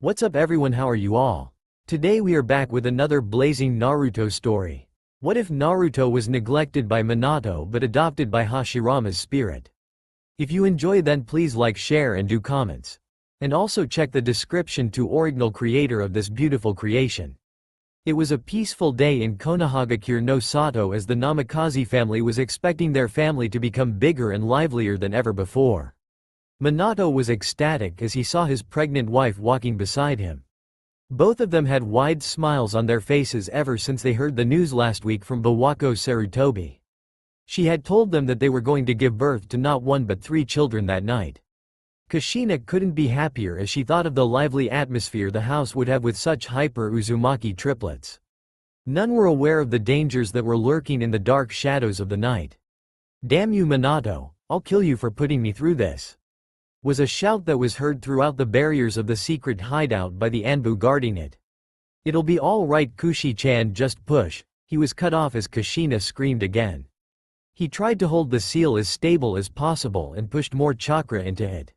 What's up everyone, how are you all? Today we are back with another blazing Naruto story. What if Naruto was neglected by Minato but adopted by Hashirama's spirit? If you enjoy, then please like, share and do comments. And also check the description to original creator of this beautiful creation. It was a peaceful day in Konohagakure no Sato as the Namikaze family was expecting their family to become bigger and livelier than ever before. Minato was ecstatic as he saw his pregnant wife walking beside him. Both of them had wide smiles on their faces ever since they heard the news last week from Bawako Sarutobi. She had told them that they were going to give birth to not one but 3 children that night. Kushina couldn't be happier as she thought of the lively atmosphere the house would have with such hyper Uzumaki triplets. None were aware of the dangers that were lurking in the dark shadows of the night. "Damn you, Minato, I'll kill you for putting me through this," was a shout that was heard throughout the barriers of the secret hideout by the Anbu guarding it. "It'll be all right, Kushi-chan, just push." He was cut off as Kushina screamed again. He tried to hold the seal as stable as possible and pushed more chakra into it.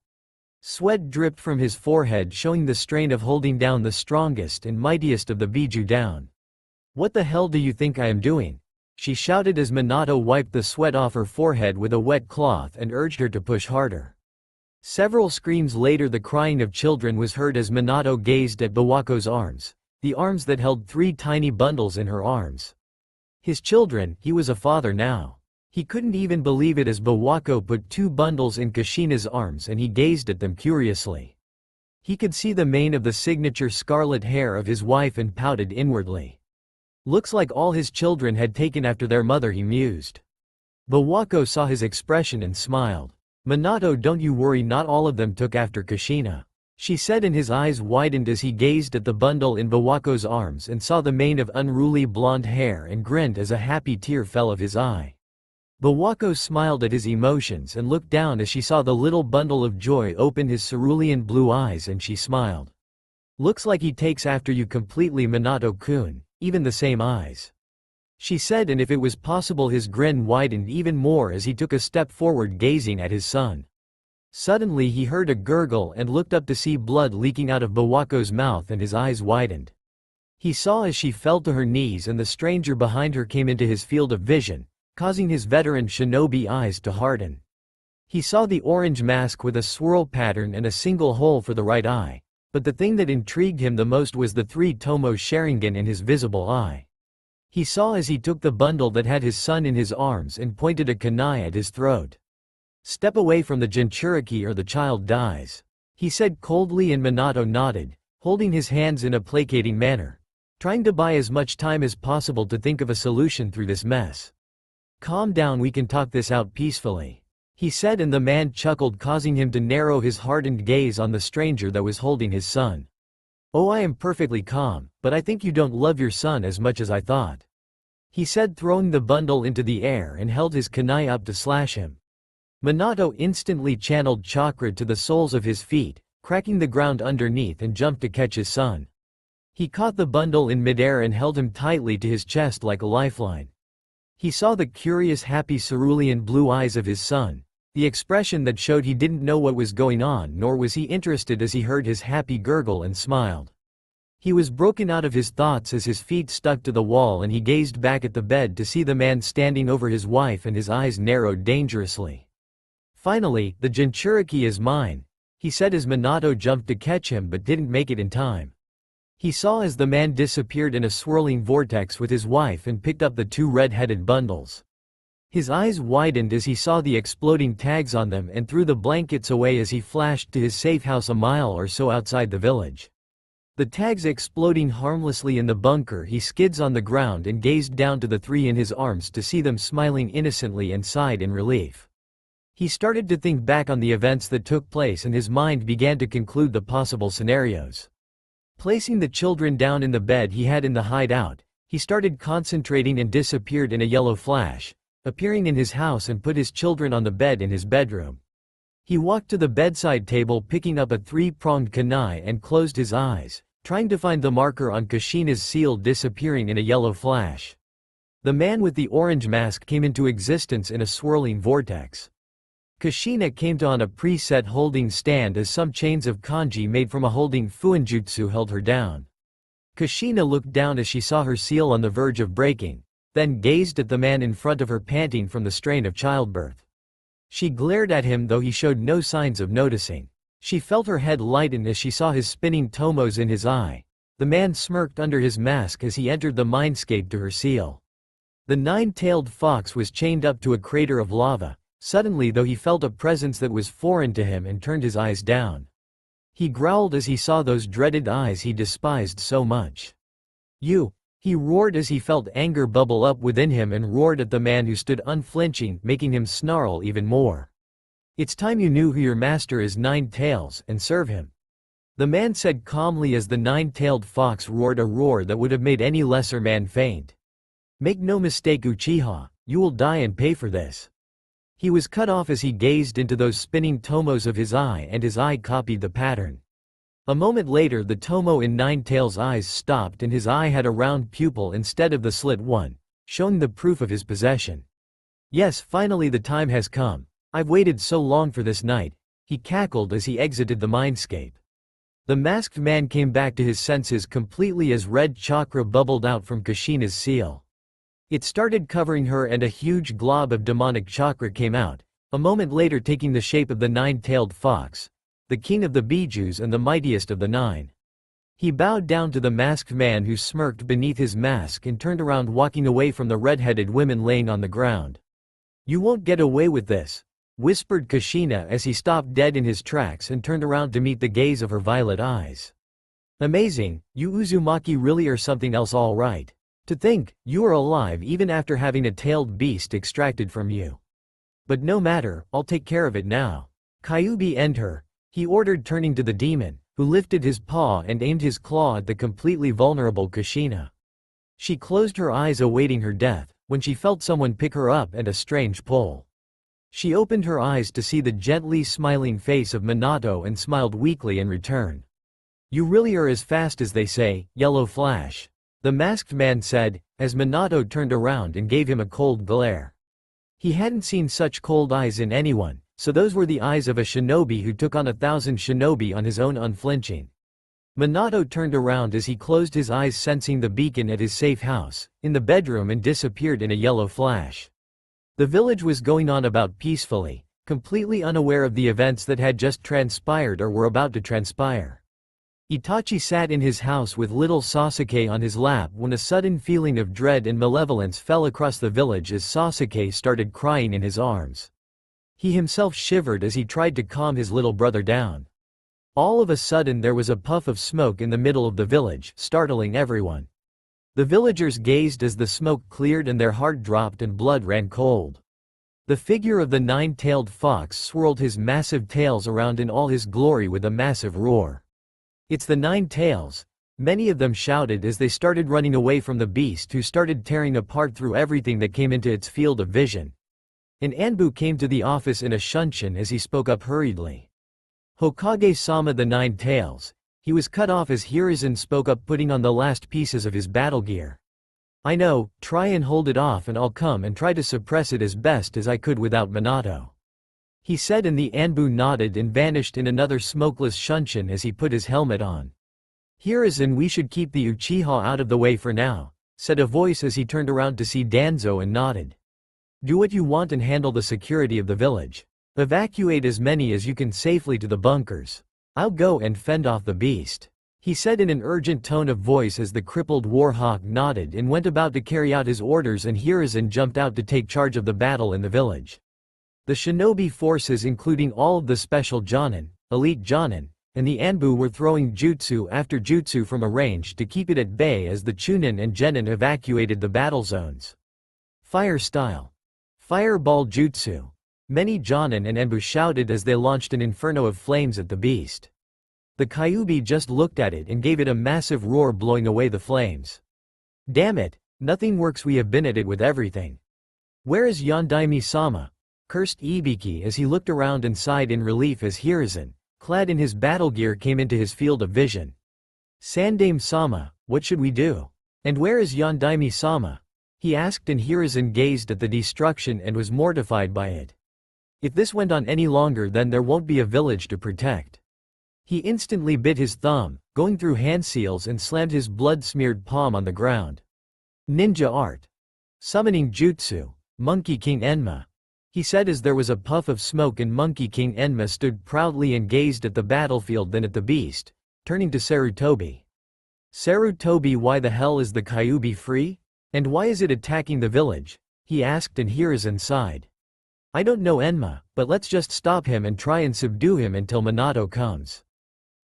Sweat dripped from his forehead, showing the strain of holding down the strongest and mightiest of the Biju down. "What the hell do you think I am doing?" she shouted as Minato wiped the sweat off her forehead with a wet cloth and urged her to push harder. Several screams later, the crying of children was heard as Minato gazed at Bawako's arms, the arms that held 3 tiny bundles in her arms. His children, he was a father now. He couldn't even believe it as Bawako put 2 bundles in Kushina's arms and he gazed at them curiously. He could see the mane of the signature scarlet hair of his wife and pouted inwardly. Looks like all his children had taken after their mother, he mused. Bawako saw his expression and smiled. "Minato, don't you worry, not all of them took after Kushina," she said, and his eyes widened as he gazed at the bundle in Bawako's arms and saw the mane of unruly blonde hair and grinned as a happy tear fell of his eye. Bawako smiled at his emotions and looked down as she saw the little bundle of joy open his cerulean blue eyes, and she smiled. "Looks like he takes after you completely, Minato-kun, even the same eyes," she said, and if it was possible his grin widened even more as he took a step forward gazing at his son. Suddenly he heard a gurgle and looked up to see blood leaking out of Bawako's mouth, and his eyes widened. He saw as she fell to her knees and the stranger behind her came into his field of vision, causing his veteran shinobi eyes to harden. He saw the orange mask with a swirl pattern and a single hole for the right eye, but the thing that intrigued him the most was the 3 Tomo Sharingan in his visible eye. He saw as he took the bundle that had his son in his arms and pointed a kunai at his throat. "Step away from the Jinchuriki or the child dies," he said coldly, and Minato nodded, holding his hands in a placating manner, trying to buy as much time as possible to think of a solution through this mess. "Calm down, we can talk this out peacefully," he said, and the man chuckled, causing him to narrow his hardened gaze on the stranger that was holding his son. "Oh, I am perfectly calm, but I think you don't love your son as much as I thought," he said, throwing the bundle into the air and held his kunai up to slash him. Minato instantly channeled chakra to the soles of his feet, cracking the ground underneath, and jumped to catch his son. He caught the bundle in midair and held him tightly to his chest like a lifeline. He saw the curious, happy cerulean blue eyes of his son, the expression that showed he didn't know what was going on, nor was he interested as he heard his happy gurgle and smiled. He was broken out of his thoughts as his feet stuck to the wall and he gazed back at the bed to see the man standing over his wife, and his eyes narrowed dangerously. "Finally, the Jinchuriki is mine," he said as Minato jumped to catch him but didn't make it in time. He saw as the man disappeared in a swirling vortex with his wife and picked up the 2 red-headed bundles. His eyes widened as he saw the exploding tags on them and threw the blankets away as he flashed to his safe house a mile or so outside the village. The tags exploding harmlessly in the bunker, he skids on the ground and gazed down to the 3 in his arms to see them smiling innocently and sighed in relief. He started to think back on the events that took place and his mind began to conclude the possible scenarios. Placing the children down in the bed he had in the hideout, he started concentrating and disappeared in a yellow flash, appearing in his house and put his children on the bed in his bedroom. He walked to the bedside table, picking up a 3-pronged kunai, and closed his eyes, trying to find the marker on Kushina's seal, disappearing in a yellow flash. The man with the orange mask came into existence in a swirling vortex. Kushina came to on a preset holding stand as some chains of kanji made from a holding fuinjutsu held her down. Kushina looked down as she saw her seal on the verge of breaking, then gazed at the man in front of her panting from the strain of childbirth. She glared at him though he showed no signs of noticing. She felt her head lighten as she saw his spinning tomos in his eye. The man smirked under his mask as he entered the mindscape to her seal. The nine-tailed fox was chained up to a crater of lava. Suddenly though he felt a presence that was foreign to him and turned his eyes down. He growled as he saw those dreaded eyes he despised so much. "You!" he roared as he felt anger bubble up within him and roared at the man who stood unflinching, making him snarl even more. "It's time you knew who your master is, Nine Tails, and serve him," the man said calmly as the nine-tailed fox roared a roar that would have made any lesser man faint. "Make no mistake, Uchiha, you will die and pay for this." He was cut off as he gazed into those spinning tomos of his eye, and his eye copied the pattern. A moment later the tomo in Nine-Tails' eyes stopped and his eye had a round pupil instead of the slit one, showing the proof of his possession. "Yes, finally the time has come. I've waited so long for this night," he cackled as he exited the mindscape. The masked man came back to his senses completely as red chakra bubbled out from Kushina's seal. It started covering her and a huge glob of demonic chakra came out, a moment later taking the shape of the nine-tailed fox, the king of the bijus and the mightiest of the nine. He bowed down to the masked man who smirked beneath his mask and turned around, walking away from the red-headed women laying on the ground. "You won't get away with this," whispered Kushina as he stopped dead in his tracks and turned around to meet the gaze of her violet eyes. "Amazing, you Uzumaki really are something else, all right. To think, you are alive even after having a tailed beast extracted from you. But no matter, I'll take care of it now. Kyuubi, end her," he ordered, turning to the demon, who lifted his paw and aimed his claw at the completely vulnerable Kushina. She closed her eyes awaiting her death, when she felt someone pick her up and a strange pull. She opened her eyes to see the gently smiling face of Minato and smiled weakly in return. "You really are as fast as they say, Yellow Flash," the masked man said, as Minato turned around and gave him a cold glare. He hadn't seen such cold eyes in anyone, so those were the eyes of a shinobi who took on 1,000 shinobi on his own, unflinching. Minato turned around as he closed his eyes, sensing the beacon at his safe house, in the bedroom, and disappeared in a yellow flash. The village was going on about peacefully, completely unaware of the events that had just transpired or were about to transpire. Itachi sat in his house with little Sasuke on his lap when a sudden feeling of dread and malevolence fell across the village as Sasuke started crying in his arms. He himself shivered as he tried to calm his little brother down. All of a sudden there was a puff of smoke in the middle of the village, startling everyone. The villagers gazed as the smoke cleared and their heart dropped and blood ran cold. The figure of the nine-tailed fox swirled his massive tails around in all his glory with a massive roar. "It's the Nine Tails!" Many of them shouted as they started running away from the beast, who started tearing apart through everything that came into its field of vision. An Anbu came to the office in a shunshin as he spoke up hurriedly. "Hokage-sama, the Nine Tails." He was cut off as Hiruzen spoke up, putting on the last pieces of his battle gear. "I know, try and hold it off and I'll come and try to suppress it as best as I could without Minato," he said, and the Anbu nodded and vanished in another smokeless shunshin as he put his helmet on. "Hiruzen, we should keep the Uchiha out of the way for now," said a voice as he turned around to see Danzo and nodded. "Do what you want and handle the security of the village. Evacuate as many as you can safely to the bunkers. I'll go and fend off the beast," he said in an urgent tone of voice as the crippled warhawk nodded and went about to carry out his orders, and Hiruzen jumped out to take charge of the battle in the village. The shinobi forces, including all of the special Jonin, elite Jonin, and the Anbu, were throwing jutsu after jutsu from a range to keep it at bay as the Chunin and Genin evacuated the battle zones. "Fire style! Fireball jutsu!" Many Jonin and Anbu shouted as they launched an inferno of flames at the beast. The Kyuubi just looked at it and gave it a massive roar, blowing away the flames. "Damn it, nothing works, we have been at it with everything. Where is Yondaime-sama?" cursed Ibiki as he looked around and sighed in relief as Hiruzen, clad in his battle gear, came into his field of vision. "Sandaime-sama, what should we do? And where is Yondaime-sama?" he asked, and Hiruzen gazed at the destruction and was mortified by it. If this went on any longer, then there won't be a village to protect. He instantly bit his thumb, going through hand seals, and slammed his blood-smeared palm on the ground. Ninja art. Summoning jutsu. Monkey King Enma. He said as there was a puff of smoke and Monkey King Enma stood proudly and gazed at the battlefield, then at the beast, turning to Sarutobi. Sarutobi, why the hell is the Kyuubi free? And why is it attacking the village? He asked, and Hiruzen sighed. I don't know, Enma, but let's just stop him and try and subdue him until Minato comes.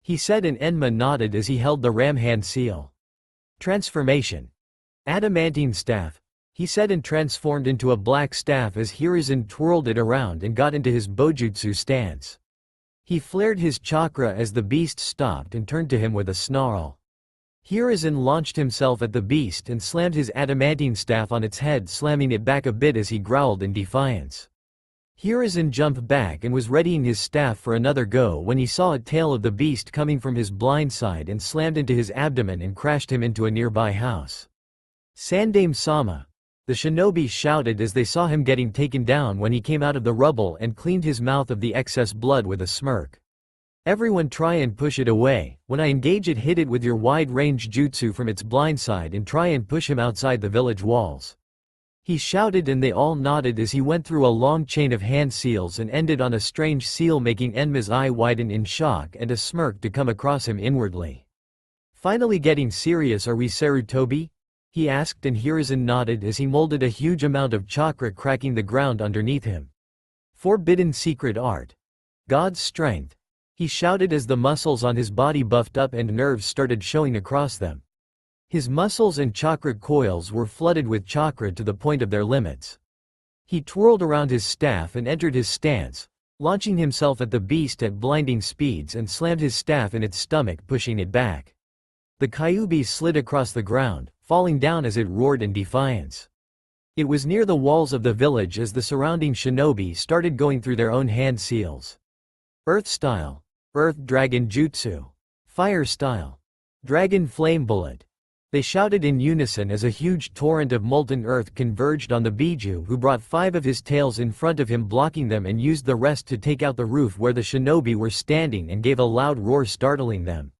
He said, and Enma nodded as he held the ram hand seal. Transformation. Adamantine staff. He said, and transformed into a black staff as Hiruzen twirled it around and got into his bojutsu stance. He flared his chakra as the beast stopped and turned to him with a snarl. Hiruzen launched himself at the beast and slammed his adamantine staff on its head, slamming it back a bit as he growled in defiance. Hiruzen jumped back and was readying his staff for another go when he saw a tail of the beast coming from his blind side and slammed into his abdomen and crashed him into a nearby house. Sandame-sama. The shinobi shouted as they saw him getting taken down when he came out of the rubble and cleaned his mouth of the excess blood with a smirk. Everyone try and push it away. When I engage it, hit it with your wide-range jutsu from its blind side and try and push him outside the village walls. He shouted, and they all nodded as he went through a long chain of hand seals and ended on a strange seal, making Enma's eye widen in shock and a smirk to come across him inwardly. Finally getting serious, are we, Sarutobi? He asked, and Hiruzen nodded as he molded a huge amount of chakra, cracking the ground underneath him. Forbidden secret art. God's strength. He shouted as the muscles on his body buffed up and nerves started showing across them. His muscles and chakra coils were flooded with chakra to the point of their limits. He twirled around his staff and entered his stance, launching himself at the beast at blinding speeds and slammed his staff in its stomach, pushing it back. The Kyuubi slid across the ground, falling down as it roared in defiance. It was near the walls of the village as the surrounding shinobi started going through their own hand seals. Earth style. Earth Dragon Jutsu. Fire style. Dragon Flame Bullet. They shouted in unison as a huge torrent of molten earth converged on the Biju, who brought 5 of his tails in front of him, blocking them, and used the rest to take out the roof where the shinobi were standing and gave a loud roar, startling them.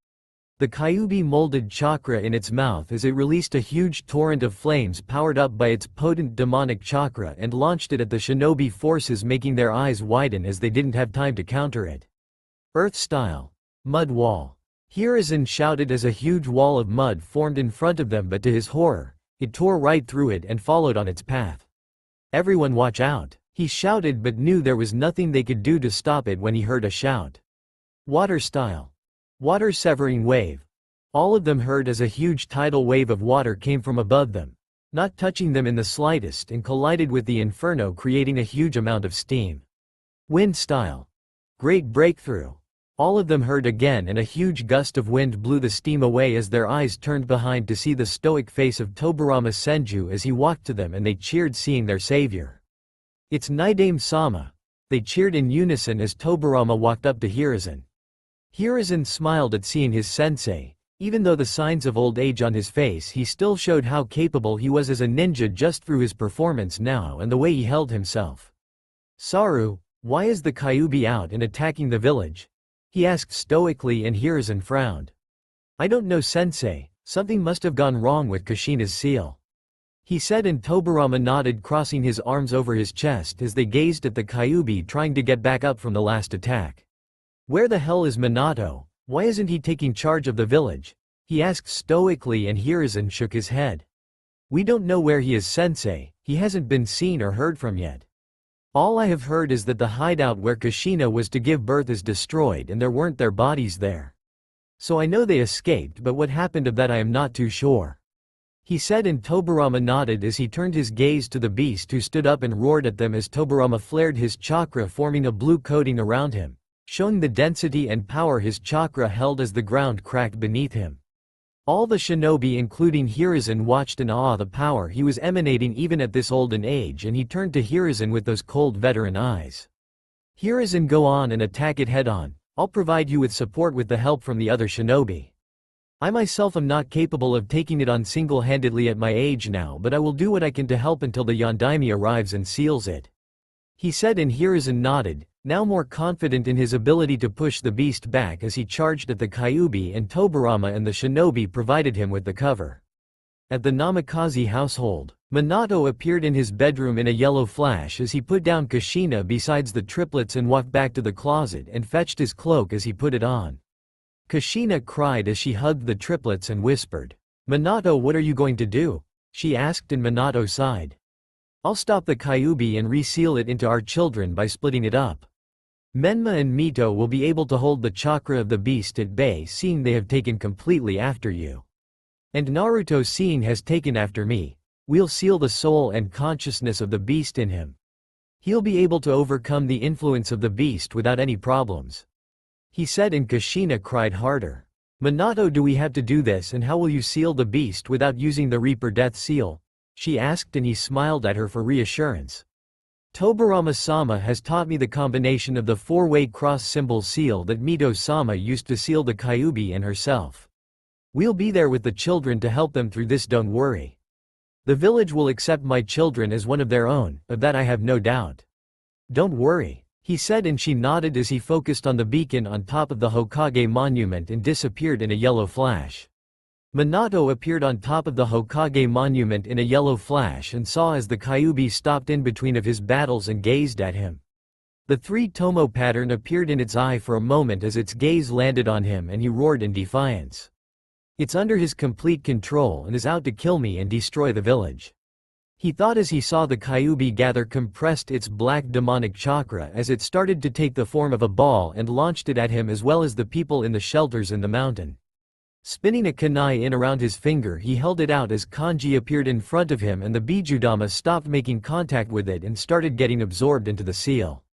The Kyuubi molded chakra in its mouth as it released a huge torrent of flames powered up by its potent demonic chakra and launched it at the shinobi forces, making their eyes widen as they didn't have time to counter it. Earth style. Mud wall. Hiruzen shouted as a huge wall of mud formed in front of them, but to his horror, it tore right through it and followed on its path. Everyone watch out, he shouted, but knew there was nothing they could do to stop it when he heard a shout. Water style. Water severing wave. All of them heard as a huge tidal wave of water came from above them, not touching them in the slightest, and collided with the inferno, creating a huge amount of steam. Wind style. Great breakthrough. All of them heard again, and a huge gust of wind blew the steam away as their eyes turned behind to see the stoic face of Tobirama Senju as he walked to them, and they cheered seeing their savior. It's Naidame-sama. They cheered in unison as Tobirama walked up to Hiruzen. Hiruzen smiled at seeing his sensei. Even though the signs of old age on his face, he still showed how capable he was as a ninja just through his performance now and the way he held himself. Saru, why is the Kyuubi out and attacking the village? He asked stoically, and Hiruzen frowned. I don't know, sensei, something must have gone wrong with Kushina's seal. He said, and Tobirama nodded, crossing his arms over his chest as they gazed at the Kyuubi trying to get back up from the last attack. Where the hell is Minato? Why isn't he taking charge of the village? He asked stoically, and Hiruzen shook his head. We don't know where he is, sensei, he hasn't been seen or heard from yet. All I have heard is that the hideout where Kushina was to give birth is destroyed and there weren't their bodies there. So I know they escaped, but what happened of that I am not too sure. He said, and Tobirama nodded as he turned his gaze to the beast, who stood up and roared at them as Tobirama flared his chakra, forming a blue coating around him, showing the density and power his chakra held as the ground cracked beneath him. All the shinobi, including Hiruzen, watched in awe the power he was emanating even at this olden age, and he turned to Hiruzen with those cold veteran eyes. Hiruzen, go on and attack it head on. I'll provide you with support with the help from the other shinobi. I myself am not capable of taking it on single-handedly at my age now, but I will do what I can to help until the Yondaime arrives and seals it. he said, and Hiruzen nodded, now more confident in his ability to push the beast back as he charged at the Kyuubi, and Tobirama and the shinobi provided him with the cover. At the Namikaze household, Minato appeared in his bedroom in a yellow flash as he put down Kushina besides the triplets and walked back to the closet and fetched his cloak as he put it on. Kushina cried as she hugged the triplets and whispered, "Minato, what are you going to do?" she asked, and Minato sighed. "I'll stop the Kyuubi and reseal it into our children by splitting it up. Menma and Mito will be able to hold the chakra of the beast at bay, seeing they have taken completely after you. And Naruto, seeing has taken after me. We'll seal the soul and consciousness of the beast in him. He'll be able to overcome the influence of the beast without any problems," he said, and Kushina cried harder. "Minato, do we have to do this, and how will you seal the beast without using the Reaper Death Seal?" she asked, and he smiled at her for reassurance. "Tobirama-sama has taught me the combination of the four-way cross symbol seal that Mito-sama used to seal the Kyuubi and herself. We'll be there with the children to help them through this, don't worry. The village will accept my children as one of their own, of that I have no doubt. Don't worry," he said, and she nodded as he focused on the beacon on top of the Hokage monument and disappeared in a yellow flash. Minato appeared on top of the Hokage monument in a yellow flash and saw as the Kyuubi stopped in between of his battles and gazed at him. The three-tomo pattern appeared in its eye for a moment as its gaze landed on him, and he roared in defiance. "It's under his complete control and is out to kill me and destroy the village," he thought as he saw the Kyuubi gather compressed its black demonic chakra as it started to take the form of a ball and launched it at him as well as the people in the shelters in the mountain. Spinning a kunai in around his finger, he held it out as kanji appeared in front of him, and the Bijudama stopped making contact with it and started getting absorbed into the seal.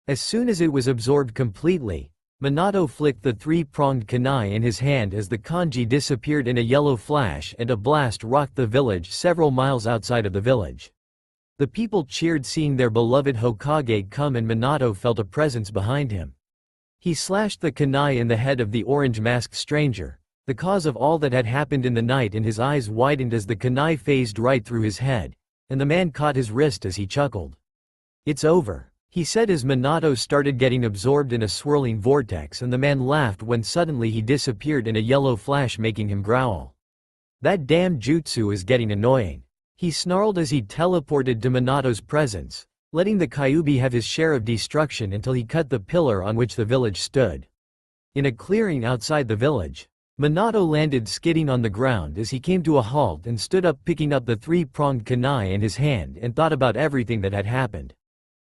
As soon as it was absorbed completely, Minato flicked the three-pronged kunai in his hand as the kanji disappeared in a yellow flash, and a blast rocked the village several miles outside of the village. The people cheered seeing their beloved Hokage come, and Minato felt a presence behind him. He slashed the kunai in the head of the orange-masked stranger, the cause of all that had happened in the night, and his eyes widened as the kunai phased right through his head, and the man caught his wrist as he chuckled. "It's over," he said as Minato started getting absorbed in a swirling vortex, and the man laughed when suddenly he disappeared in a yellow flash, making him growl. "That damn jutsu is getting annoying," he snarled as he teleported to Minato's presence, letting the Kyuubi have his share of destruction until he cut the pillar on which the village stood. In a clearing outside the village, Minato landed skidding on the ground as he came to a halt and stood up, picking up the three-pronged kunai in his hand, and thought about everything that had happened.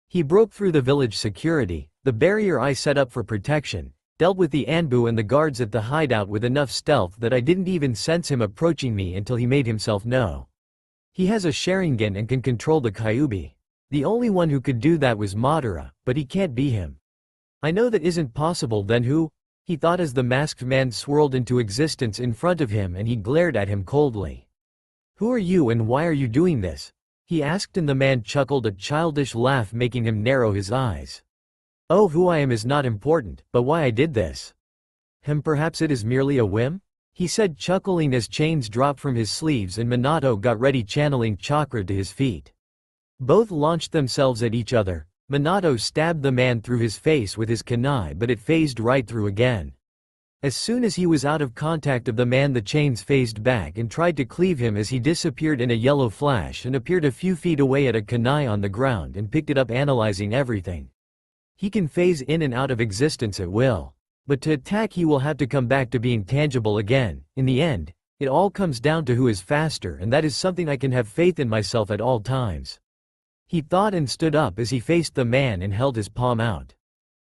He broke through the village security, the barrier I set up for protection, dealt with the Anbu and the guards at the hideout with enough stealth that I didn't even sense him approaching me until he made himself known. He has a Sharingan and can control the Kyuubi. The only one who could do that was Madara, but he can't be him. I know that isn't possible. Then who? He thought as the masked man swirled into existence in front of him, and he glared at him coldly. "Who are you and why are you doing this?" he asked, and the man chuckled, a childish laugh making him narrow his eyes. "Oh, who I am is not important, but why I did this. Perhaps it is merely a whim?" he said, chuckling as chains dropped from his sleeves and Minato got ready, channeling chakra to his feet. Both launched themselves at each other. Minato stabbed the man through his face with his kunai, but it phased right through again. As soon as he was out of contact of the man, the chains phased back and tried to cleave him as he disappeared in a yellow flash and appeared a few feet away at a kunai on the ground and picked it up, analyzing everything. He can phase in and out of existence at will. But to attack, he will have to come back to being tangible again. In the end, it all comes down to who is faster, and that is something I can have faith in myself at all times. He thought and stood up as he faced the man and held his palm out.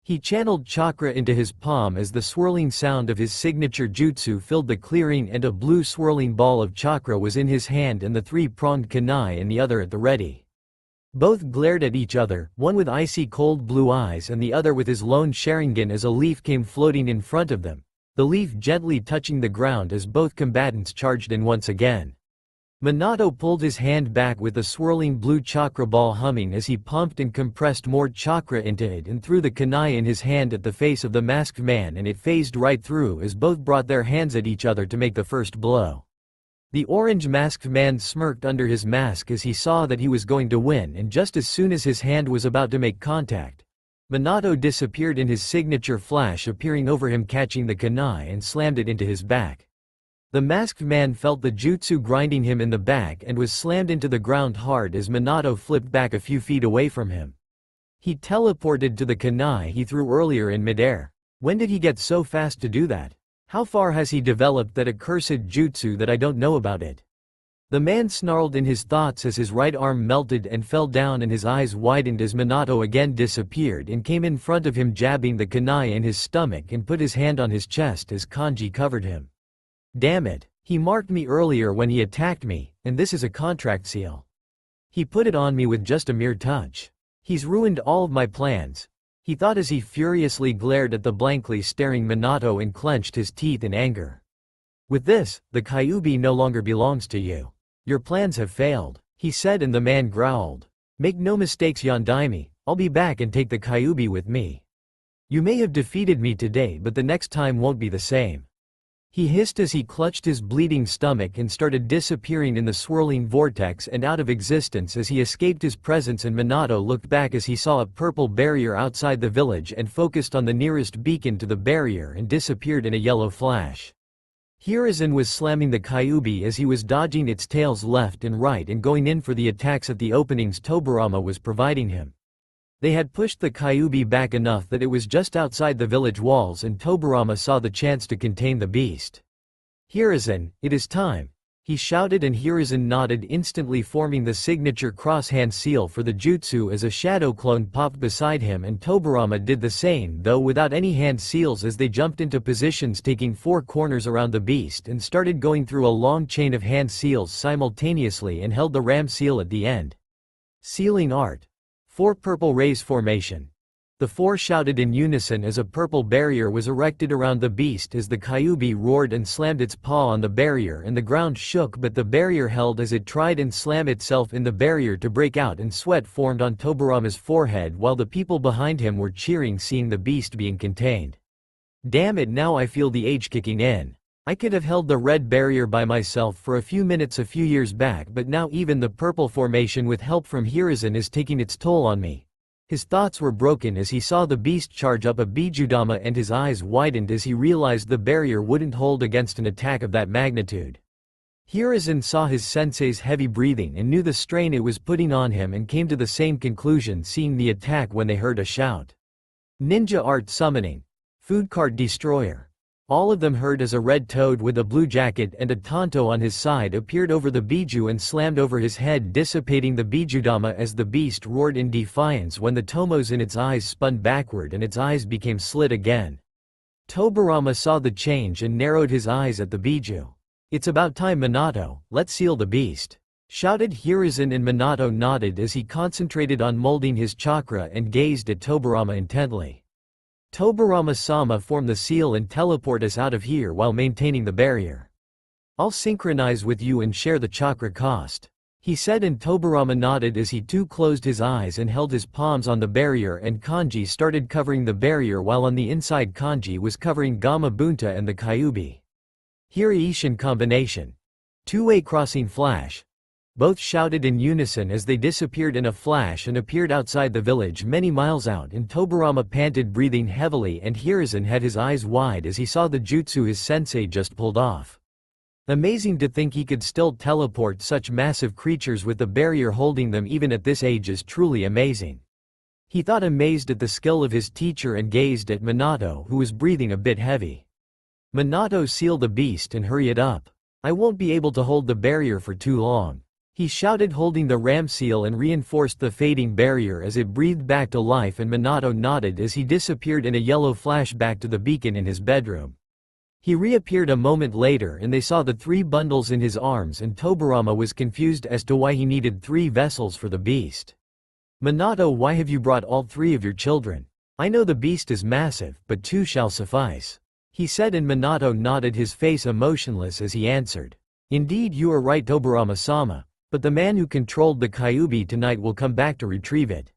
He channeled chakra into his palm as the swirling sound of his signature jutsu filled the clearing, and a blue swirling ball of chakra was in his hand and the three-pronged kunai in the other at the ready. Both glared at each other, one with icy cold blue eyes and the other with his lone Sharingan, as a leaf came floating in front of them, the leaf gently touching the ground as both combatants charged in once again. Minato pulled his hand back with the swirling blue chakra ball humming as he pumped and compressed more chakra into it and threw the kunai in his hand at the face of the masked man, and it phased right through as both brought their hands at each other to make the first blow. The orange-masked man smirked under his mask as he saw that he was going to win, and just as soon as his hand was about to make contact, Minato disappeared in his signature flash, appearing over him, catching the kunai and slammed it into his back. The masked man felt the jutsu grinding him in the back and was slammed into the ground hard as Minato flipped back a few feet away from him. He teleported to the kunai he threw earlier in midair. When did he get so fast to do that? How far has he developed that accursed jutsu that I don't know about it? The man snarled in his thoughts as his right arm melted and fell down and his eyes widened as Minato again disappeared and came in front of him, jabbing the kunai in his stomach, and put his hand on his chest as kanji covered him. Damn it, he marked me earlier when he attacked me, and this is a contract seal. He put it on me with just a mere touch. He's ruined all of my plans, he thought as he furiously glared at the blankly staring Minato and clenched his teeth in anger. With this, the Kyuubi no longer belongs to you. Your plans have failed, he said, and the man growled. Make no mistakes, Yondaime, I'll be back and take the Kyuubi with me. You may have defeated me today, but the next time won't be the same. He hissed as he clutched his bleeding stomach and started disappearing in the swirling vortex and out of existence as he escaped his presence, and Minato looked back as he saw a purple barrier outside the village and focused on the nearest beacon to the barrier and disappeared in a yellow flash. Hiruzen was slamming the Kyuubi as he was dodging its tails left and right and going in for the attacks at the openings Tobirama was providing him. They had pushed the Kyuubi back enough that it was just outside the village walls, and Tobirama saw the chance to contain the beast. Hiruzen, it is time, he shouted, and Hiruzen nodded, instantly forming the signature cross-hand seal for the jutsu as a shadow clone popped beside him, and Tobirama did the same, though without any hand seals, as they jumped into positions taking 4 corners around the beast and started going through a long chain of hand seals simultaneously and held the ram seal at the end. Sealing art. 4 purple rays formation. The 4 shouted in unison as a purple barrier was erected around the beast as the Kyuubi roared and slammed its paw on the barrier, and the ground shook, but the barrier held as it tried and slammed itself in the barrier to break out, and sweat formed on Tobirama's forehead while the people behind him were cheering, seeing the beast being contained. Damn it, now I feel the age kicking in. I could have held the red barrier by myself for a few minutes a few years back, but now even the purple formation with help from Hiruzen is taking its toll on me. His thoughts were broken as he saw the beast charge up a Bijudama, and his eyes widened as he realized the barrier wouldn't hold against an attack of that magnitude. Hiruzen saw his sensei's heavy breathing and knew the strain it was putting on him, and came to the same conclusion seeing the attack when they heard a shout. Ninja art summoning. Food cart destroyer. All of them heard as a red toad with a blue jacket and a tanto on his side appeared over the Biju and slammed over his head, dissipating the Bijudama as the beast roared in defiance when the tomos in its eyes spun backward and its eyes became slit again. Tobirama saw the change and narrowed his eyes at the Biju. It's about time, Minato, let's seal the beast, shouted Hiruzen, and Minato nodded as he concentrated on molding his chakra and gazed at Tobirama intently. Tobirama-sama, form the seal and teleport us out of here while maintaining the barrier. I'll synchronize with you and share the chakra cost, he said, and Tobirama nodded as he too closed his eyes and held his palms on the barrier, and Kanji started covering the barrier while on the inside Kanji was covering Gamma Bunta and the Kyuubi. Hiraishin combination. Two-way crossing flash. Both shouted in unison as they disappeared in a flash and appeared outside the village many miles out, and Tobirama panted, breathing heavily, and Hiruzen had his eyes wide as he saw the jutsu his sensei just pulled off. Amazing to think he could still teleport such massive creatures with the barrier holding them even at this age is truly amazing. He thought, amazed at the skill of his teacher, and gazed at Minato, who was breathing a bit heavy. Minato, seal the beast and hurry it up. I won't be able to hold the barrier for too long, he shouted, holding the ram seal, and reinforced the fading barrier as it breathed back to life, and Minato nodded as he disappeared in a yellow flash back to the beacon in his bedroom. He reappeared a moment later and they saw the 3 bundles in his arms, and Tobirama was confused as to why he needed 3 vessels for the beast. Minato, why have you brought all 3 of your children? I know the beast is massive, but 2 shall suffice, he said, and Minato nodded, his face emotionless as he answered. Indeed, you are right, Tobirama-sama. But the man who controlled the Kyuubi tonight will come back to retrieve it.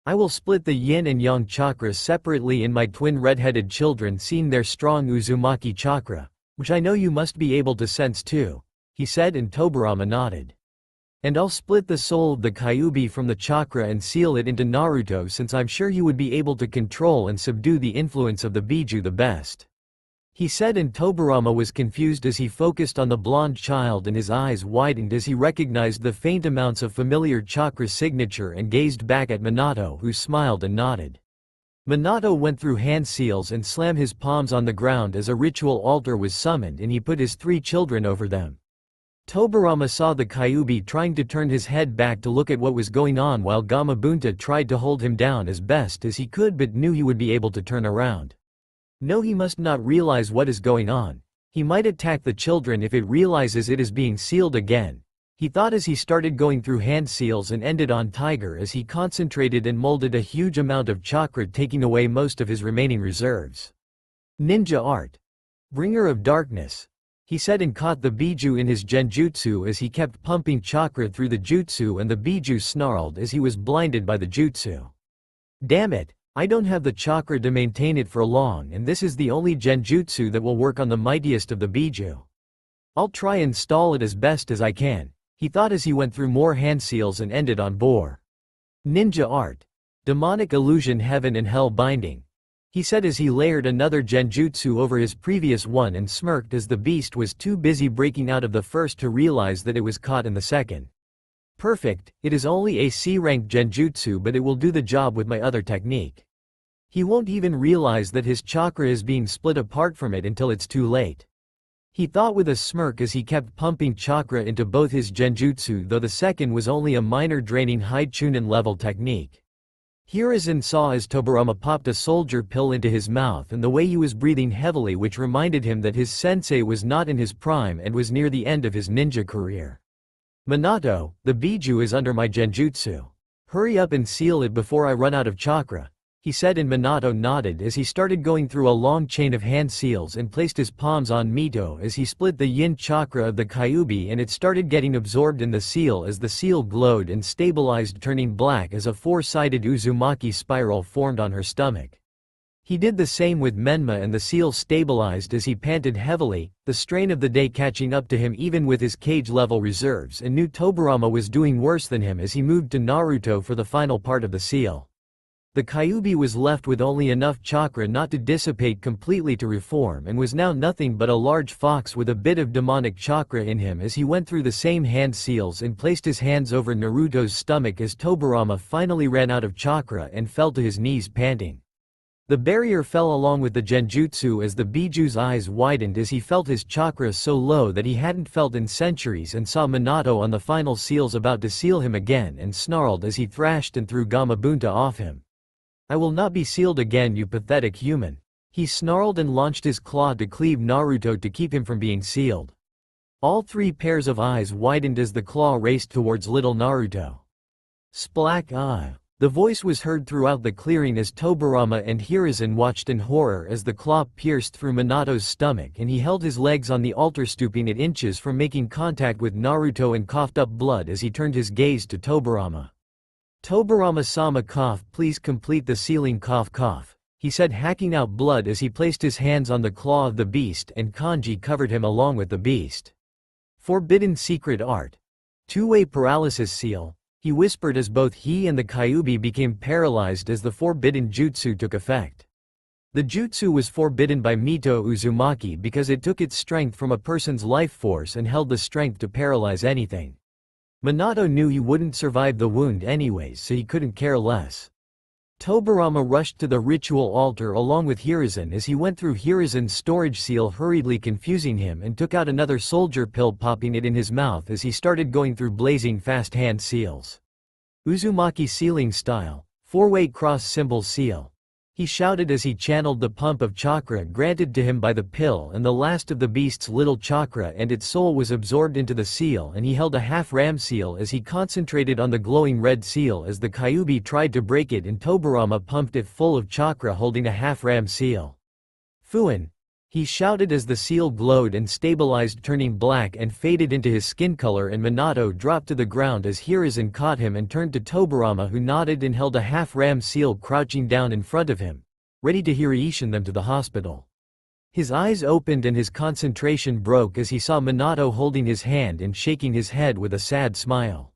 I will split the yin and yang chakras separately in my twin red-headed children, seeing their strong Uzumaki chakra, which I know you must be able to sense too. he said, and Tobirama nodded. "And I'll split the soul of the Kyuubi from the chakra and seal it into Naruto, since I'm sure he would be able to control and subdue the influence of the Biju the best," he said, and Tobirama was confused as he focused on the blonde child, and his eyes widened as he recognized the faint amounts of familiar chakra signature and gazed back at Minato, who smiled and nodded. Minato went through hand seals and slammed his palms on the ground as a ritual altar was summoned, and he put his 3 children over them. Tobirama saw the Kyuubi trying to turn his head back to look at what was going on, while Gamabunta tried to hold him down as best as he could but knew he would be able to turn around. No, he must not realize what is going on. He might attack the children if it realizes it is being sealed again, he thought as he started going through hand seals and ended on Tiger as he concentrated and molded a huge amount of chakra, taking away most of his remaining reserves. Ninja art. Bringer of darkness, he said, and caught the Biju in his genjutsu as he kept pumping chakra through the jutsu, and the Biju snarled as he was blinded by the jutsu. "Damn it, I don't have the chakra to maintain it for long, and this is the only genjutsu that will work on the mightiest of the Biju. I'll try and stall it as best as I can," he thought as he went through more hand seals and ended on Bore. Ninja art. Demonic illusion, heaven and hell binding, he said as he layered another genjutsu over his previous one and smirked as the beast was too busy breaking out of the first to realize that it was caught in the second. "Perfect, it is only a C-ranked genjutsu, but it will do the job with my other technique. He won't even realize that his chakra is being split apart from it until it's too late," he thought with a smirk as he kept pumping chakra into both his genjutsu, though the second was only a minor draining high Chunin level technique. Hiruzen saw as Tobirama popped a soldier pill into his mouth and the way he was breathing heavily, which reminded him that his sensei was not in his prime and was near the end of his ninja career. "Minato, the Biju is under my genjutsu. Hurry up and seal it before I run out of chakra," he said, and Minato nodded as he started going through a long chain of hand seals and placed his palms on Mito as he split the yin chakra of the Kyuubi, and it started getting absorbed in the seal as the seal glowed and stabilized, turning black as a 4-sided Uzumaki spiral formed on her stomach. He did the same with Menma, and the seal stabilized as he panted heavily, the strain of the day catching up to him even with his cage-level reserves, and knew Tobirama was doing worse than him as he moved to Naruto for the final part of the seal. The Kyuubi was left with only enough chakra not to dissipate completely to reform, and was now nothing but a large fox with a bit of demonic chakra in him as he went through the same hand seals and placed his hands over Naruto's stomach as Tobirama finally ran out of chakra and fell to his knees panting. The barrier fell along with the genjutsu as the Biju's eyes widened as he felt his chakra so low that he hadn't felt in centuries, and saw Minato on the final seals about to seal him again, and snarled as he thrashed and threw Gamabunta off him. "I will not be sealed again, you pathetic human," he snarled and launched his claw to cleave Naruto to keep him from being sealed. All 3 pairs of eyes widened as the claw raced towards little Naruto. Splack ah! The voice was heard throughout the clearing as Tobirama and Hiruzen watched in horror as the claw pierced through Minato's stomach, and he held his legs on the altar, stooping at inches from making contact with Naruto, and coughed up blood as he turned his gaze to Tobirama. "Tobirama-sama, cough, please complete the sealing, cough cough," he said, hacking out blood as he placed his hands on the claw of the beast, and kanji covered him along with the beast. "Forbidden secret art. Two-way paralysis seal," he whispered as both he and the Kyuubi became paralyzed as the forbidden jutsu took effect. The jutsu was forbidden by Mito Uzumaki because it took its strength from a person's life force and held the strength to paralyze anything. Minato knew he wouldn't survive the wound anyways, so he couldn't care less. Tobirama rushed to the ritual altar along with Hiruzen as he went through Hiruzen's storage seal, hurriedly confusing him, and took out another soldier pill, popping it in his mouth as he started going through blazing fast hand seals. "Uzumaki sealing style, 4-way cross symbol seal," he shouted as he channeled the pump of chakra granted to him by the pill, and the last of the beast's little chakra and its soul was absorbed into the seal, and he held a half-ram seal as he concentrated on the glowing red seal as the Kyuubi tried to break it, and Tobirama pumped it full of chakra holding a half-ram seal. "Fuin!" he shouted as the seal glowed and stabilized, turning black and faded into his skin color, and Minato dropped to the ground as Hiruzen caught him and turned to Tobirama, who nodded and held a half-ram seal crouching down in front of him, ready to Hiraishin them to the hospital. His eyes opened and his concentration broke as he saw Minato holding his hand and shaking his head with a sad smile.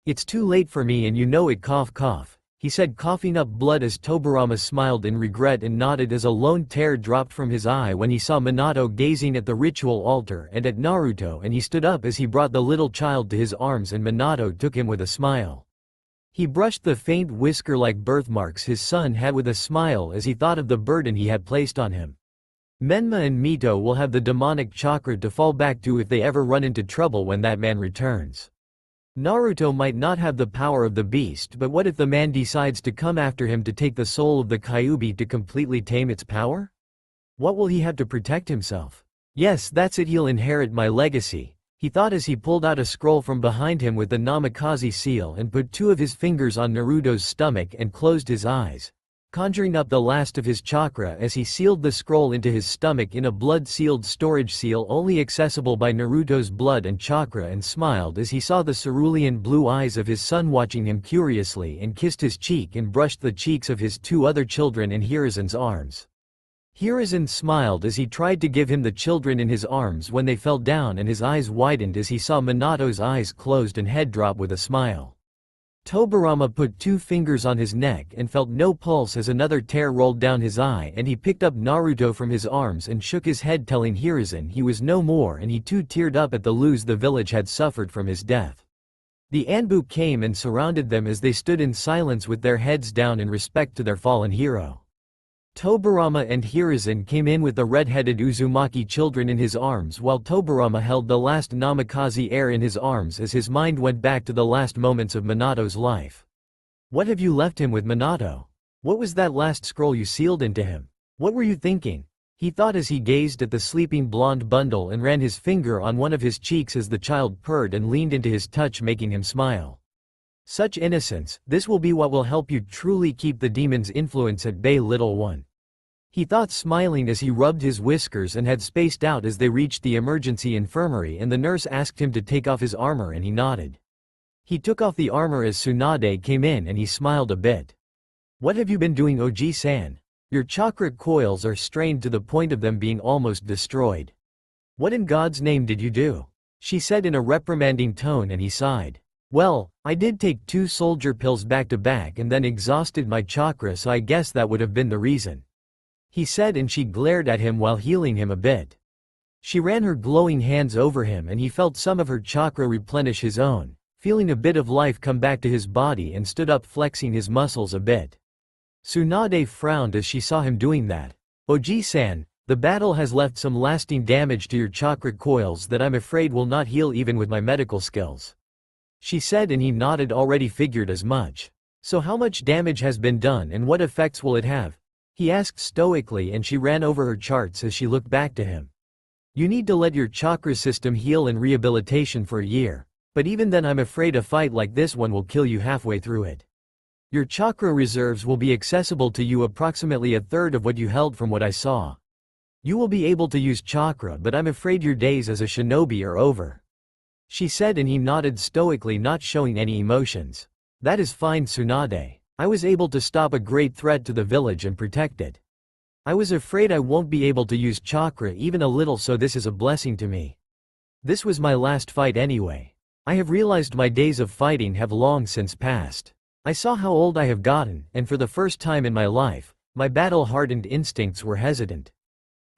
"It's too late for me and you know it, cough cough," he said, coughing up blood as Tobirama smiled in regret and nodded as a lone tear dropped from his eye when he saw Minato gazing at the ritual altar and at Naruto, and he stood up as he brought the little child to his arms and Minato took him with a smile. He brushed the faint whisker-like birthmarks his son had with a smile as he thought of the burden he had placed on him. Menma and Mito will have the demonic chakra to fall back to if they ever run into trouble when that man returns. Naruto might not have the power of the beast, but what if the man decides to come after him to take the soul of the Kyuubi to completely tame its power? What will he have to protect himself? Yes, that's it, he'll inherit my legacy, he thought as he pulled out a scroll from behind him with the Namikaze seal and put 2 of his fingers on Naruto's stomach and closed his eyes, conjuring up the last of his chakra as he sealed the scroll into his stomach in a blood-sealed storage seal only accessible by Naruto's blood and chakra, and smiled as he saw the cerulean blue eyes of his son watching him curiously and kissed his cheek and brushed the cheeks of his 2 other children in Hirazen's arms. Hirazen smiled as he tried to give him the children in his arms when they fell down, and his eyes widened as he saw Minato's eyes closed and head drop with a smile. Tobirama put 2 fingers on his neck and felt no pulse as another tear rolled down his eye, and he picked up Naruto from his arms and shook his head, telling Hirazen he was no more, and he too teared up at the loss the village had suffered from his death. The Anbu came and surrounded them as they stood in silence with their heads down in respect to their fallen hero. Tobirama and Hirazen came in with the red-headed Uzumaki children in his arms, while Tobirama held the last Namikaze heir in his arms as his mind went back to the last moments of Minato's life. "What have you left him with, Minato? What was that last scroll you sealed into him? What were you thinking?" he thought as he gazed at the sleeping blonde bundle and ran his finger on one of his cheeks as the child purred and leaned into his touch, making him smile. "Such innocence, this will be what will help you truly keep the demon's influence at bay, little one," he thought, smiling as he rubbed his whiskers and had spaced out as they reached the emergency infirmary and the nurse asked him to take off his armor, and he nodded. He took off the armor as Tsunade came in and he smiled a bit. "What have you been doing, Oji-san? Your chakra coils are strained to the point of them being almost destroyed. What in God's name did you do?" she said in a reprimanding tone, and he sighed. "Well, I did take 2 soldier pills back to back and then exhausted my chakra, so I guess that would have been the reason," he said, and she glared at him while healing him a bit. She ran her glowing hands over him and he felt some of her chakra replenish his own, feeling a bit of life come back to his body, and stood up, flexing his muscles a bit. Tsunade frowned as she saw him doing that. "Oji-san, the battle has left some lasting damage to your chakra coils that I'm afraid will not heal even with my medical skills," she said, and he nodded, already figured as much. "So how much damage has been done and what effects will it have?" he asked stoically, and she ran over her charts as she looked back to him. "You need to let your chakra system heal in rehabilitation for a year, but even then I'm afraid a fight like this one will kill you halfway through it. Your chakra reserves will be accessible to you approximately a third of what you held from what I saw. You will be able to use chakra, but I'm afraid your days as a shinobi are over," she said, and he nodded stoically, not showing any emotions. "That is fine, Tsunade. I was able to stop a great threat to the village and protect it. I was afraid I won't be able to use chakra even a little, so this is a blessing to me. This was my last fight anyway. I have realized my days of fighting have long since passed. I saw how old I have gotten, and for the first time in my life, my battle-hardened instincts were hesitant.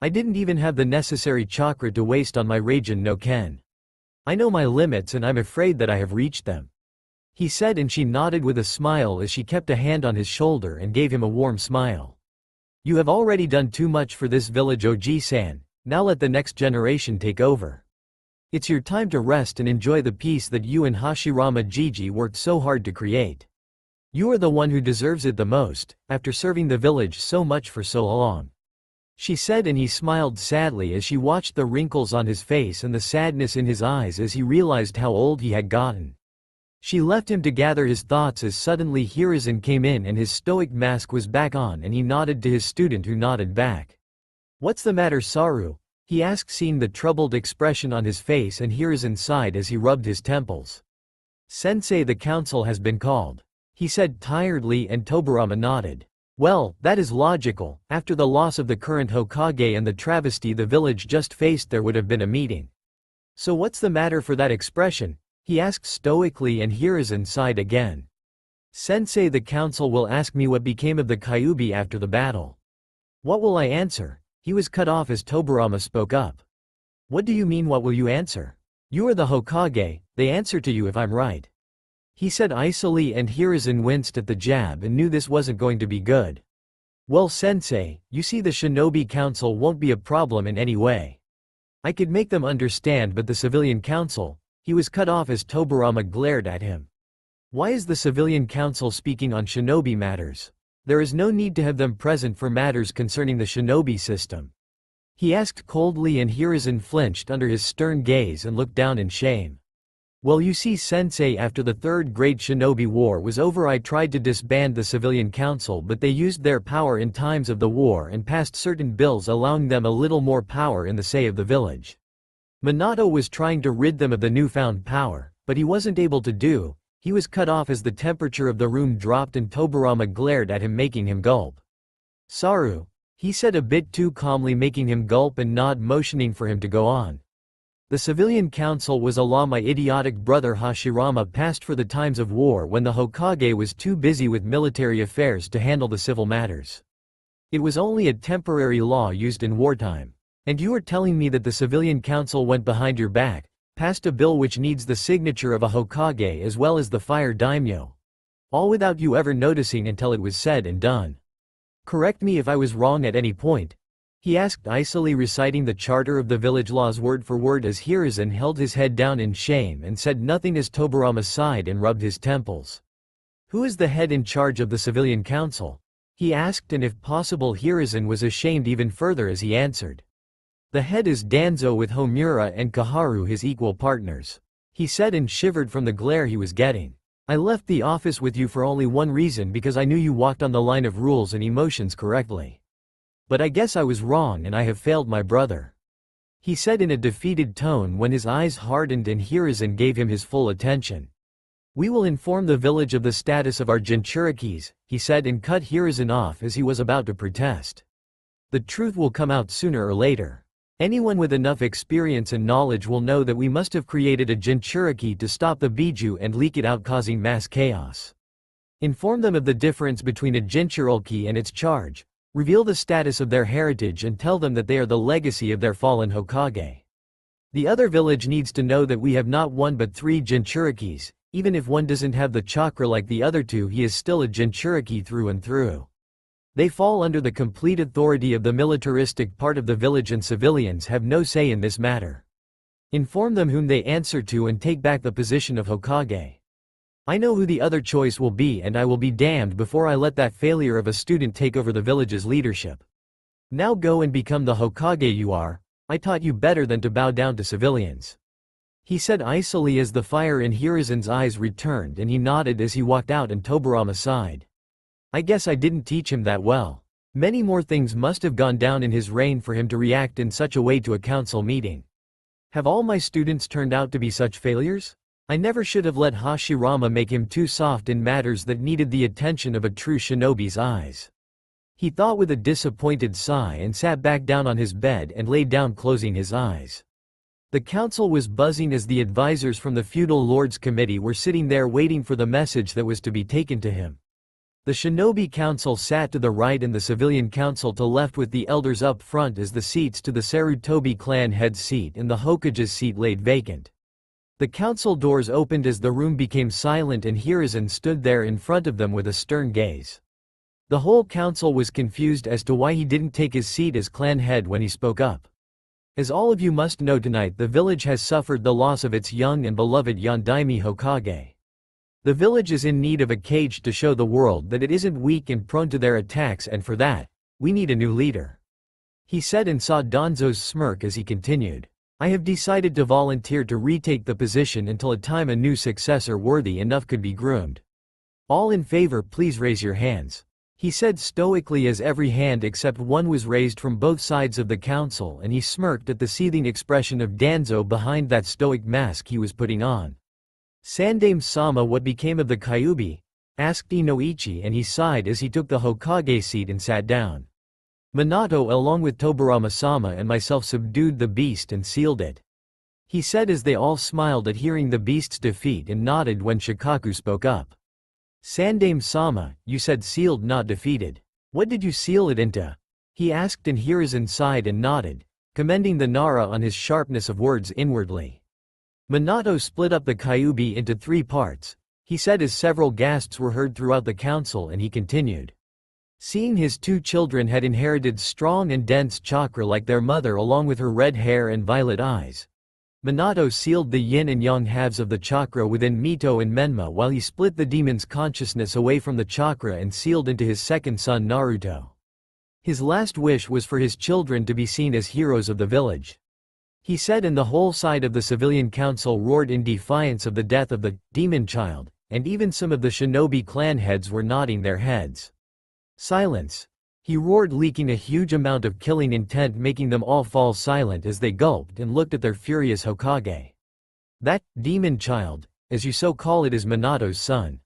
I didn't even have the necessary chakra to waste on my Raijin no Ken. I know my limits and I'm afraid that I have reached them," he said, and she nodded with a smile as she kept a hand on his shoulder and gave him a warm smile. "You have already done too much for this village, Oji-san, now let the next generation take over. It's your time to rest and enjoy the peace that you and Hashirama Jiji worked so hard to create. You are the one who deserves it the most, after serving the village so much for so long," she said, and he smiled sadly as she watched the wrinkles on his face and the sadness in his eyes as he realized how old he had gotten. She left him to gather his thoughts as suddenly Hirazen came in and his stoic mask was back on, and he nodded to his student who nodded back. "What's the matter, Saru?" he asked, seeing the troubled expression on his face, and Hirazen sighed as he rubbed his temples. "Sensei, the council has been called," he said tiredly, and Tobirama nodded. Well, that is logical. After the loss of the current Hokage and the travesty the village just faced, there would have been a meeting. So what's the matter for that expression? He asked stoically, and Hiruzen sighed again. Sensei, the council will ask me what became of the Kyuubi after the battle. What will I answer? He was cut off as Tobirama spoke up. What do you mean, what will you answer? You are the Hokage, they answer to you if I'm right. He said icily, and Hiruzen winced at the jab and knew this wasn't going to be good. Well, Sensei, you see, the Shinobi Council won't be a problem in any way. I could make them understand, but the Civilian Council. He was cut off as Tobirama glared at him. Why is the Civilian Council speaking on shinobi matters? There is no need to have them present for matters concerning the shinobi system. He asked coldly, and Hiruzen flinched under his stern gaze and looked down in shame. Well, you see, Sensei, after the Third Great Shinobi War was over, I tried to disband the Civilian Council, but they used their power in times of the war and passed certain bills allowing them a little more power in the say of the village. Minato was trying to rid them of the newfound power, but he wasn't able to do. He was cut off as the temperature of the room dropped and Tobirama glared at him, making him gulp. Saru, he said a bit too calmly, making him gulp and nod, motioning for him to go on. The Civilian Council was a law my idiotic brother Hashirama passed for the times of war, when the Hokage was too busy with military affairs to handle the civil matters. It was only a temporary law used in wartime. And you are telling me that the Civilian Council went behind your back, passed a bill which needs the signature of a Hokage as well as the fire daimyo. All without you ever noticing until it was said and done. Correct me if I was wrong at any point. He asked icily, reciting the charter of the village laws word for word as Hiruzen held his head down in shame and said nothing as Tobirama sighed and rubbed his temples. Who is the head in charge of the Civilian Council? He asked, and if possible Hiruzen was ashamed even further as he answered. The head is Danzo, with Homura and Kaharu his equal partners. He said and shivered from the glare he was getting. I left the office with you for only one reason, because I knew you walked on the line of rules and emotions correctly. But I guess I was wrong and I have failed my brother. He said in a defeated tone when his eyes hardened and Hiruzen gave him his full attention. We will inform the village of the status of our Jinchurikis, he said, and cut Hiruzen off as he was about to protest. The truth will come out sooner or later. Anyone with enough experience and knowledge will know that we must have created a Jinchuriki to stop the Biju and leak it out, causing mass chaos. Inform them of the difference between a Jinchuriki and its charge. Reveal the status of their heritage and tell them that they are the legacy of their fallen Hokage. The other village needs to know that we have not one but 3 Jinchurikis. Even if one doesn't have the chakra like the other 2, he is still a Jinchuriki through and through. They fall under the complete authority of the militaristic part of the village, and civilians have no say in this matter. Inform them whom they answer to and take back the position of Hokage. I know who the other choice will be, and I will be damned before I let that failure of a student take over the village's leadership. Now go and become the Hokage you are. I taught you better than to bow down to civilians. He said icily as the fire in Hiruzen's eyes returned, and he nodded as he walked out, and Tobirama sighed. I guess I didn't teach him that well. Many more things must have gone down in his reign for him to react in such a way to a council meeting. Have all my students turned out to be such failures? I never should have let Hashirama make him too soft in matters that needed the attention of a true shinobi's eyes. He thought with a disappointed sigh and sat back down on his bed and lay down, closing his eyes. The council was buzzing as the advisors from the feudal lords committee were sitting there waiting for the message that was to be taken to him. The shinobi council sat to the right and the civilian council to left, with the elders up front as the seats to the Sarutobi clan head's seat and the Hokage's seat laid vacant. The council doors opened as the room became silent, and Hiruzen stood there in front of them with a stern gaze. The whole council was confused as to why he didn't take his seat as clan head when he spoke up. As all of you must know tonight, the village has suffered the loss of its young and beloved Yondaime Hokage. The village is in need of a cage to show the world that it isn't weak and prone to their attacks, and for that, we need a new leader. He said, and saw Danzo's smirk as he continued. I have decided to volunteer to retake the position until a time a new successor worthy enough could be groomed. All in favor, please raise your hands. He said stoically as every hand except one was raised from both sides of the council, and he smirked at the seething expression of Danzo behind that stoic mask he was putting on. Sandame Sama, what became of the Kyuubi? asked Inoichi, and he sighed as he took the Hokage seat and sat down. Minato along with Tobirama-sama and myself subdued the beast and sealed it, he said as they all smiled at hearing the beast's defeat and nodded when Shikaku spoke up. Sandame-sama, you said sealed not defeated. What did you seal it into? He asked, and Hiruzen sighed and nodded, commending the Nara on his sharpness of words inwardly. Minato split up the Kyuubi into 3 parts, he said as several gasps were heard throughout the council, and he continued. Seeing his 2 children had inherited strong and dense chakra like their mother along with her red hair and violet eyes, Minato sealed the yin and yang halves of the chakra within Mito and Menma while he split the demon's consciousness away from the chakra and sealed into his second son Naruto. His last wish was for his children to be seen as heroes of the village, he said, and the whole side of the civilian council roared in defiance of the death of the demon child, and even some of the shinobi clan heads were nodding their heads. Silence, he roared, leaking a huge amount of killing intent, making them all fall silent as they gulped and looked at their furious Hokage. That demon child, as you so call it, is Minato's son.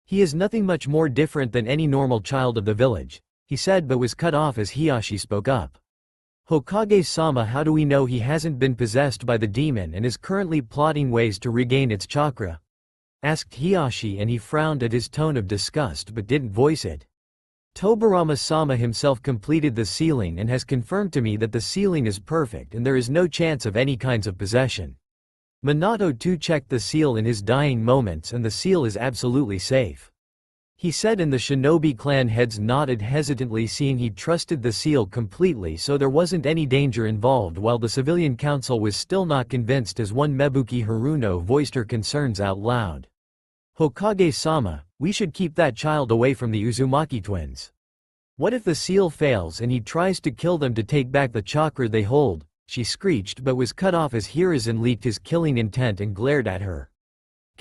He is nothing much more different than any normal child of the village, he said, but was cut off as Hiashi spoke up. Hokage-sama, how do we know he hasn't been possessed by the demon and is currently plotting ways to regain its chakra? Asked Hiashi, and he frowned at his tone of disgust but didn't voice it. Tobirama-sama himself completed the sealing and has confirmed to me that the sealing is perfect and there is no chance of any kinds of possession. Minato too checked the seal in his dying moments and the seal is absolutely safe, he said, and the shinobi clan heads nodded hesitantly, seeing he trusted the seal completely so there wasn't any danger involved, while the civilian council was still not convinced as one Mebuki Haruno voiced her concerns out loud. Hokage-sama, we should keep that child away from the Uzumaki twins. What if the seal fails and he tries to kill them to take back the chakra they hold? She screeched but was cut off as Hiruzen leaked his killing intent and glared at her.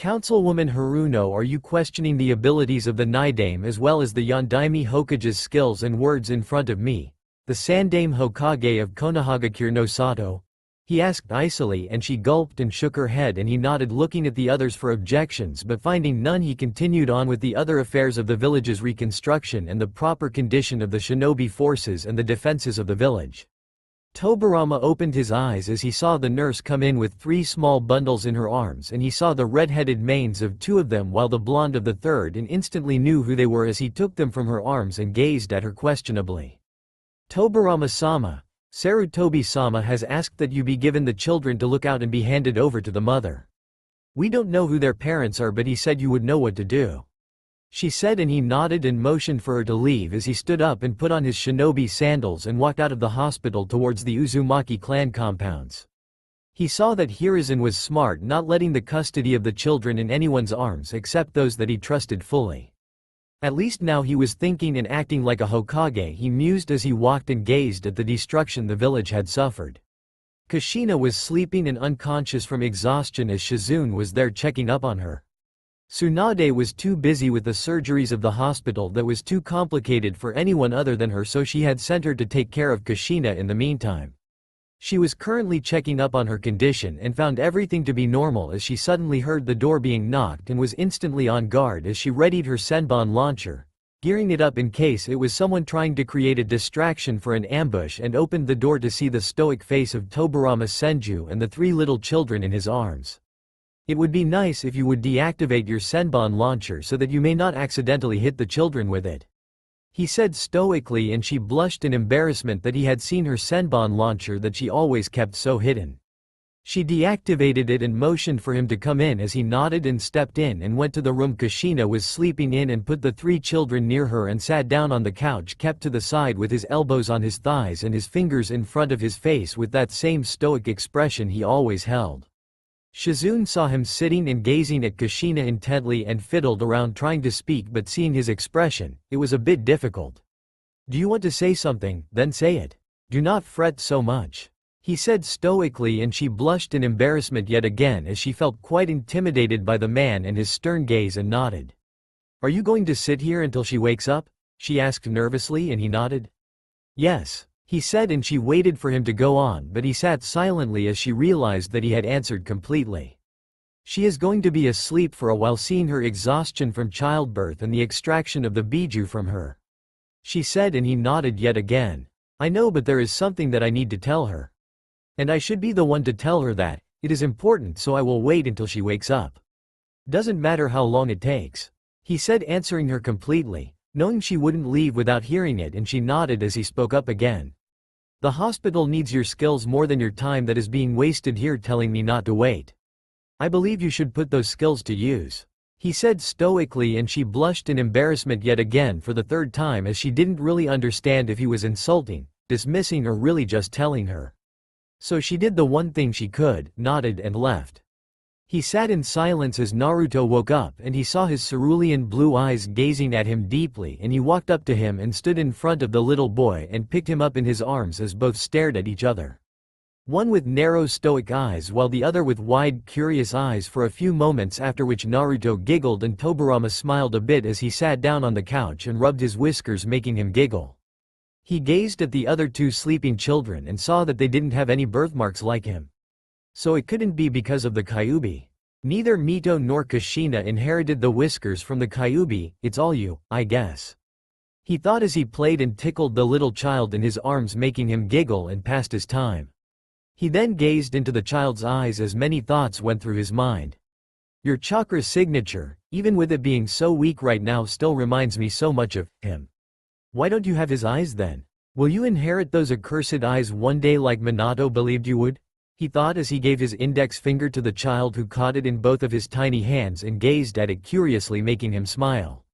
Councilwoman Haruno, are you questioning the abilities of the Naidame as well as the Yondaime Hokage's skills and words in front of me, the Sandame Hokage of Konohagakure no Sato? He asked icily, and she gulped and shook her head, and he nodded, looking at the others for objections, but finding none he continued on with the other affairs of the village's reconstruction and the proper condition of the shinobi forces and the defenses of the village. Tobirama opened his eyes as he saw the nurse come in with 3 small bundles in her arms, and he saw the red-headed manes of 2 of them while the blonde of the third, and instantly knew who they were as he took them from her arms and gazed at her questionably. Tobirama-sama, Sarutobi-sama has asked that you be given the children to look out and be handed over to the mother. We don't know who their parents are, but he said you would know what to do, she said, and he nodded and motioned for her to leave as he stood up and put on his shinobi sandals and walked out of the hospital towards the Uzumaki clan compounds. He saw that Hiruzen was smart, not letting the custody of the children in anyone's arms except those that he trusted fully. At least now he was thinking and acting like a Hokage, he mused as he walked and gazed at the destruction the village had suffered. Kushina was sleeping and unconscious from exhaustion as Shizune was there checking up on her. Tsunade was too busy with the surgeries of the hospital that was too complicated for anyone other than her, so she had sent her to take care of Kushina in the meantime. She was currently checking up on her condition and found everything to be normal as she suddenly heard the door being knocked and was instantly on guard as she readied her Senbon launcher, gearing it up in case it was someone trying to create a distraction for an ambush, and opened the door to see the stoic face of Tobirama Senju and the 3 little children in his arms. It would be nice if you would deactivate your Senbon launcher so that you may not accidentally hit the children with it, he said stoically, and she blushed in embarrassment that he had seen her Senbon launcher that she always kept so hidden. She deactivated it and motioned for him to come in as he nodded and stepped in and went to the room Kushina was sleeping in and put the 3 children near her and sat down on the couch, kept to the side with his elbows on his thighs and his fingers in front of his face with that same stoic expression he always held. Shizune saw him sitting and gazing at Kushina intently and fiddled around trying to speak, but seeing his expression, it was a bit difficult. Do you want to say something? Then say it. Do not fret so much, he said stoically, and she blushed in embarrassment yet again as she felt quite intimidated by the man and his stern gaze, and nodded. Are you going to sit here until she wakes up? She asked nervously, and he nodded. Yes, he said, and she waited for him to go on, but he sat silently as she realized that he had answered completely. She is going to be asleep for a while, seeing her exhaustion from childbirth and the extraction of the biju from her. She said, and he nodded yet again. I know, but there is something that I need to tell her. And I should be the one to tell her that. It is important, so I will wait until she wakes up. Doesn't matter how long it takes. He said, answering her completely, knowing she wouldn't leave without hearing it, and she nodded as he spoke up again. The hospital needs your skills more than your time that is being wasted here telling me not to wait. I believe you should put those skills to use. He said stoically, and she blushed in embarrassment yet again for the third time, as she didn't really understand if he was insulting, dismissing, or really just telling her. So she did the one thing she could, nodded and left. He sat in silence as Naruto woke up, and he saw his cerulean blue eyes gazing at him deeply, and he walked up to him and stood in front of the little boy and picked him up in his arms as both stared at each other. One with narrow stoic eyes while the other with wide curious eyes for a few moments, after which Naruto giggled and Tobirama smiled a bit as he sat down on the couch and rubbed his whiskers, making him giggle. He gazed at the other two sleeping children and saw that they didn't have any birthmarks like him. So it couldn't be because of the Kyuubi. Neither Mito nor Kushina inherited the whiskers from the Kyuubi. It's all you, I guess. He thought as he played and tickled the little child in his arms, making him giggle, and passed his time. He then gazed into the child's eyes as many thoughts went through his mind. Your chakra signature, even with it being so weak right now, still reminds me so much of him. Why don't you have his eyes then? Will you inherit those accursed eyes one day like Minato believed you would? He thought as he gave his index finger to the child, who caught it in both of his tiny hands and gazed at it curiously, making him smile.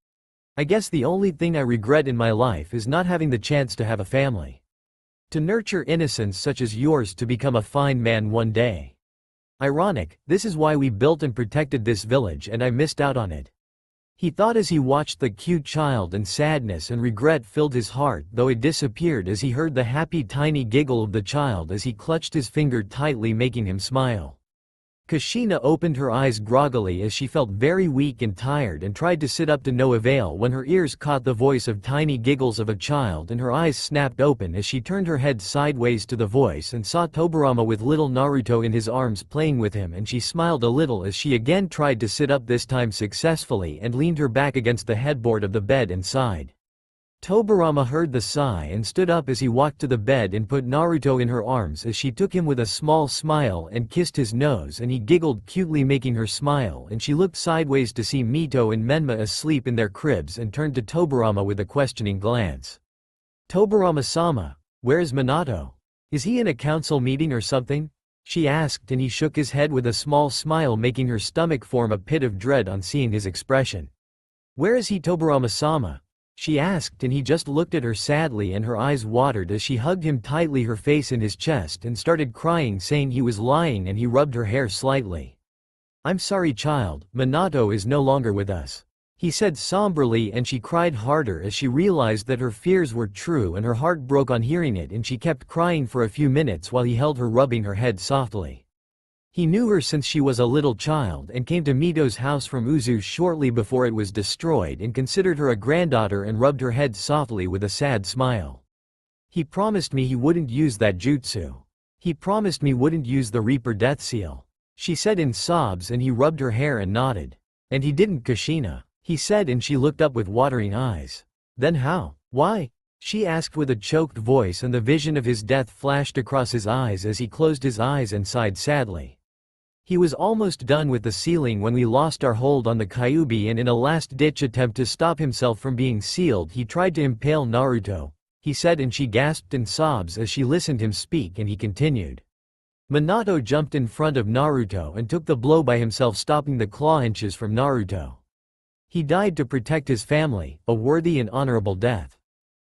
I guess the only thing I regret in my life is not having the chance to have a family. To nurture innocence such as yours to become a fine man one day. Ironic, this is why we built and protected this village, and I missed out on it. He thought as he watched the cute child, and sadness and regret filled his heart, though it disappeared as he heard the happy tiny giggle of the child as he clutched his finger tightly, making him smile. Kushina opened her eyes groggily as she felt very weak and tired, and tried to sit up to no avail when her ears caught the voice of tiny giggles of a child, and her eyes snapped open as she turned her head sideways to the voice and saw Tobirama with little Naruto in his arms playing with him, and she smiled a little as she again tried to sit up, this time successfully, and leaned her back against the headboard of the bed and sighed. Tobirama heard the sigh and stood up as he walked to the bed and put Naruto in her arms as she took him with a small smile and kissed his nose, and he giggled cutely, making her smile, and she looked sideways to see Mito and Menma asleep in their cribs and turned to Tobirama with a questioning glance. Tobirama-sama, where is Minato? Is he in a council meeting or something? She asked, and he shook his head with a small smile, making her stomach form a pit of dread on seeing his expression. Where is he, Tobirama-sama? She asked, and he just looked at her sadly, and her eyes watered as she hugged him tightly, her face in his chest, and started crying, saying he was lying, and he rubbed her hair slightly. I'm sorry, child, Minato is no longer with us, he said somberly, and she cried harder as she realized that her fears were true, and her heart broke on hearing it, and she kept crying for a few minutes while he held her, rubbing her head softly. He knew her since she was a little child and came to Mito's house from Uzu shortly before it was destroyed, and considered her a granddaughter, and rubbed her head softly with a sad smile. He promised me he wouldn't use that jutsu. He promised me wouldn't use the Reaper Death Seal, she said in sobs, and he rubbed her hair and nodded. And he didn't, Kushina, he said, and she looked up with watering eyes. Then how? Why? She asked with a choked voice, and the vision of his death flashed across his eyes as he closed his eyes and sighed sadly. He was almost done with the sealing when we lost our hold on the Kyuubi, and in a last-ditch attempt to stop himself from being sealed, he tried to impale Naruto, he said, and she gasped in sobs as she listened him speak, and he continued. Minato jumped in front of Naruto and took the blow by himself, stopping the claw inches from Naruto. He died to protect his family, a worthy and honorable death.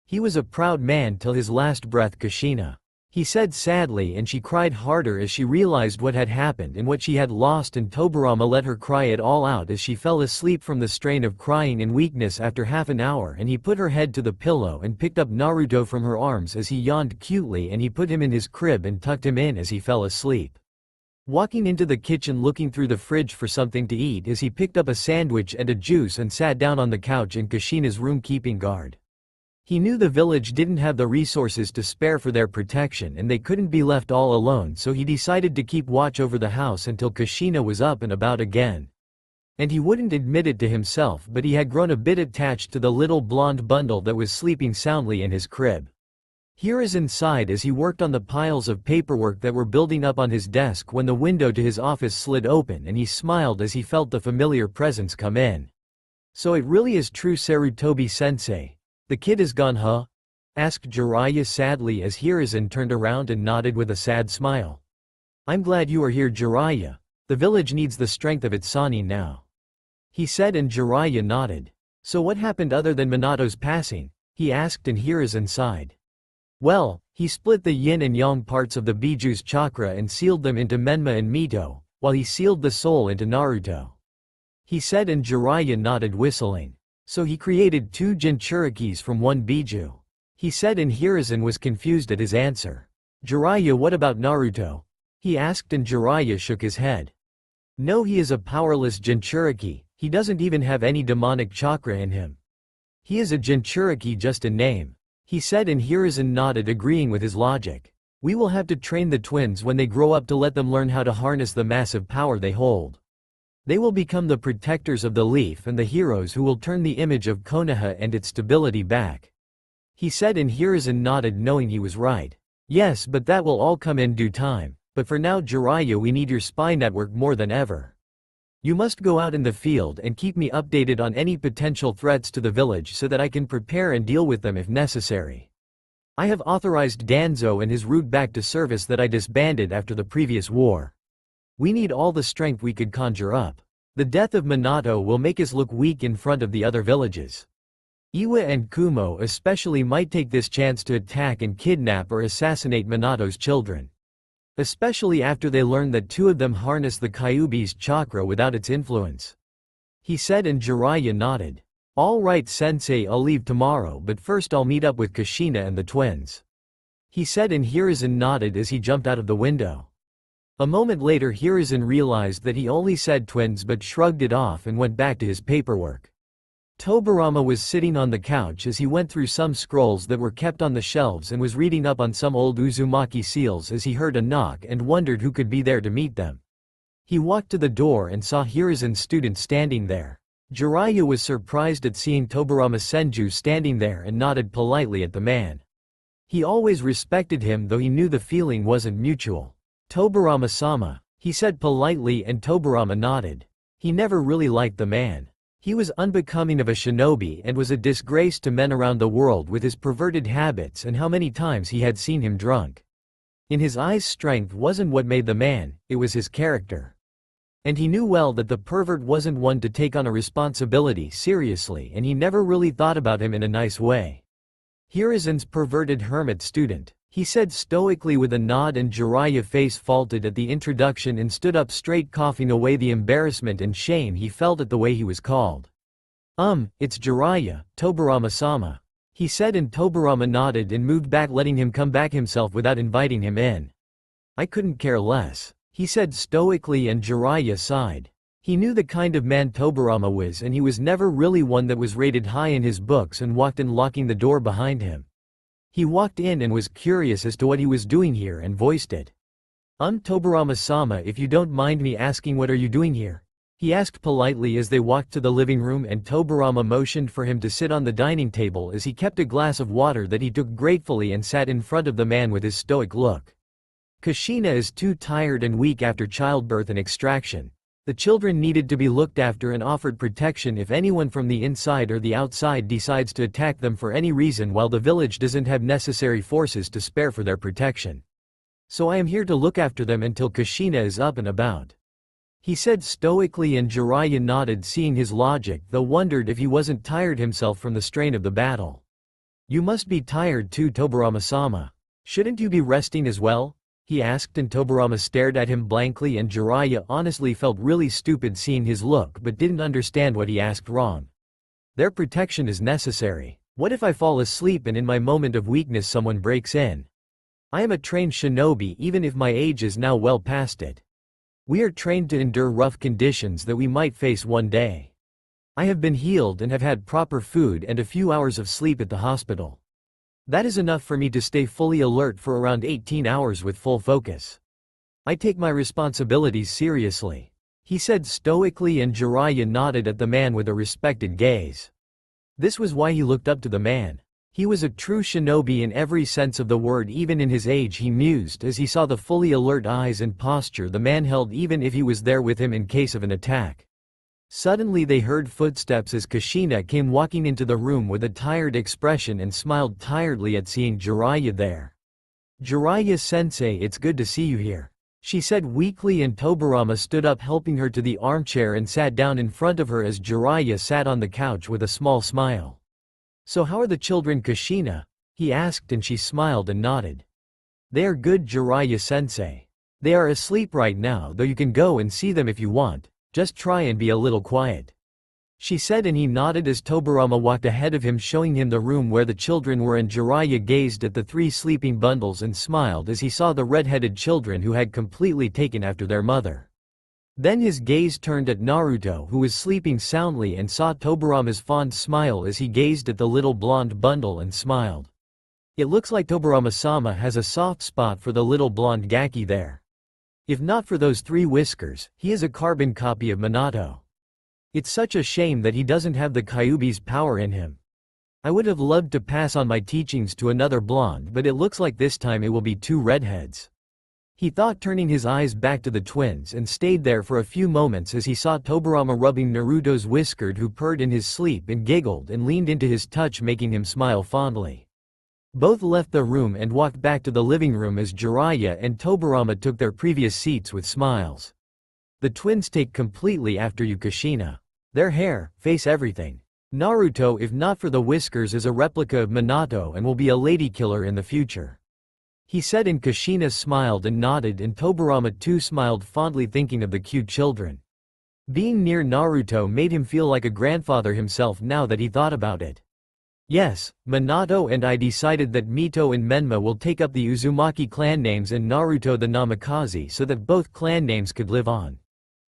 He was a proud man till his last breath, Kushina, he said sadly, and she cried harder as she realized what had happened and what she had lost, and Tobirama let her cry it all out as she fell asleep from the strain of crying and weakness after half an hour, and he put her head to the pillow and picked up Naruto from her arms as he yawned cutely, and he put him in his crib and tucked him in as he fell asleep. Walking into the kitchen, looking through the fridge for something to eat as he picked up a sandwich and a juice and sat down on the couch in Kushina's room, keeping guard. He knew the village didn't have the resources to spare for their protection and they couldn't be left all alone, so he decided to keep watch over the house until Kushina was up and about again. And he wouldn't admit it to himself, but he had grown a bit attached to the little blonde bundle that was sleeping soundly in his crib. Hiruzen sighed as he worked on the piles of paperwork that were building up on his desk when the window to his office slid open and he smiled as he felt the familiar presence come in. "So it really is true, Sarutobi-sensei. The kid is gone, huh?" asked Jiraiya sadly as Hiruzen turned around and nodded with a sad smile. "I'm glad you are here, Jiraiya. The village needs the strength of its Sannin now," he said, and Jiraiya nodded. "So what happened other than Minato's passing?" he asked, and Hiruzen sighed. "Well, he split the yin and yang parts of the Biju's chakra and sealed them into Menma and Mito, while he sealed the soul into Naruto," he said, and Jiraiya nodded, whistling. "So he created 2 Jinchurikis from 1 Biju," he said, and Hiruzen was confused at his answer. "Jiraiya, what about Naruto?" he asked, and Jiraiya shook his head. "No, he is a powerless Jinchuriki. He doesn't even have any demonic chakra in him. He is a Jinchuriki, just a name," he said, and Hiruzen nodded, agreeing with his logic. "We will have to train the twins when they grow up to let them learn how to harness the massive power they hold. They will become the protectors of the leaf and the heroes who will turn the image of Konoha and its stability back," he said, and Hiruzen nodded, knowing he was right. "Yes, but that will all come in due time. But for now, Jiraiya, we need your spy network more than ever. You must go out in the field and keep me updated on any potential threats to the village so that I can prepare and deal with them if necessary. I have authorized Danzo and his route back to service that I disbanded after the previous war. We need all the strength we could conjure up. The death of Minato will make us look weak in front of the other villages. Iwa and Kumo especially might take this chance to attack and kidnap or assassinate Minato's children. Especially after they learn that 2 of them harness the Kyuubi's chakra without its influence," he said, and Jiraiya nodded. "All right, sensei, I'll leave tomorrow, but first I'll meet up with Kushina and the twins," he said, and Hiruzen nodded as he jumped out of the window. A moment later, Hiruzen realized that he only said twins but shrugged it off and went back to his paperwork. Tobirama was sitting on the couch as he went through some scrolls that were kept on the shelves and was reading up on some old Uzumaki seals as he heard a knock and wondered who could be there to meet them. He walked to the door and saw Hiruzen's student standing there. Jiraiya was surprised at seeing Tobirama Senju standing there and nodded politely at the man. He always respected him, though he knew the feeling wasn't mutual. "Tobirama-sama," he said politely, and Tobirama nodded. He never really liked the man. He was unbecoming of a shinobi and was a disgrace to men around the world with his perverted habits and how many times he had seen him drunk. In his eyes, strength wasn't what made the man, it was his character. And he knew well that the pervert wasn't one to take on a responsibility seriously, and he never really thought about him in a nice way. "Hiruzen's perverted hermit student," he said stoically with a nod, and Jiraiya's face faltered at the introduction and stood up straight, coughing away the embarrassment and shame he felt at the way he was called. It's Jiraiya, Tobirama-sama," he said, and Tobirama nodded and moved back, letting him come back himself without inviting him in. "I couldn't care less," he said stoically, and Jiraiya sighed. He knew the kind of man Tobirama was, and he was never really one that was rated high in his books, and walked in, locking the door behind him. He walked in and was curious as to what he was doing here and voiced it. Tobirama-sama, if you don't mind me asking, what are you doing here?" he asked politely as they walked to the living room, and Tobirama motioned for him to sit on the dining table as he kept a glass of water that he took gratefully and sat in front of the man with his stoic look. "Kushina is too tired and weak after childbirth and extraction. The children needed to be looked after and offered protection if anyone from the inside or the outside decides to attack them for any reason, while the village doesn't have necessary forces to spare for their protection. So I am here to look after them until Kushina is up and about," he said stoically, and Jiraiya nodded, seeing his logic, though wondered if he wasn't tired himself from the strain of the battle. "You must be tired too, Tobirama-sama. Shouldn't you be resting as well?" he asked, and Tobirama stared at him blankly, and Jiraiya honestly felt really stupid seeing his look but didn't understand what he asked wrong. "Their protection is necessary. What if I fall asleep and in my moment of weakness someone breaks in? I am a trained shinobi, even if my age is now well past it. We are trained to endure rough conditions that we might face one day. I have been healed and have had proper food and a few hours of sleep at the hospital. That is enough for me to stay fully alert for around 18 hours with full focus. I take my responsibilities seriously," he said stoically, and Jiraiya nodded at the man with a respected gaze. This was why he looked up to the man. He was a true shinobi in every sense of the word. Even in his age, he mused as he saw the fully alert eyes and posture the man held, even if he was there with him in case of an attack. Suddenly they heard footsteps as Kushina came walking into the room with a tired expression and smiled tiredly at seeing Jiraiya there. "Jiraiya-sensei, it's good to see you here," she said weakly, and Tobirama stood up, helping her to the armchair and sat down in front of her as Jiraiya sat on the couch with a small smile. "So how are the children, Kushina?" he asked, and she smiled and nodded. "They are good, Jiraiya-sensei. They are asleep right now, though you can go and see them if you want. Just try and be a little quiet," she said, and he nodded as Tobirama walked ahead of him, showing him the room where the children were, and Jiraiya gazed at the 3 sleeping bundles and smiled as he saw the red-headed children who had completely taken after their mother. Then his gaze turned at Naruto, who was sleeping soundly, and saw Tobirama's fond smile as he gazed at the little blonde bundle and smiled. It looks like Tobirama-sama has a soft spot for the little blonde Gaki there. If not for those 3 whiskers, he is a carbon copy of Minato. It's such a shame that he doesn't have the Kyuubi's power in him. I would have loved to pass on my teachings to another blonde, but it looks like this time it will be 2 redheads," he thought, turning his eyes back to the twins, and stayed there for a few moments as he saw Tobirama rubbing Naruto's whisker, who purred in his sleep and giggled and leaned into his touch, making him smile fondly. Both left the room and walked back to the living room as Jiraiya and Tobirama took their previous seats with smiles. "The twins take completely after you, Kushina. Their hair, face, everything. Naruto, if not for the whiskers, is a replica of Minato and will be a lady killer in the future," he said, and Kushina smiled and nodded, and Tobirama too smiled fondly, thinking of the cute children. Being near Naruto made him feel like a grandfather himself now that he thought about it. "Yes, Minato and I decided that Mito and Menma will take up the Uzumaki clan names and Naruto the Namikaze, so that both clan names could live on,"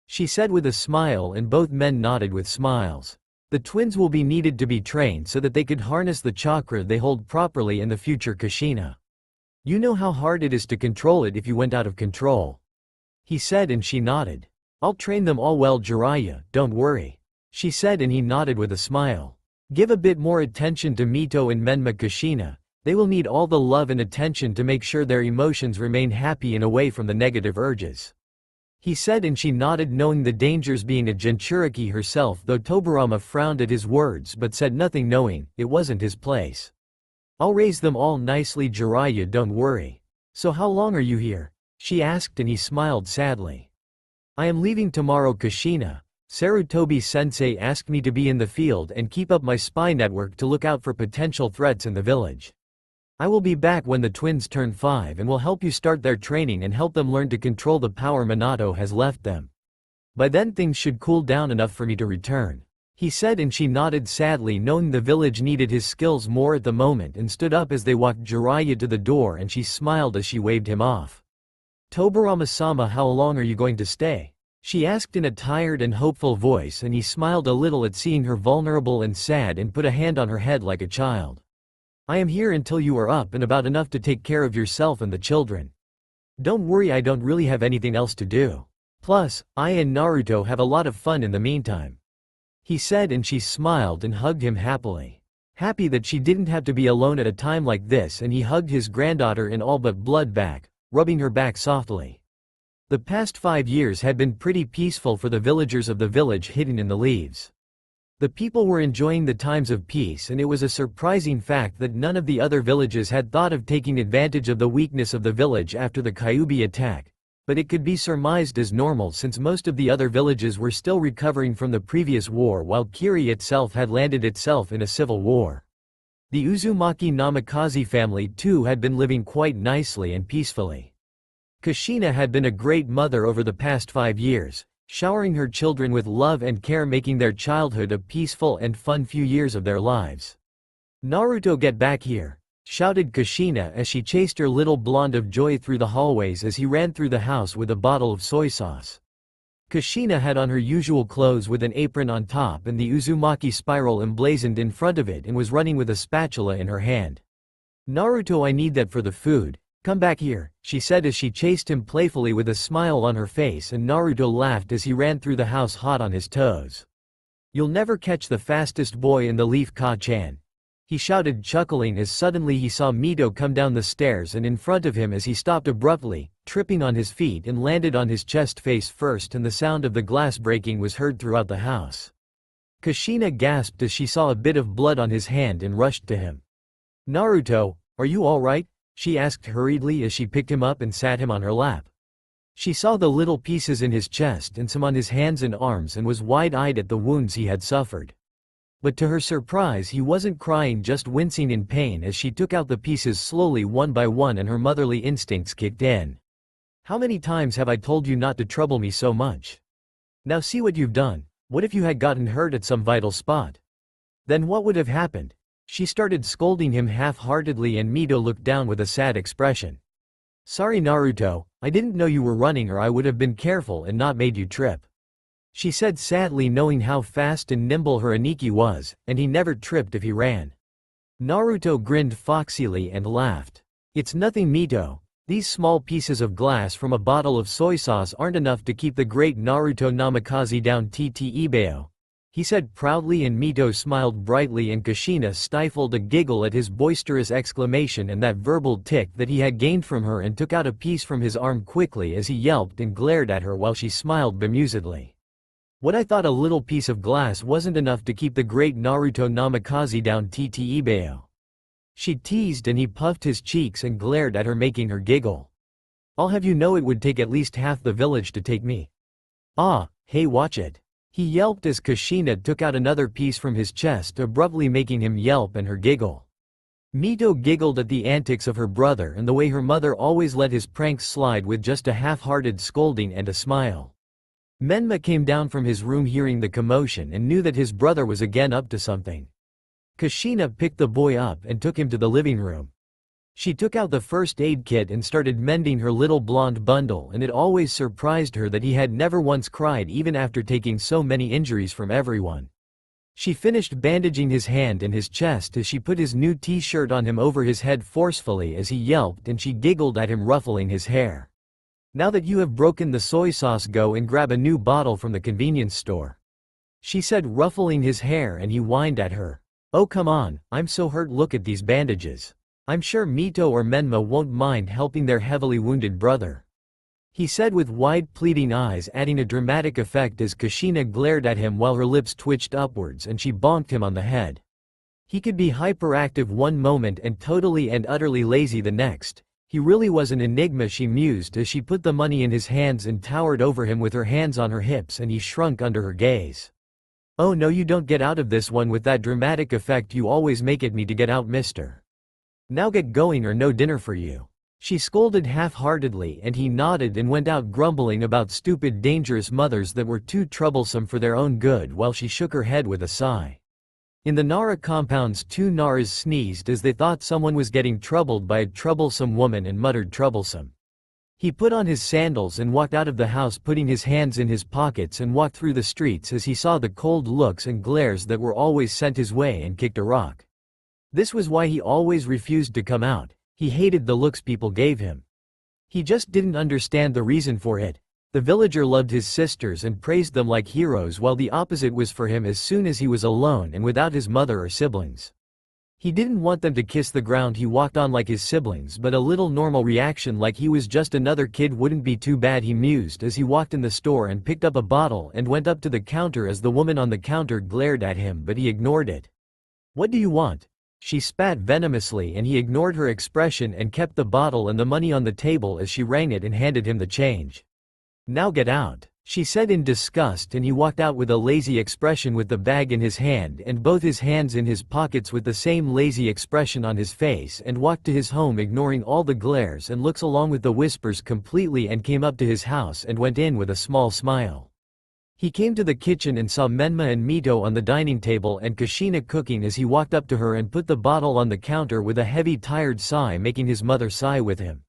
she said with a smile, and both men nodded with smiles. "The twins will be needed to be trained so that they could harness the chakra they hold properly in the future, Kushina. You know how hard it is to control it if you went out of control," he said, and she nodded. "I'll train them all well, Jiraiya, don't worry," she said, and he nodded with a smile. "Give a bit more attention to Mito and Menma, Kushina. They will need all the love and attention to make sure their emotions remain happy and away from the negative urges," he said, and she nodded, knowing the dangers, being a Jinchuriki herself, though Tobirama frowned at his words but said nothing, knowing it wasn't his place. "I'll raise them all nicely, Jiraiya, don't worry." "So how long are you here?" she asked, and he smiled sadly. "I am leaving tomorrow, Kushina. Sarutobi-sensei asked me to be in the field and keep up my spy network to look out for potential threats in the village. I will be back when the twins turn 5 and will help you start their training and help them learn to control the power Minato has left them. By then things should cool down enough for me to return," he said, and she nodded sadly, knowing the village needed his skills more at the moment, and stood up as they walked Jiraiya to the door, and she smiled as she waved him off. "Tobirama-sama, how long are you going to stay?" she asked in a tired and hopeful voice, and he smiled a little at seeing her vulnerable and sad, and put a hand on her head like a child. "I am here until you are up and about enough to take care of yourself and the children. Don't worry, I don't really have anything else to do. Plus, I and Naruto have a lot of fun in the meantime," he said, and she smiled and hugged him happily. Happy that she didn't have to be alone at a time like this, and he hugged his granddaughter in all but blood back, rubbing her back softly. The past 5 years had been pretty peaceful for the villagers of the village hidden in the leaves. The people were enjoying the times of peace, and it was a surprising fact that none of the other villages had thought of taking advantage of the weakness of the village after the Kyuubi attack, but it could be surmised as normal since most of the other villages were still recovering from the previous war, while Kiri itself had landed itself in a civil war. The Uzumaki Namikaze family too had been living quite nicely and peacefully. Kushina had been a great mother over the past 5 years, showering her children with love and care, making their childhood a peaceful and fun few years of their lives. "Naruto, get back here," shouted Kushina as she chased her little blonde of joy through the hallways as he ran through the house with a bottle of soy sauce. Kushina had on her usual clothes with an apron on top and the Uzumaki spiral emblazoned in front of it and was running with a spatula in her hand. "Naruto, I need that for the food. Come back here," she said as she chased him playfully with a smile on her face, and Naruto laughed as he ran through the house hot on his toes. "You'll never catch the fastest boy in the leaf, Ka-chan," he shouted, chuckling as suddenly he saw Mito come down the stairs and in front of him as he stopped abruptly, tripping on his feet and landed on his chest face first, and the sound of the glass breaking was heard throughout the house. Kushina gasped as she saw a bit of blood on his hand and rushed to him. "Naruto, are you all right?" she asked hurriedly as she picked him up and sat him on her lap. She saw the little pieces in his chest and some on his hands and arms and was wide-eyed at the wounds he had suffered. But to her surprise, he wasn't crying, just wincing in pain as she took out the pieces slowly one by one and her motherly instincts kicked in. "How many times have I told you not to trouble me so much? Now see what you've done. What if you had gotten hurt at some vital spot? Then what would have happened?" She started scolding him half-heartedly, and Mito looked down with a sad expression. "Sorry Naruto, I didn't know you were running, or I would have been careful and not made you trip," she said sadly, knowing how fast and nimble her Aniki was, and he never tripped if he ran. Naruto grinned foxily and laughed. "It's nothing, Mito. These small pieces of glass from a bottle of soy sauce aren't enough to keep the great Naruto Namikaze down Ibeo," he said proudly, and Mito smiled brightly, and Kushina stifled a giggle at his boisterous exclamation and that verbal tick that he had gained from her, and took out a piece from his arm quickly as he yelped and glared at her while she smiled bemusedly. "What, I thought a little piece of glass wasn't enough to keep the great Naruto Namikaze down Ibeo," she teased, and he puffed his cheeks and glared at her, making her giggle. "I'll have you know it would take at least half the village to take me. Ah, hey, watch it," he yelped as Kushina took out another piece from his chest, abruptly making him yelp and her giggle. Mito giggled at the antics of her brother and the way her mother always let his pranks slide with just a half-hearted scolding and a smile. Menma came down from his room hearing the commotion and knew that his brother was again up to something. Kushina picked the boy up and took him to the living room. She took out the first aid kit and started mending her little blonde bundle, and it always surprised her that he had never once cried even after taking so many injuries from everyone. She finished bandaging his hand and his chest as she put his new t-shirt on him over his head forcefully as he yelped, and she giggled at him, ruffling his hair. "Now that you have broken the soy sauce, go and grab a new bottle from the convenience store," she said, ruffling his hair, and he whined at her. "Oh come on, I'm so hurt, look at these bandages. I'm sure Mito or Menma won't mind helping their heavily wounded brother," he said with wide pleading eyes, adding a dramatic effect as Kushina glared at him while her lips twitched upwards and she bonked him on the head. He could be hyperactive one moment and totally and utterly lazy the next. He really was an enigma, she mused as she put the money in his hands and towered over him with her hands on her hips, and he shrunk under her gaze. "Oh no, you don't get out of this one with that dramatic effect you always make at me to get out, mister. Now get going or no dinner for you," she scolded half-heartedly, and he nodded and went out, grumbling about stupid dangerous mothers that were too troublesome for their own good, while she shook her head with a sigh. In the Nara compounds, two Naras sneezed as they thought someone was getting troubled by a troublesome woman and muttered troublesome. He put on his sandals and walked out of the house, putting his hands in his pockets, and walked through the streets as he saw the cold looks and glares that were always sent his way, and kicked a rock. This was why he always refused to come out. He hated the looks people gave him. He just didn't understand the reason for it. The villager loved his sisters and praised them like heroes, while the opposite was for him as soon as he was alone and without his mother or siblings. He didn't want them to kiss the ground he walked on like his siblings, but a little normal reaction like he was just another kid wouldn't be too bad, he mused as he walked in the store and picked up a bottle and went up to the counter as the woman on the counter glared at him, but he ignored it. "What do you want?" she spat venomously, and he ignored her expression and kept the bottle and the money on the table as she rang it and handed him the change. "Now get out," she said in disgust, and he walked out with a lazy expression with the bag in his hand and both his hands in his pockets with the same lazy expression on his face, and walked to his home, ignoring all the glares and looks along with the whispers completely, and came up to his house and went in with a small smile. He came to the kitchen and saw Menma and Mito on the dining table and Kushina cooking as he walked up to her and put the bottle on the counter with a heavy tired sigh, making his mother sigh with him.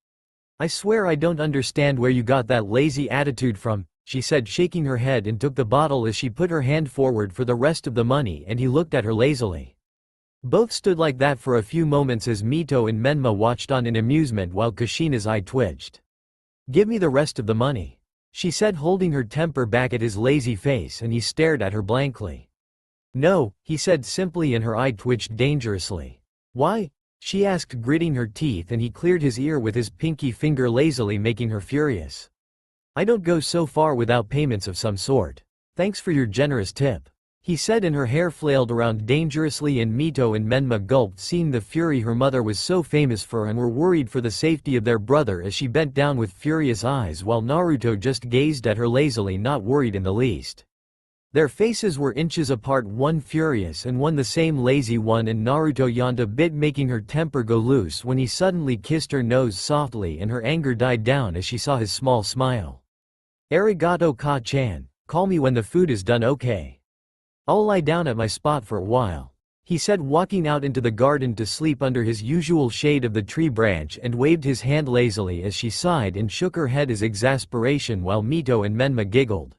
"I swear I don't understand where you got that lazy attitude from," she said, shaking her head, and took the bottle as she put her hand forward for the rest of the money, and he looked at her lazily. Both stood like that for a few moments as Mito and Menma watched on in amusement while Kushina's eye twitched. "Give me the rest of the money," she said, holding her temper back at his lazy face, and he stared at her blankly. "No," he said simply, and her eye twitched dangerously. "Why?" she asked, gritting her teeth, and he cleared his ear with his pinky finger lazily, making her furious. "I don't go so far without payments of some sort. Thanks for your generous tip," he said, and her hair flailed around dangerously, and Mito and Menma gulped, seeing the fury her mother was so famous for, and were worried for the safety of their brother as she bent down with furious eyes while Naruto just gazed at her lazily, not worried in the least. Their faces were inches apart, one furious and one the same lazy one, and Naruto yawned a bit, making her temper go loose when he suddenly kissed her nose softly, and her anger died down as she saw his small smile. "Arigato ka-chan, call me when the food is done, okay? I'll lie down at my spot for a while," he said, walking out into the garden to sleep under his usual shade of the tree branch, and waved his hand lazily as she sighed and shook her head as exasperation while Mito and Menma giggled.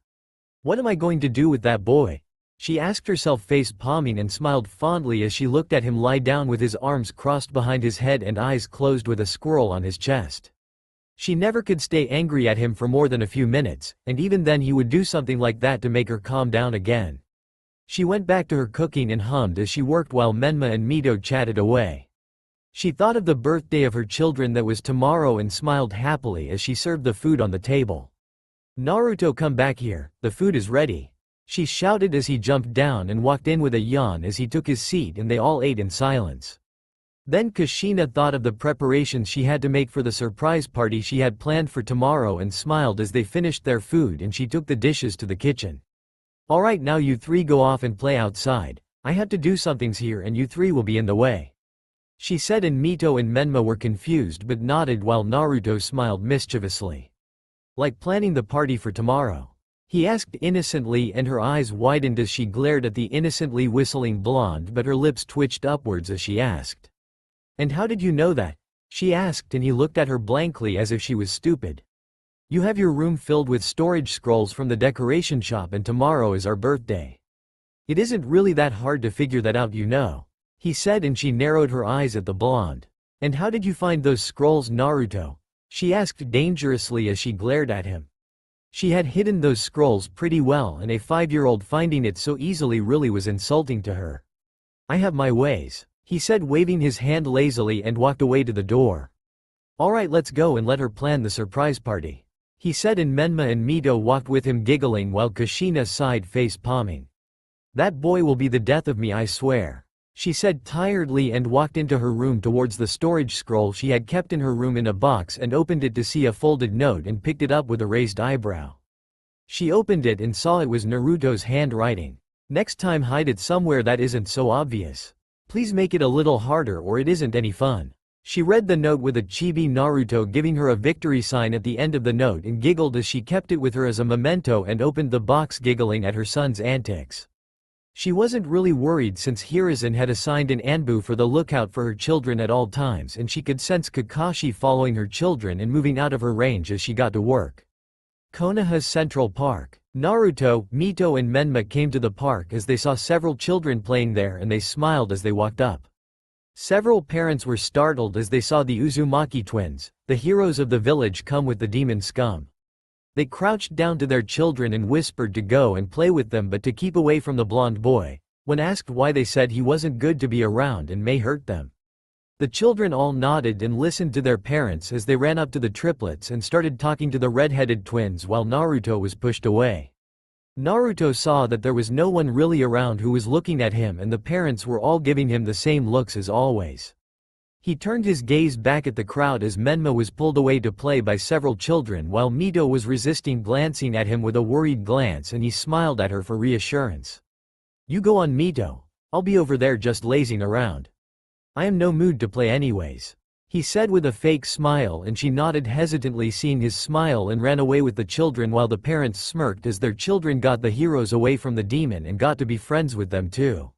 "What am I going to do with that boy?" she asked herself, face palming, and smiled fondly as she looked at him lie down with his arms crossed behind his head and eyes closed with a squirrel on his chest. She never could stay angry at him for more than a few minutes, and even then he would do something like that to make her calm down again. She went back to her cooking and hummed as she worked while Menma and Mito chatted away. She thought of the birthday of her children that was tomorrow and smiled happily as she served the food on the table. "Naruto, come back here, the food is ready," she shouted as he jumped down and walked in with a yawn as he took his seat, and they all ate in silence. Then Kushina thought of the preparations she had to make for the surprise party she had planned for tomorrow and smiled as they finished their food, and she took the dishes to the kitchen. "Alright, now you three go off and play outside. I have to do somethings here and you three will be in the way," she said, and Mito and Menma were confused but nodded while Naruto smiled mischievously. "Like planning the party for tomorrow?" he asked innocently, and her eyes widened as she glared at the innocently whistling blonde, but her lips twitched upwards as she asked. "And how did you know that?" she asked, and he looked at her blankly as if she was stupid. "You have your room filled with storage scrolls from the decoration shop, and tomorrow is our birthday. It isn't really that hard to figure that out, you know," he said, and she narrowed her eyes at the blonde. "And how did you find those scrolls, Naruto?" she asked dangerously as she glared at him. She had hidden those scrolls pretty well, and a 5-year-old finding it so easily really was insulting to her. "I have my ways," he said, waving his hand lazily, and walked away to the door. "Alright, let's go and let her plan the surprise party," he said, and Menma and Mito walked with him giggling while Kushina sighed, face palming. "That boy will be the death of me, I swear," she said tiredly, and walked into her room towards the storage scroll she had kept in her room in a box, and opened it to see a folded note and picked it up with a raised eyebrow. She opened it and saw it was Naruto's handwriting. "Next time hide it somewhere that isn't so obvious. Please make it a little harder or it isn't any fun." She read the note with a chibi Naruto giving her a victory sign at the end of the note, and giggled as she kept it with her as a memento and opened the box, giggling at her son's antics. She wasn't really worried since Hiruzen had assigned an Anbu for the lookout for her children at all times, and she could sense Kakashi following her children and moving out of her range as she got to work. Konoha's Central Park. Naruto, Mito and Menma came to the park as they saw several children playing there, and they smiled as they walked up. Several parents were startled as they saw the Uzumaki twins, the heroes of the village, come with the demon scum. They crouched down to their children and whispered to go and play with them but to keep away from the blonde boy. When asked why, they said he wasn't good to be around and may hurt them. The children all nodded and listened to their parents as they ran up to the triplets and started talking to the red-headed twins while Naruto was pushed away. Naruto saw that there was no one really around who was looking at him, and the parents were all giving him the same looks as always. He turned his gaze back at the crowd as Menma was pulled away to play by several children while Mito was resisting glancing at him with a worried glance, and he smiled at her for reassurance. "You go on, Mito. I'll be over there just lazing around. I am no mood to play anyways," he said with a fake smile, and she nodded hesitantly, seeing his smile, and ran away with the children while the parents smirked as their children got the heroes away from the demon and got to be friends with them too.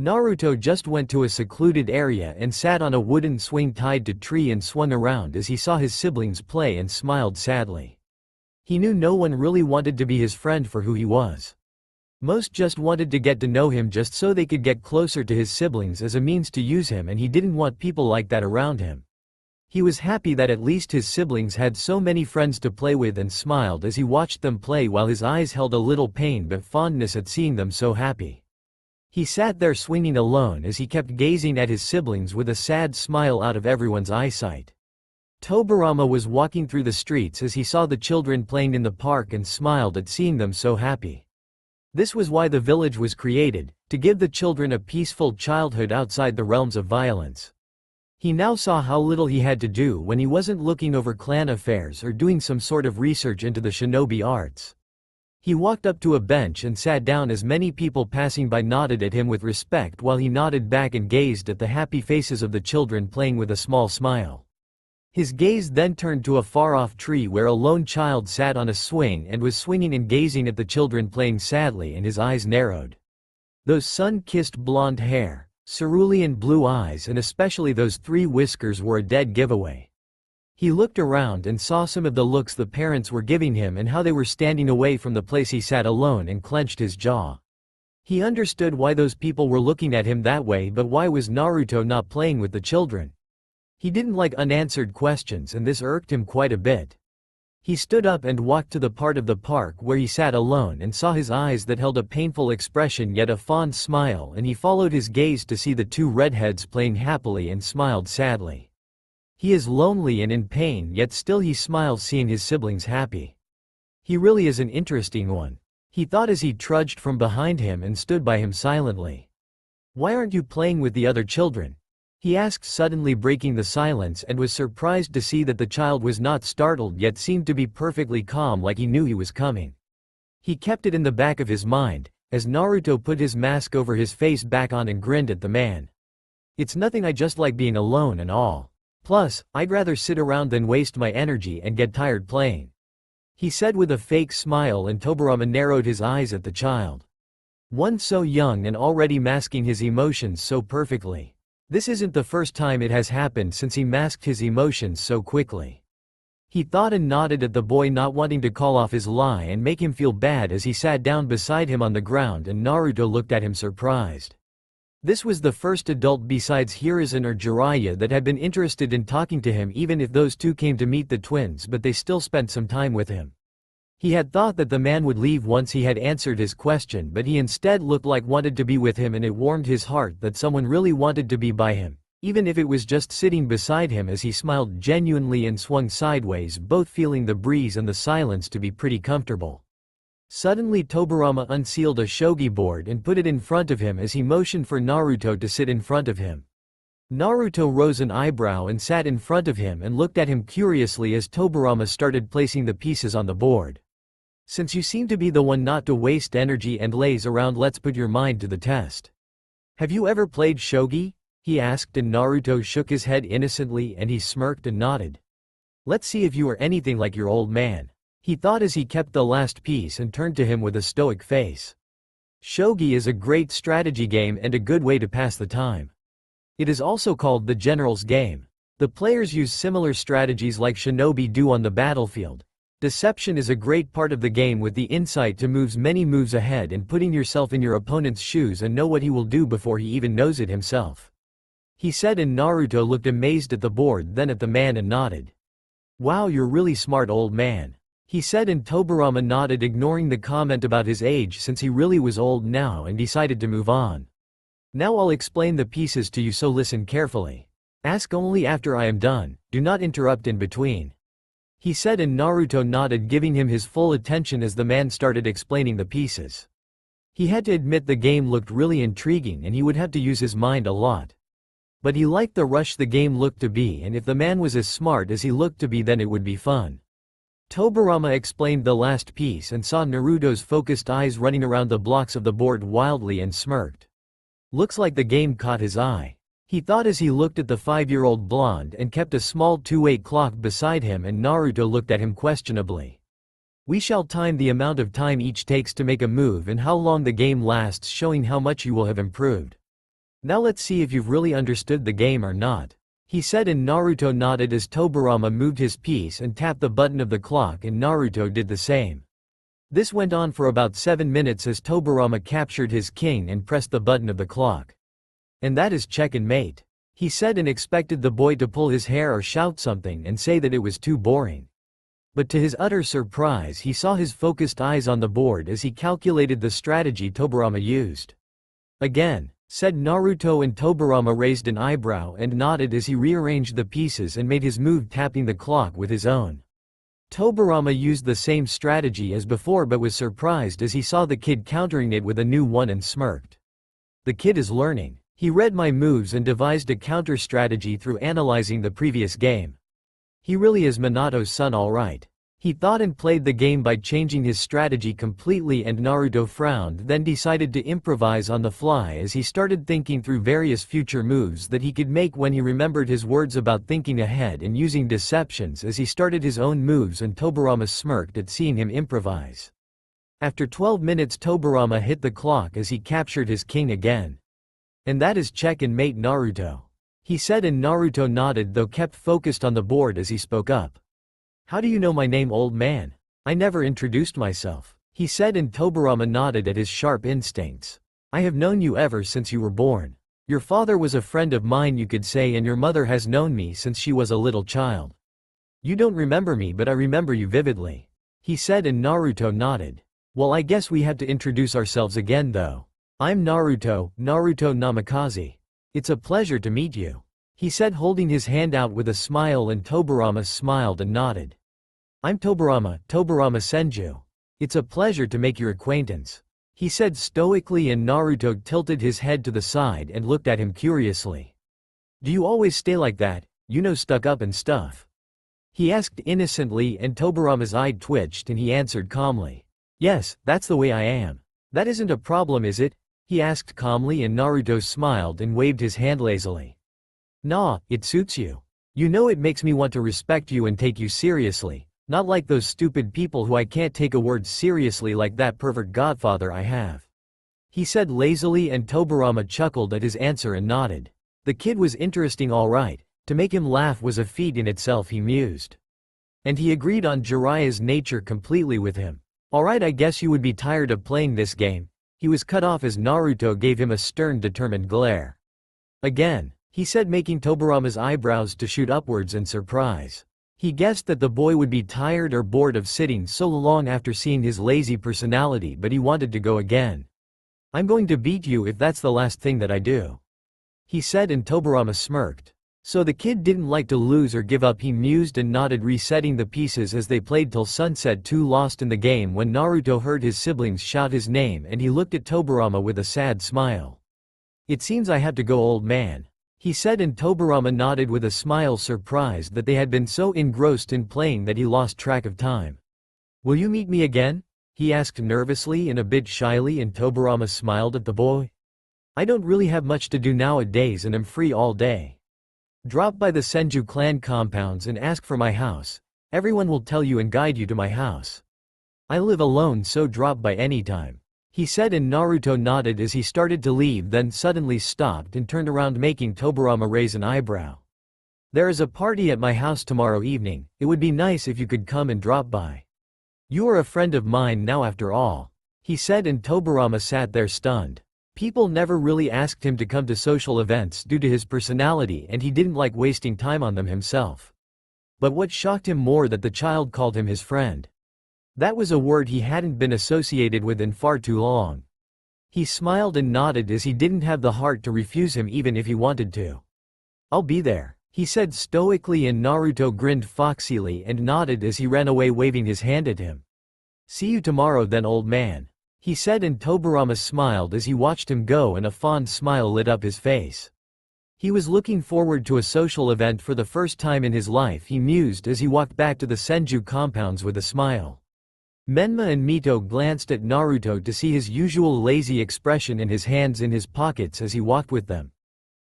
Naruto just went to a secluded area and sat on a wooden swing tied to tree and swung around as he saw his siblings play and smiled sadly. He knew no one really wanted to be his friend for who he was. Most just wanted to get to know him just so they could get closer to his siblings as a means to use him, and he didn't want people like that around him. He was happy that at least his siblings had so many friends to play with and smiled as he watched them play while his eyes held a little pain but fondness at seeing them so happy. He sat there swinging alone as he kept gazing at his siblings with a sad smile out of everyone's eyesight. Tobirama was walking through the streets as he saw the children playing in the park and smiled at seeing them so happy. This was why the village was created, to give the children a peaceful childhood outside the realms of violence. He now saw how little he had to do when he wasn't looking over clan affairs or doing some sort of research into the shinobi arts. He walked up to a bench and sat down as many people passing by nodded at him with respect while he nodded back and gazed at the happy faces of the children playing with a small smile. His gaze then turned to a far-off tree where a lone child sat on a swing and was swinging and gazing at the children playing sadly, and his eyes narrowed. Those sun-kissed blonde hair, cerulean blue eyes, and especially those 3 whiskers were a dead giveaway. He looked around and saw some of the looks the parents were giving him and how they were standing away from the place he sat alone, and clenched his jaw. He understood why those people were looking at him that way, but why was Naruto not playing with the children? He didn't like unanswered questions, and this irked him quite a bit. He stood up and walked to the part of the park where he sat alone and saw his eyes that held a painful expression yet a fond smile, and he followed his gaze to see the 2 redheads playing happily and smiled sadly. He is lonely and in pain, yet still he smiles seeing his siblings happy. He really is an interesting one, he thought as he trudged from behind him and stood by him silently. Why aren't you playing with the other children? He asked, suddenly breaking the silence, and was surprised to see that the child was not startled yet seemed to be perfectly calm, like he knew he was coming. He kept it in the back of his mind, as Naruto put his mask over his face back on and grinned at the man. It's nothing, I just like being alone and all. Plus, I'd rather sit around than waste my energy and get tired playing, he said with a fake smile, and Tobirama narrowed his eyes at the child. One so young and already masking his emotions so perfectly. This isn't the first time it has happened since he masked his emotions so quickly. He thought and nodded at the boy, not wanting to call off his lie and make him feel bad, as he sat down beside him on the ground, and Naruto looked at him surprised. This was the first adult besides Hiruzen or Jiraiya that had been interested in talking to him, even if those 2 came to meet the twins, but they still spent some time with him. He had thought that the man would leave once he had answered his question, but he instead looked like wanted to be with him, and it warmed his heart that someone really wanted to be by him, even if it was just sitting beside him, as he smiled genuinely and swung sideways, both feeling the breeze and the silence to be pretty comfortable. Suddenly Tobirama unsealed a shogi board and put it in front of him as he motioned for Naruto to sit in front of him. Naruto rose an eyebrow and sat in front of him and looked at him curiously as Tobirama started placing the pieces on the board. Since you seem to be the one not to waste energy and laze around, let's put your mind to the test. Have you ever played shogi? He asked, and Naruto shook his head innocently and he smirked and nodded. Let's see if you are anything like your old man, he thought as he kept the last piece and turned to him with a stoic face. Shogi is a great strategy game and a good way to pass the time. It is also called the general's game. The players use similar strategies like shinobi do on the battlefield. Deception is a great part of the game, with the insight to moves many moves ahead and putting yourself in your opponent's shoes and know what he will do before he even knows it himself, he said, and Naruto looked amazed at the board, then at the man, and nodded. Wow, you're really smart, old man, he said, and Tobirama nodded, ignoring the comment about his age since he really was old now, and decided to move on. Now I'll explain the pieces to you, so listen carefully. Ask only after I am done, do not interrupt in between, he said, and Naruto nodded, giving him his full attention as the man started explaining the pieces. He had to admit the game looked really intriguing and he would have to use his mind a lot. But he liked the rush the game looked to be, and if the man was as smart as he looked to be, then it would be fun. Tobirama explained the last piece and saw Naruto's focused eyes running around the blocks of the board wildly and smirked. Looks like the game caught his eye, he thought as he looked at the 5-year-old blonde and kept a small 2-way clock beside him, and Naruto looked at him questionably. We shall time the amount of time each takes to make a move and how long the game lasts, showing how much you will have improved. Now let's see if you've really understood the game or not, he said, and Naruto nodded as Tobirama moved his piece and tapped the button of the clock, and Naruto did the same. This went on for about 7 minutes as Tobirama captured his king and pressed the button of the clock. And that is check and mate, he said, and expected the boy to pull his hair or shout something and say that it was too boring. But to his utter surprise, he saw his focused eyes on the board as he calculated the strategy Tobirama used. Again, said Naruto, and Tobirama raised an eyebrow and nodded as he rearranged the pieces and made his move, tapping the clock with his own. Tobirama used the same strategy as before but was surprised as he saw the kid countering it with a new one and smirked. The kid is learning. He read my moves and devised a counter strategy through analyzing the previous game. He really is Minato's son, all right. He thought and played the game by changing his strategy completely, and Naruto frowned, then decided to improvise on the fly as he started thinking through various future moves that he could make when he remembered his words about thinking ahead and using deceptions as he started his own moves, and Tobirama smirked at seeing him improvise. After 12 minutes, Tobirama hit the clock as he captured his king again. And that is check and mate, Naruto, he said, and Naruto nodded, though kept focused on the board as he spoke up. How do you know my name, old man? I never introduced myself, he said, and Tobirama nodded at his sharp instincts. I have known you ever since you were born. Your father was a friend of mine, you could say, and your mother has known me since she was a little child. You don't remember me, but I remember you vividly, he said, and Naruto nodded. Well, I guess we had to introduce ourselves again though. I'm Naruto, Naruto Namikaze. It's a pleasure to meet you, he said, holding his hand out with a smile, and Tobirama smiled and nodded. I'm Tobirama, Tobirama Senju. It's a pleasure to make your acquaintance, he said stoically, and Naruto tilted his head to the side and looked at him curiously. Do you always stay like that, stuck up and stuff? He asked innocently, and Tobirama's eye twitched and he answered calmly. Yes, that's the way I am. That isn't a problem, is it? He asked calmly, and Naruto smiled and waved his hand lazily. Nah, it suits you. It makes me want to respect you and take you seriously, not like those stupid people who I can't take a word seriously, like that pervert godfather I have, he said lazily, and Tobirama chuckled at his answer and nodded. The kid was interesting, all right. To make him laugh was a feat in itself, he mused. And he agreed on Jiraiya's nature completely with him. All right, I guess you would be tired of playing this game. He was cut off as Naruto gave him a stern, determined glare. Again, he said, making Tobirama's eyebrows to shoot upwards in surprise. He guessed that the boy would be tired or bored of sitting so long after seeing his lazy personality, but he wanted to go again. I'm going to beat you if that's the last thing that I do, he said, and Tobirama smirked. So the kid didn't like to lose or give up, he mused and nodded, resetting the pieces as they played till sunset, too lost in the game when Naruto heard his siblings shout his name, and he looked at Tobirama with a sad smile. It seems I have to go, old man, he said, and Tobirama nodded with a smile, surprised that they had been so engrossed in playing that he lost track of time. Will you meet me again? He asked nervously and a bit shyly, and Tobirama smiled at the boy. I don't really have much to do nowadays and am free all day. Drop by the Senju clan compounds and ask for my house. Everyone will tell you and guide you to my house. I live alone, so drop by anytime, he said, and Naruto nodded as he started to leave, then suddenly stopped and turned around, making Tobirama raise an eyebrow. There is a party at my house tomorrow evening. It would be nice if you could come and drop by. You are a friend of mine now after all, he said, and Tobirama sat there stunned. People never really asked him to come to social events due to his personality, and he didn't like wasting time on them himself. But what shocked him more, that the child called him his friend. That was a word he hadn't been associated with in far too long. He smiled and nodded as he didn't have the heart to refuse him even if he wanted to. I'll be there, he said stoically, and Naruto grinned foxily and nodded as he ran away, waving his hand at him. See you tomorrow then, old man, he said, and Tobirama smiled as he watched him go, and a fond smile lit up his face. He was looking forward to a social event for the first time in his life, he mused as he walked back to the Senju compounds with a smile. Menma and Mito glanced at Naruto to see his usual lazy expression and his hands in his pockets as he walked with them.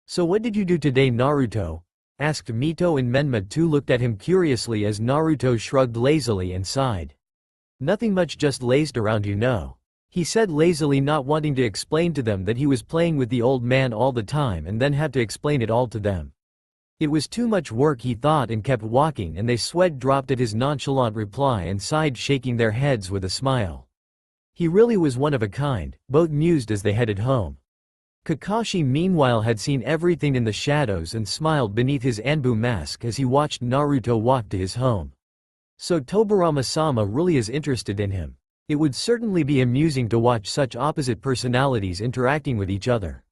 So what did you do today, Naruto? Asked Mito, and Menma too looked at him curiously as Naruto shrugged lazily and sighed. Nothing much, just lazed around, he said lazily, not wanting to explain to them that he was playing with the old man all the time and then have to explain it all to them. It was too much work, he thought, and kept walking, and they sweat dropped at his nonchalant reply and sighed, shaking their heads with a smile. He really was one of a kind, both mused as they headed home. Kakashi meanwhile had seen everything in the shadows and smiled beneath his Anbu mask as he watched Naruto walk to his home. So Tobirama-sama really is interested in him. It would certainly be amusing to watch such opposite personalities interacting with each other.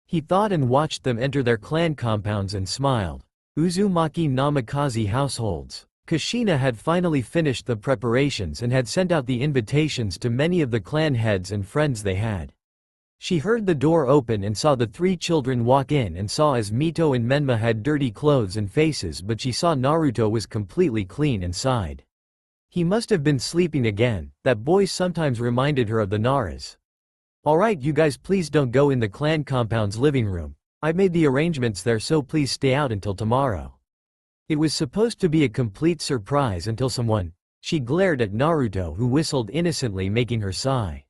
He thought and watched them enter their clan compounds and smiled. Uzumaki Namikaze households. Kushina had finally finished the preparations and had sent out the invitations to many of the clan heads and friends they had. She heard the door open and saw the three children walk in, and saw as Mito and Menma had dirty clothes and faces, but she saw Naruto was completely clean and sighed. He must have been sleeping again. That boy sometimes reminded her of the Naras. Alright, you guys, please don't go in the clan compound's living room. I've made the arrangements there, so please stay out until tomorrow. It was supposed to be a complete surprise until someone. She glared at Naruto, who whistled innocently, making her sigh.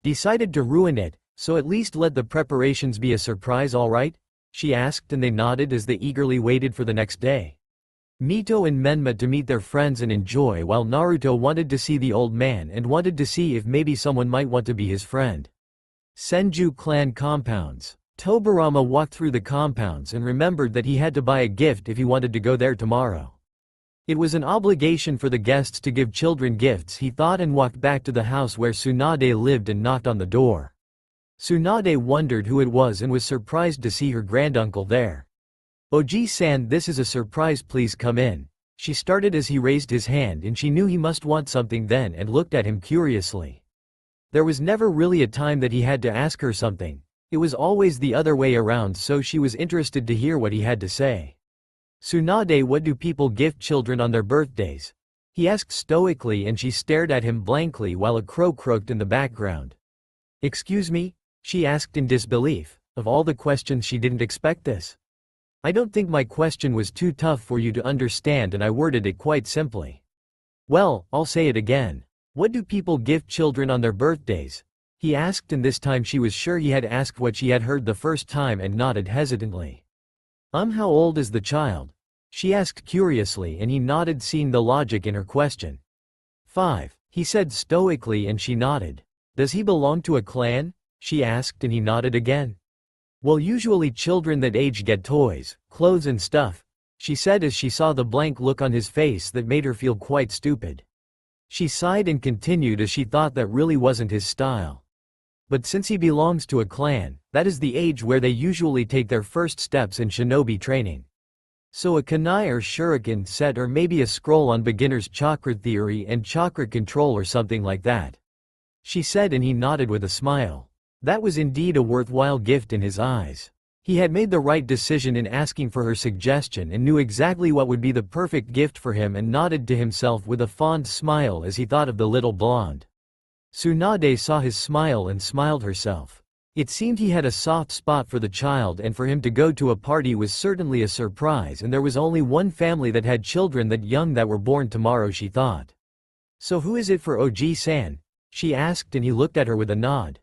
Decided to ruin it, so at least let the preparations be a surprise, alright? She asked, and they nodded as they eagerly waited for the next day. Mito and Menma to meet their friends and enjoy, while Naruto wanted to see the old man and wanted to see if maybe someone might want to be his friend. Senju clan compounds. Tobirama walked through the compounds and remembered that he had to buy a gift if he wanted to go there tomorrow. It was an obligation for the guests to give children gifts, he thought, and walked back to the house where Tsunade lived and knocked on the door. Tsunade wondered who it was and was surprised to see her granduncle there. Oji-san, this is a surprise, please come in. She started as he raised his hand, and she knew he must want something then, and looked at him curiously. There was never really a time that he had to ask her something. It was always the other way around, so she was interested to hear what he had to say. Tsunade, what do people gift children on their birthdays? He asked stoically, and she stared at him blankly while a crow croaked in the background. Excuse me? She asked in disbelief. Of all the questions, she didn't expect this. I don't think my question was too tough for you to understand, and I worded it quite simply. Well, I'll say it again. What do people gift children on their birthdays? He asked, and this time she was sure he had asked what she had heard the first time, and nodded hesitantly. How old is the child? She asked curiously, and he nodded, seeing the logic in her question. 5, he said stoically, and she nodded. Does he belong to a clan? She asked, and he nodded again. Well, usually children that age get toys, clothes and stuff, she said as she saw the blank look on his face that made her feel quite stupid. She sighed and continued as she thought that really wasn't his style. But since he belongs to a clan, that is the age where they usually take their first steps in shinobi training. So a kunai or shuriken set, or maybe a scroll on beginner's chakra theory and chakra control or something like that. She said, and he nodded with a smile. That was indeed a worthwhile gift in his eyes. He had made the right decision in asking for her suggestion and knew exactly what would be the perfect gift for him, and nodded to himself with a fond smile as he thought of the little blonde. Tsunade saw his smile and smiled herself. It seemed he had a soft spot for the child, and for him to go to a party was certainly a surprise, and there was only one family that had children that young that were born tomorrow, she thought. So who is it for Oji-san? She asked, and he looked at her with a nod.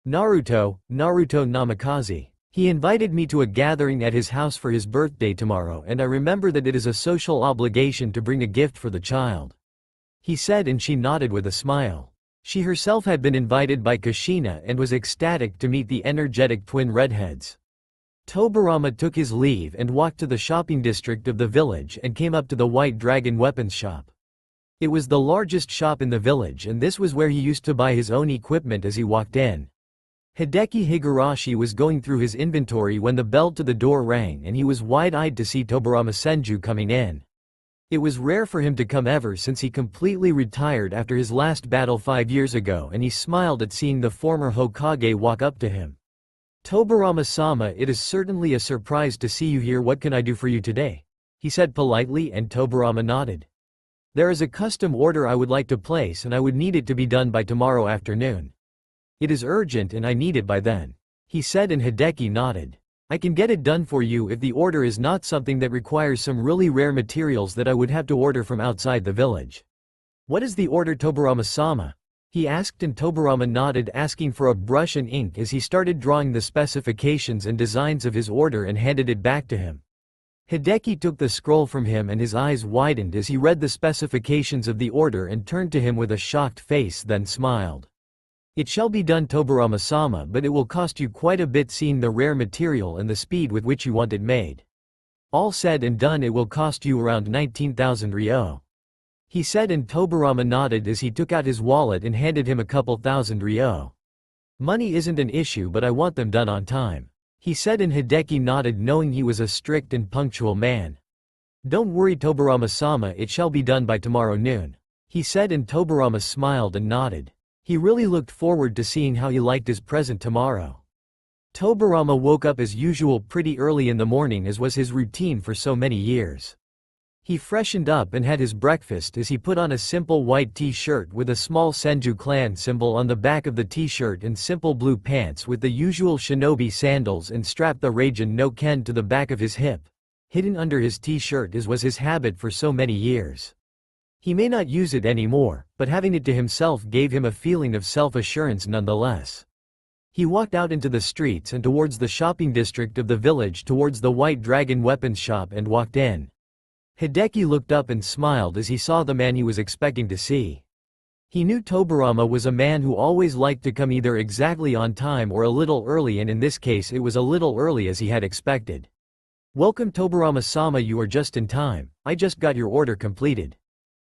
Naruto Namikaze. He invited me to a gathering at his house for his birthday tomorrow, and I remember that it is a social obligation to bring a gift for the child. He said, and she nodded with a smile. She herself had been invited by Kushina and was ecstatic to meet the energetic twin redheads. Tobirama took his leave and walked to the shopping district of the village and came up to the White Dragon weapons shop. It was the largest shop in the village, and this was where he used to buy his own equipment as he walked in. Hideki Higurashi was going through his inventory when the bell to the door rang, and he was wide-eyed to see Tobirama Senju coming in. It was rare for him to come ever since he completely retired after his last battle 5 years ago, and he smiled at seeing the former Hokage walk up to him. Tobirama-sama, it is certainly a surprise to see you here. What can I do for you today? He said politely, and Tobirama nodded. There is a custom order I would like to place, and I would need it to be done by tomorrow afternoon. It is urgent and I need it by then, he said, and Hideki nodded. I can get it done for you if the order is not something that requires some really rare materials that I would have to order from outside the village. What is the order, Tobirama-sama? He asked, and Tobirama nodded, asking for a brush and ink as he started drawing the specifications and designs of his order and handed it back to him. Hideki took the scroll from him and his eyes widened as he read the specifications of the order and turned to him with a shocked face, then smiled. It shall be done, Tobarama-sama, but it will cost you quite a bit, seeing the rare material and the speed with which you want it made. All said and done, it will cost you around 19,000 ryo. He said, and Tobarama nodded as he took out his wallet and handed him a couple thousand ryo. Money isn't an issue, but I want them done on time, he said, and Hideki nodded, knowing he was a strict and punctual man. Don't worry, Tobarama-sama, it shall be done by tomorrow noon, he said, and Tobarama smiled and nodded. He really looked forward to seeing how he liked his present tomorrow. Tobarama woke up as usual pretty early in the morning, as was his routine for so many years. He freshened up and had his breakfast as he put on a simple white t-shirt with a small Senju clan symbol on the back of the t-shirt and simple blue pants with the usual shinobi sandals, and strapped the Raijin no Ken to the back of his hip, hidden under his t-shirt as was his habit for so many years. He may not use it anymore, but having it to himself gave him a feeling of self-assurance nonetheless. He walked out into the streets and towards the shopping district of the village, towards the White Dragon weapons shop, and walked in. Hideki looked up and smiled as he saw the man he was expecting to see. He knew Tobarama was a man who always liked to come either exactly on time or a little early, and in this case it was a little early as he had expected. Welcome, Tobarama-sama, you are just in time, I just got your order completed.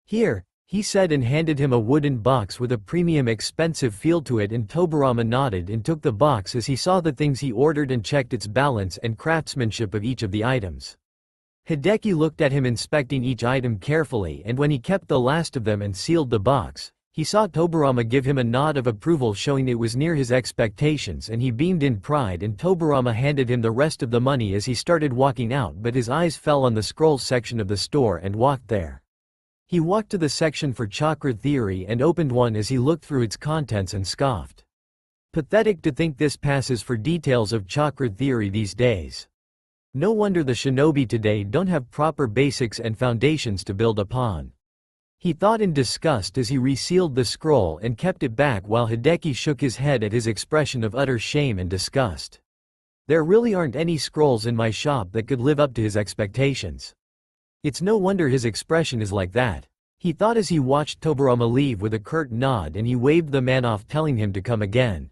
Here, he said, and handed him a wooden box with a premium expensive feel to it, and Tobarama nodded and took the box as he saw the things he ordered and checked its balance and craftsmanship of each of the items. Hideki looked at him, inspecting each item carefully, and when he kept the last of them and sealed the box, he saw Tobarama give him a nod of approval, showing it was near his expectations, and he beamed in pride, and Tobarama handed him the rest of the money as he started walking out, but his eyes fell on the scrolls section of the store and walked there. He walked to the section for chakra theory and opened one as he looked through its contents and scoffed. Pathetic to think this passes for details of chakra theory these days. No wonder the shinobi today don't have proper basics and foundations to build upon. He thought in disgust as he resealed the scroll and kept it back, while Hideki shook his head at his expression of utter shame and disgust. There really aren't any scrolls in my shop that could live up to his expectations. It's no wonder his expression is like that, he thought as he watched Tobarama leave with a curt nod, and he waved the man off, telling him to come again.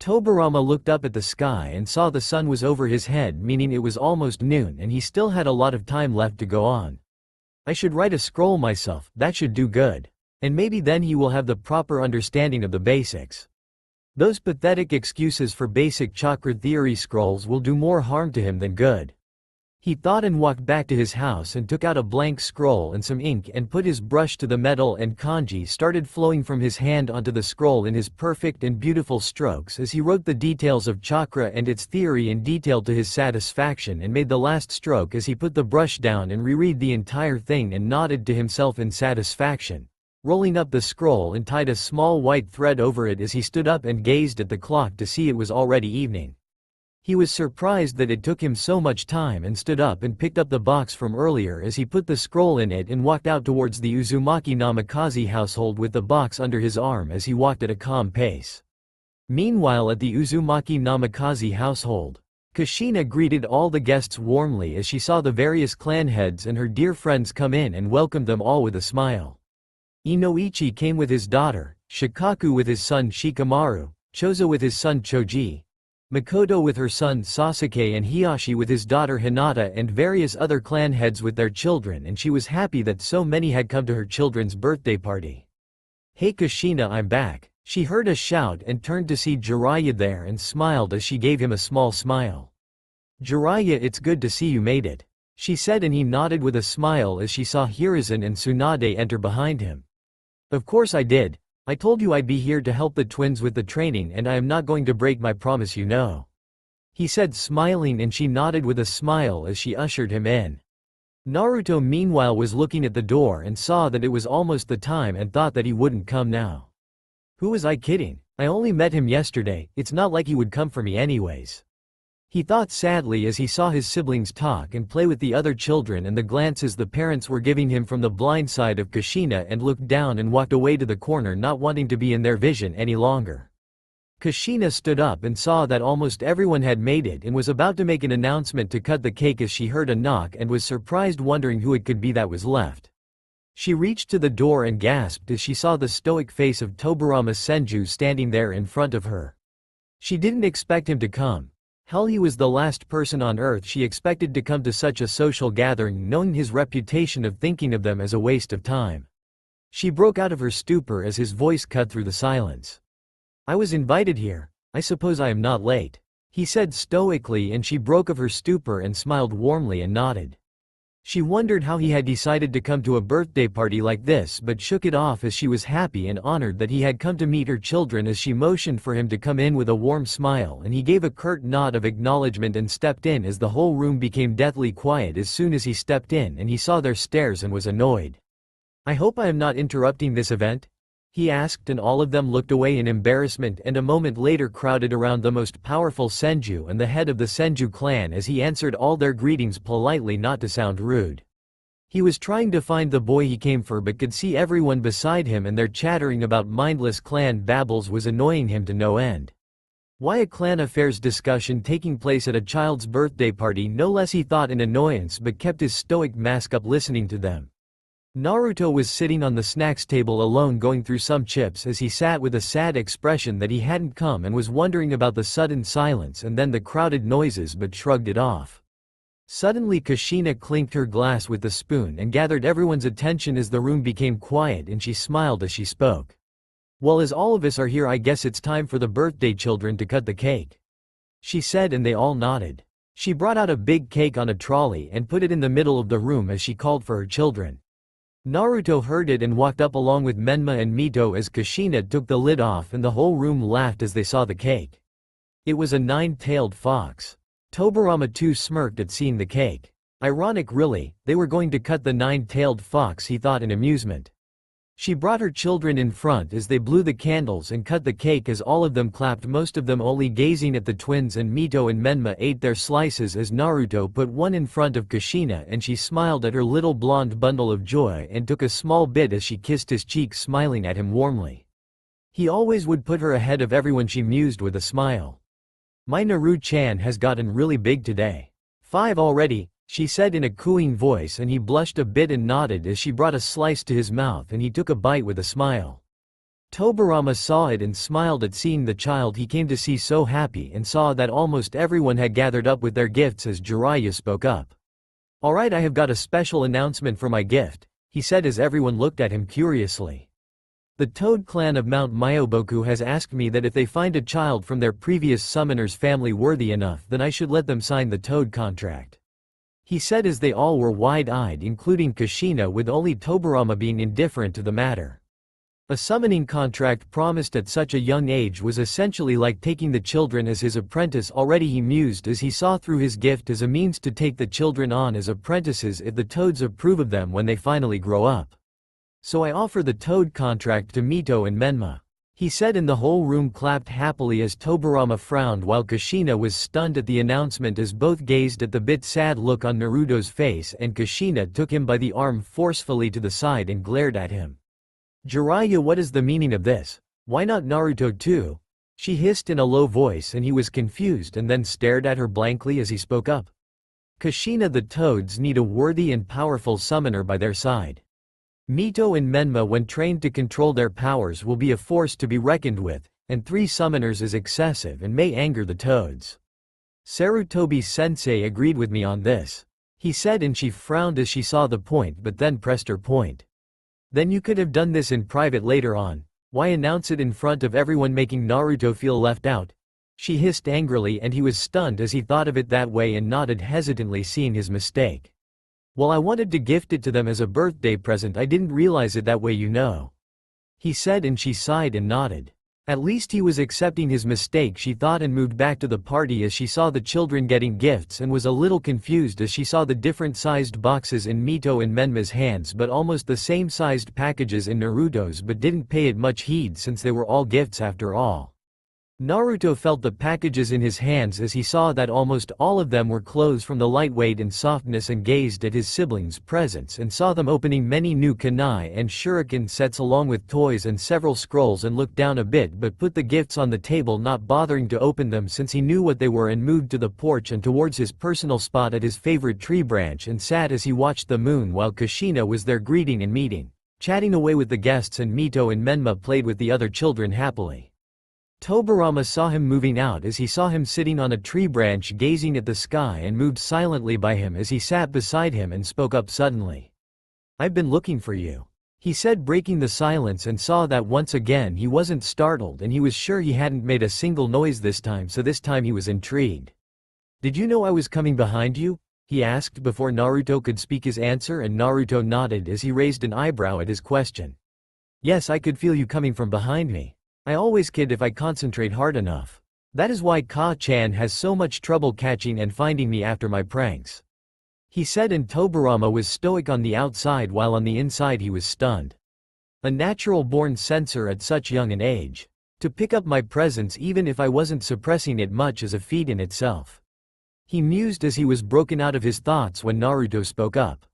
Tobarama looked up at the sky and saw the sun was over his head, meaning it was almost noon and he still had a lot of time left to go on. I should write a scroll myself, that should do good. And maybe then he will have the proper understanding of the basics. Those pathetic excuses for basic chakra theory scrolls will do more harm to him than good. He thought, and walked back to his house and took out a blank scroll and some ink and put his brush to the metal, and kanji started flowing from his hand onto the scroll in his perfect and beautiful strokes as he wrote the details of chakra and its theory in detail to his satisfaction, and made the last stroke as he put the brush down and reread the entire thing and nodded to himself in satisfaction, rolling up the scroll and tied a small white thread over it as he stood up and gazed at the clock to see it was already evening. He was surprised that it took him so much time, and stood up and picked up the box from earlier as he put the scroll in it and walked out towards the Uzumaki Namikaze household with the box under his arm as he walked at a calm pace. Meanwhile, at the Uzumaki Namikaze household, Kushina greeted all the guests warmly as she saw the various clan heads and her dear friends come in, and welcomed them all with a smile. Inoichi came with his daughter, Shikaku with his son Shikamaru, Chozo with his son Choji, Makoto with her son Sasuke, and Hiyashi with his daughter Hinata, and various other clan heads with their children, and she was happy that so many had come to her children's birthday party. "Hey Kushina, I'm back," she heard a shout and turned to see Jiraiya there and smiled as she gave him a small smile. "Jiraiya, it's good to see you made it," she said, and he nodded with a smile as she saw Hiruzen and Tsunade enter behind him. "Of course I did. I told you I'd be here to help the twins with the training, and I am not going to break my promise, you know," he said, smiling, and she nodded with a smile as she ushered him in. Naruto meanwhile was looking at the door and saw that it was almost the time and thought that he wouldn't come now. Who was I kidding? I only met him yesterday, it's not like he would come for me anyways. He thought sadly as he saw his siblings talk and play with the other children, and the glances the parents were giving him from the blind side of Kushina, and looked down and walked away to the corner, not wanting to be in their vision any longer. Kushina stood up and saw that almost everyone had made it and was about to make an announcement to cut the cake as she heard a knock and was surprised, wondering who it could be that was left. She reached to the door and gasped as she saw the stoic face of Tobirama Senju standing there in front of her. She didn't expect him to come. Hell, he was the last person on earth she expected to come to such a social gathering, knowing his reputation of thinking of them as a waste of time. She broke out of her stupor as his voice cut through the silence. "I was invited here. I suppose I am not late," he said stoically, and she broke of her stupor and smiled warmly and nodded. She wondered how he had decided to come to a birthday party like this, but shook it off as she was happy and honored that he had come to meet her children. As she motioned for him to come in with a warm smile, and he gave a curt nod of acknowledgement and stepped in as the whole room became deathly quiet as soon as he stepped in and he saw their stares and was annoyed. "I hope I am not interrupting this event?" he asked, and all of them looked away in embarrassment and a moment later crowded around the most powerful Senju and the head of the Senju clan as he answered all their greetings politely, not to sound rude. He was trying to find the boy he came for but could see everyone beside him, and their chattering about mindless clan babbles was annoying him to no end. Why a clan affairs discussion taking place at a child's birthday party? No less, he thought in annoyance, but kept his stoic mask up listening to them. Naruto was sitting on the snacks table alone, going through some chips as he sat with a sad expression that he hadn't come and was wondering about the sudden silence and then the crowded noises, but shrugged it off. Suddenly Kushina clinked her glass with the spoon and gathered everyone's attention as the room became quiet, and she smiled as she spoke. "Well, as all of us are here, I guess it's time for the birthday children to cut the cake," she said, and they all nodded. She brought out a big cake on a trolley and put it in the middle of the room as she called for her children. Naruto heard it and walked up along with Menma and Mito as Kushina took the lid off, and the whole room laughed as they saw the cake. It was a nine-tailed fox. Tobirama too smirked at seeing the cake. Ironic, really, they were going to cut the nine-tailed fox, he thought in amusement. She brought her children in front as they blew the candles and cut the cake as all of them clapped, most of them only gazing at the twins, and Mito and Menma ate their slices as Naruto put one in front of Kushina, and she smiled at her little blonde bundle of joy and took a small bit as she kissed his cheek, smiling at him warmly. He always would put her ahead of everyone, she mused with a smile. "My Naru-chan has gotten really big today. 5 already," she said in a cooing voice, and he blushed a bit and nodded as she brought a slice to his mouth and he took a bite with a smile. Tobirama saw it and smiled at seeing the child he came to see so happy, and saw that almost everyone had gathered up with their gifts as Jiraiya spoke up. "Alright, I have got a special announcement for my gift," he said as everyone looked at him curiously. "The Toad clan of Mount Myoboku has asked me that if they find a child from their previous summoner's family worthy enough, then I should let them sign the Toad contract," he said as they all were wide-eyed, including Kushina, with only Tobirama being indifferent to the matter. A summoning contract promised at such a young age was essentially like taking the children as his apprentice already, he mused as he saw through his gift as a means to take the children on as apprentices if the Toads approve of them when they finally grow up. "So I offer the Toad contract to Mito and Menma," he said, and the whole room clapped happily as Tobirama frowned while Kushina was stunned at the announcement as both gazed at the bit sad look on Naruto's face, and Kushina took him by the arm forcefully to the side and glared at him. "Jiraiya, what is the meaning of this? Why not Naruto too?" she hissed in a low voice, and he was confused and then stared at her blankly as he spoke up. "Kushina, the Toads need a worthy and powerful summoner by their side. Mito and Menma, when trained to control their powers, will be a force to be reckoned with, and 3 summoners is excessive and may anger the Toads. Sarutobi-sensei agreed with me on this," he said, and she frowned as she saw the point but then pressed her point. "Then you could have done this in private later on. Why announce it in front of everyone, making Naruto feel left out?" she hissed angrily, and he was stunned as he thought of it that way and nodded hesitantly, seeing his mistake. "Well, I wanted to gift it to them as a birthday present. I didn't realize it that way, you know," he said, and she sighed and nodded. At least he was accepting his mistake, she thought, and moved back to the party as she saw the children getting gifts and was a little confused as she saw the different sized boxes in Mito and Menma's hands but almost the same sized packages in Naruto's, but didn't pay it much heed since they were all gifts after all. Naruto felt the packages in his hands as he saw that almost all of them were clothes from the lightweight and softness, and gazed at his siblings' presents and saw them opening many new kunai and shuriken sets along with toys and several scrolls, and looked down a bit but put the gifts on the table, not bothering to open them since he knew what they were, and moved to the porch and towards his personal spot at his favorite tree branch and sat as he watched the moon while Kushina was there greeting and meeting, chatting away with the guests, and Mito and Menma played with the other children happily. Tobirama saw him moving out as he saw him sitting on a tree branch gazing at the sky, and moved silently by him as he sat beside him and spoke up suddenly. "I've been looking for you," he said, breaking the silence, and saw that once again he wasn't startled, and he was sure he hadn't made a single noise this time, so this time he was intrigued. "Did you know I was coming behind you?" he asked before Naruto could speak his answer, and Naruto nodded as he raised an eyebrow at his question. "Yes, I could feel you coming from behind me. I always kid if I concentrate hard enough. That is why Ka-chan has so much trouble catching and finding me after my pranks," he said, and Tobirama was stoic on the outside while on the inside he was stunned. A natural-born censor at such young an age. To pick up my presence even if I wasn't suppressing it much is a feat in itself. He mused as he was broken out of his thoughts when Naruto spoke up.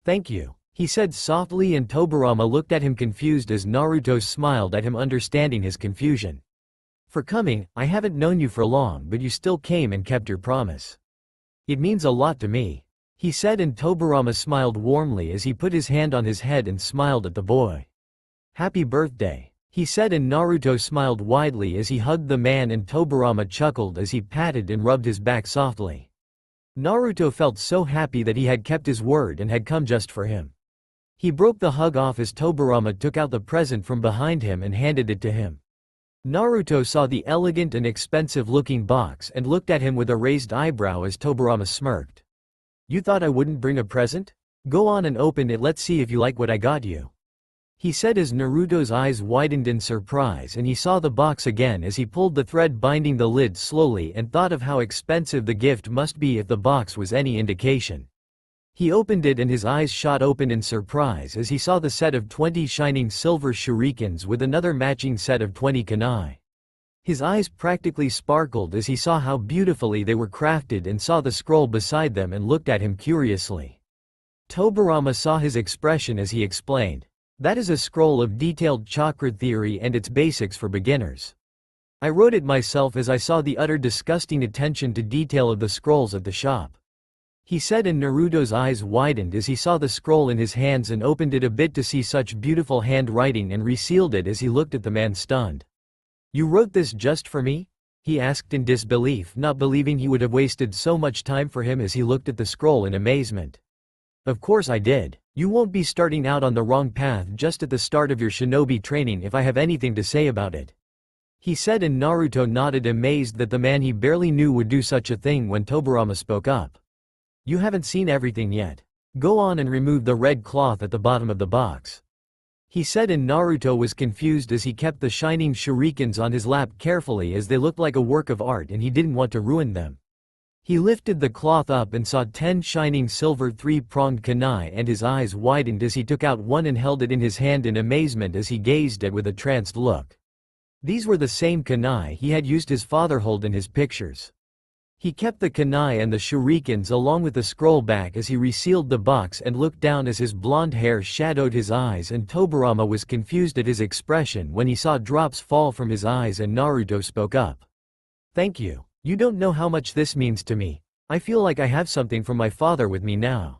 "Thank you," he said softly, and Tobirama looked at him confused as Naruto smiled at him, understanding his confusion. "For coming, I haven't known you for long, but you still came and kept your promise. It means a lot to me," he said, and Tobirama smiled warmly as he put his hand on his head and smiled at the boy. "Happy birthday," he said, and Naruto smiled widely as he hugged the man, and Tobirama chuckled as he patted and rubbed his back softly. Naruto felt so happy that he had kept his word and had come just for him. He broke the hug off as Tobirama took out the present from behind him and handed it to him. Naruto saw the elegant and expensive-looking box and looked at him with a raised eyebrow as Tobirama smirked. "You thought I wouldn't bring a present? Go on and open it, let's see if you like what I got you," he said as Naruto's eyes widened in surprise, and he saw the box again as he pulled the thread binding the lid slowly and thought of how expensive the gift must be if the box was any indication. He opened it and his eyes shot open in surprise as he saw the set of 20 shining silver shurikens with another matching set of 20 kunai. His eyes practically sparkled as he saw how beautifully they were crafted and saw the scroll beside them and looked at him curiously. Tobirama saw his expression as he explained, "That is a scroll of detailed chakra theory and its basics for beginners. I wrote it myself as I saw the utter disgusting attention to detail of the scrolls at the shop," he said, and Naruto's eyes widened as he saw the scroll in his hands and opened it a bit to see such beautiful handwriting and resealed it as he looked at the man stunned. "You wrote this just for me?" he asked in disbelief, not believing he would have wasted so much time for him as he looked at the scroll in amazement. "Of course I did. You won't be starting out on the wrong path just at the start of your shinobi training if I have anything to say about it," he said, and Naruto nodded, amazed that the man he barely knew would do such a thing when Tobirama spoke up. "You haven't seen everything yet. Go on and remove the red cloth at the bottom of the box," he said, and Naruto was confused as he kept the shining shurikens on his lap carefully as they looked like a work of art and he didn't want to ruin them. He lifted the cloth up and saw 10 shining silver 3-pronged kunai, and his eyes widened as he took out one and held it in his hand in amazement as he gazed at it with a tranced look. These were the same kunai he had used his father hold in his pictures. He kept the kunai and the shurikens along with the scroll back as he resealed the box and looked down as his blonde hair shadowed his eyes, and Tobirama was confused at his expression when he saw drops fall from his eyes, and Naruto spoke up. "Thank you. You don't know how much this means to me. I feel like I have something from my father with me now.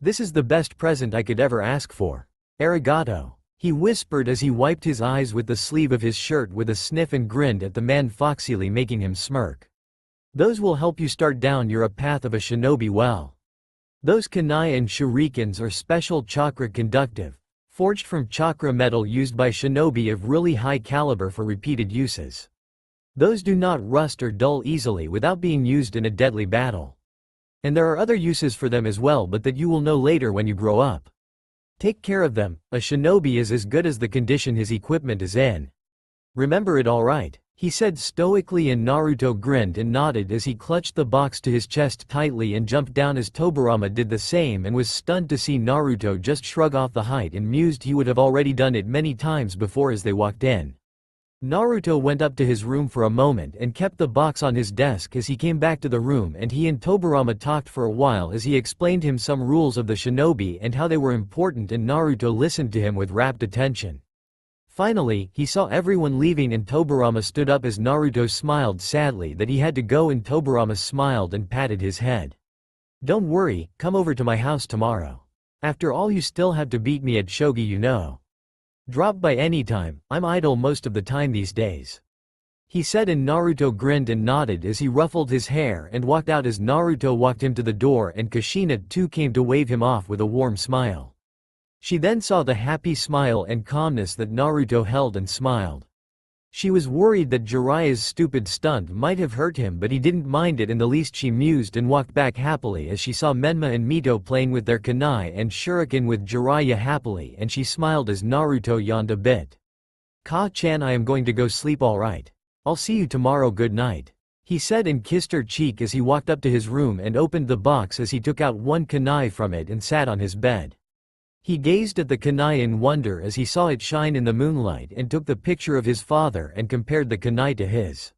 This is the best present I could ever ask for. Arigato," he whispered as he wiped his eyes with the sleeve of his shirt with a sniff and grinned at the man foxily, making him smirk. "Those will help you start down your path of a shinobi well. Those kunai and shurikens are special chakra conductive, forged from chakra metal used by shinobi of really high caliber for repeated uses. Those do not rust or dull easily without being used in a deadly battle. And there are other uses for them as well, but that you will know later when you grow up. Take care of them. A shinobi is as good as the condition his equipment is in. Remember it, all right?" he said stoically, and Naruto grinned and nodded as he clutched the box to his chest tightly and jumped down as Tobirama did the same, and was stunned to see Naruto just shrug off the height and mused he would have already done it many times before as they walked in. Naruto went up to his room for a moment and kept the box on his desk as he came back to the room, and he and Tobirama talked for a while as he explained him some rules of the shinobi and how they were important, and Naruto listened to him with rapt attention. Finally, he saw everyone leaving and Tobirama stood up as Naruto smiled sadly that he had to go, and Tobirama smiled and patted his head. "Don't worry, come over to my house tomorrow. After all, you still have to beat me at shogi, you know. Drop by anytime, I'm idle most of the time these days," he said, and Naruto grinned and nodded as he ruffled his hair and walked out. As Naruto walked him to the door, and Kushina too came to wave him off with a warm smile. She then saw the happy smile and calmness that Naruto held and smiled. She was worried that Jiraiya's stupid stunt might have hurt him, but he didn't mind it in the least. She mused and walked back happily as she saw Menma and Mito playing with their kunai and shuriken with Jiraiya happily, and she smiled as Naruto yawned a bit. "Ka-chan, I am going to go sleep, alright. I'll see you tomorrow, good night," he said and kissed her cheek as he walked up to his room and opened the box as he took out one kunai from it and sat on his bed. He gazed at the kunai in wonder as he saw it shine in the moonlight, and took the picture of his father and compared the kunai to his.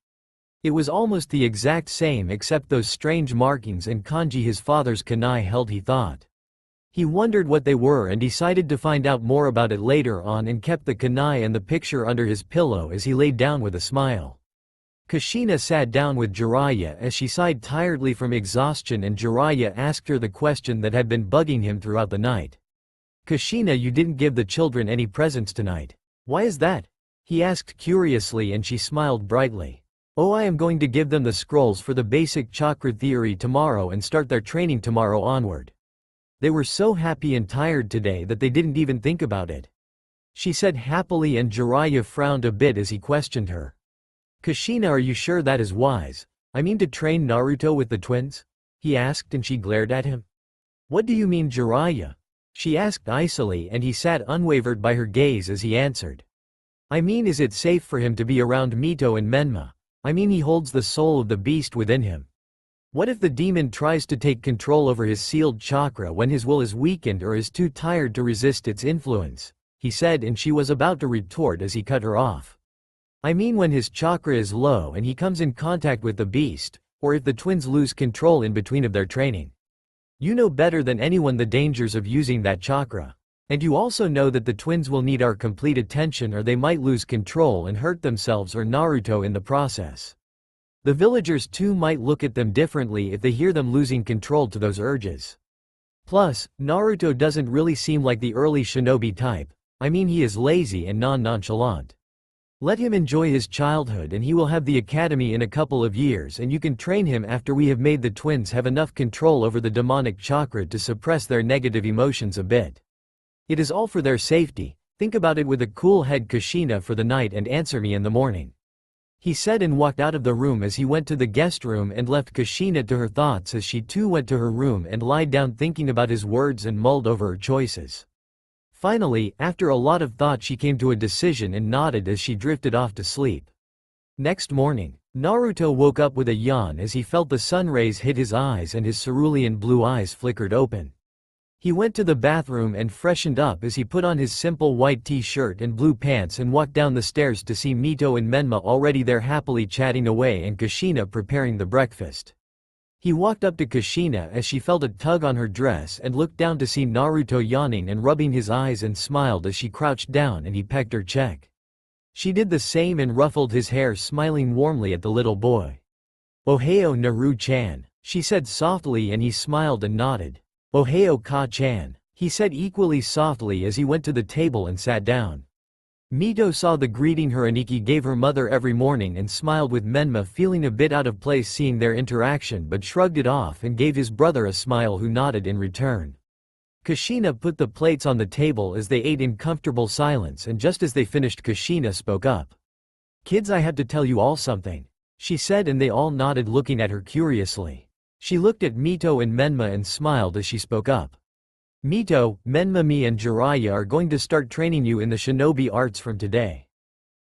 It was almost the exact same except those strange markings and kanji his father's kunai held, he thought. He wondered what they were and decided to find out more about it later on, and kept the kunai and the picture under his pillow as he lay down with a smile. Kushina sat down with Jiraiya as she sighed tiredly from exhaustion, and Jiraiya asked her the question that had been bugging him throughout the night. "Kushina, you didn't give the children any presents tonight. Why is that?" he asked curiously, and she smiled brightly. "Oh, I am going to give them the scrolls for the basic chakra theory tomorrow and start their training tomorrow onward. They were so happy and tired today that they didn't even think about it," she said happily, and Jiraiya frowned a bit as he questioned her. "Kushina, are you sure that is wise? I mean to train Naruto with the twins?" he asked, and she glared at him. "What do you mean, Jiraiya?" she asked icily, and he sat unwavered by her gaze as he answered. "I mean, is it safe for him to be around Mito and Menma? I mean, he holds the soul of the beast within him. What if the demon tries to take control over his sealed chakra when his will is weakened or is too tired to resist its influence?" he said, and she was about to retort as he cut her off. "I mean, when his chakra is low and he comes in contact with the beast, or if the twins lose control in between of their training. You know better than anyone the dangers of using that chakra. And you also know that the twins will need our complete attention, or they might lose control and hurt themselves or Naruto in the process. The villagers too might look at them differently if they hear them losing control to those urges. Plus, Naruto doesn't really seem like the early shinobi type. I mean, he is lazy and nonchalant. Let him enjoy his childhood and he will have the academy in a couple of years, and you can train him after we have made the twins have enough control over the demonic chakra to suppress their negative emotions a bit. It is all for their safety. Think about it with a cool head, Kushina, for the night, and answer me in the morning," he said, and walked out of the room as he went to the guest room and left Kushina to her thoughts as she too went to her room and lied down thinking about his words and mulled over her choices. Finally, after a lot of thought, she came to a decision and nodded as she drifted off to sleep. Next morning, Naruto woke up with a yawn as he felt the sun rays hit his eyes and his cerulean blue eyes flickered open. He went to the bathroom and freshened up as he put on his simple white t-shirt and blue pants and walked down the stairs to see Mito and Menma already there happily chatting away and Kushina preparing the breakfast. He walked up to Kushina as she felt a tug on her dress and looked down to see Naruto yawning and rubbing his eyes, and smiled as she crouched down and he pecked her cheek. She did the same and ruffled his hair, smiling warmly at the little boy. "Ohio, Naru-chan," she said softly, and he smiled and nodded. "Ohio, Ka-chan," he said equally softly as he went to the table and sat down. Mito saw the greeting her Aniki gave her mother every morning and smiled with Menma, feeling a bit out of place seeing their interaction, but shrugged it off and gave his brother a smile, who nodded in return. Kushina put the plates on the table as they ate in comfortable silence, and just as they finished, Kushina spoke up. "Kids, I have to tell you all something," she said, and they all nodded, looking at her curiously. She looked at Mito and Menma and smiled as she spoke up. "Mito, Menma, me and Jiraiya are going to start training you in the shinobi arts from today,"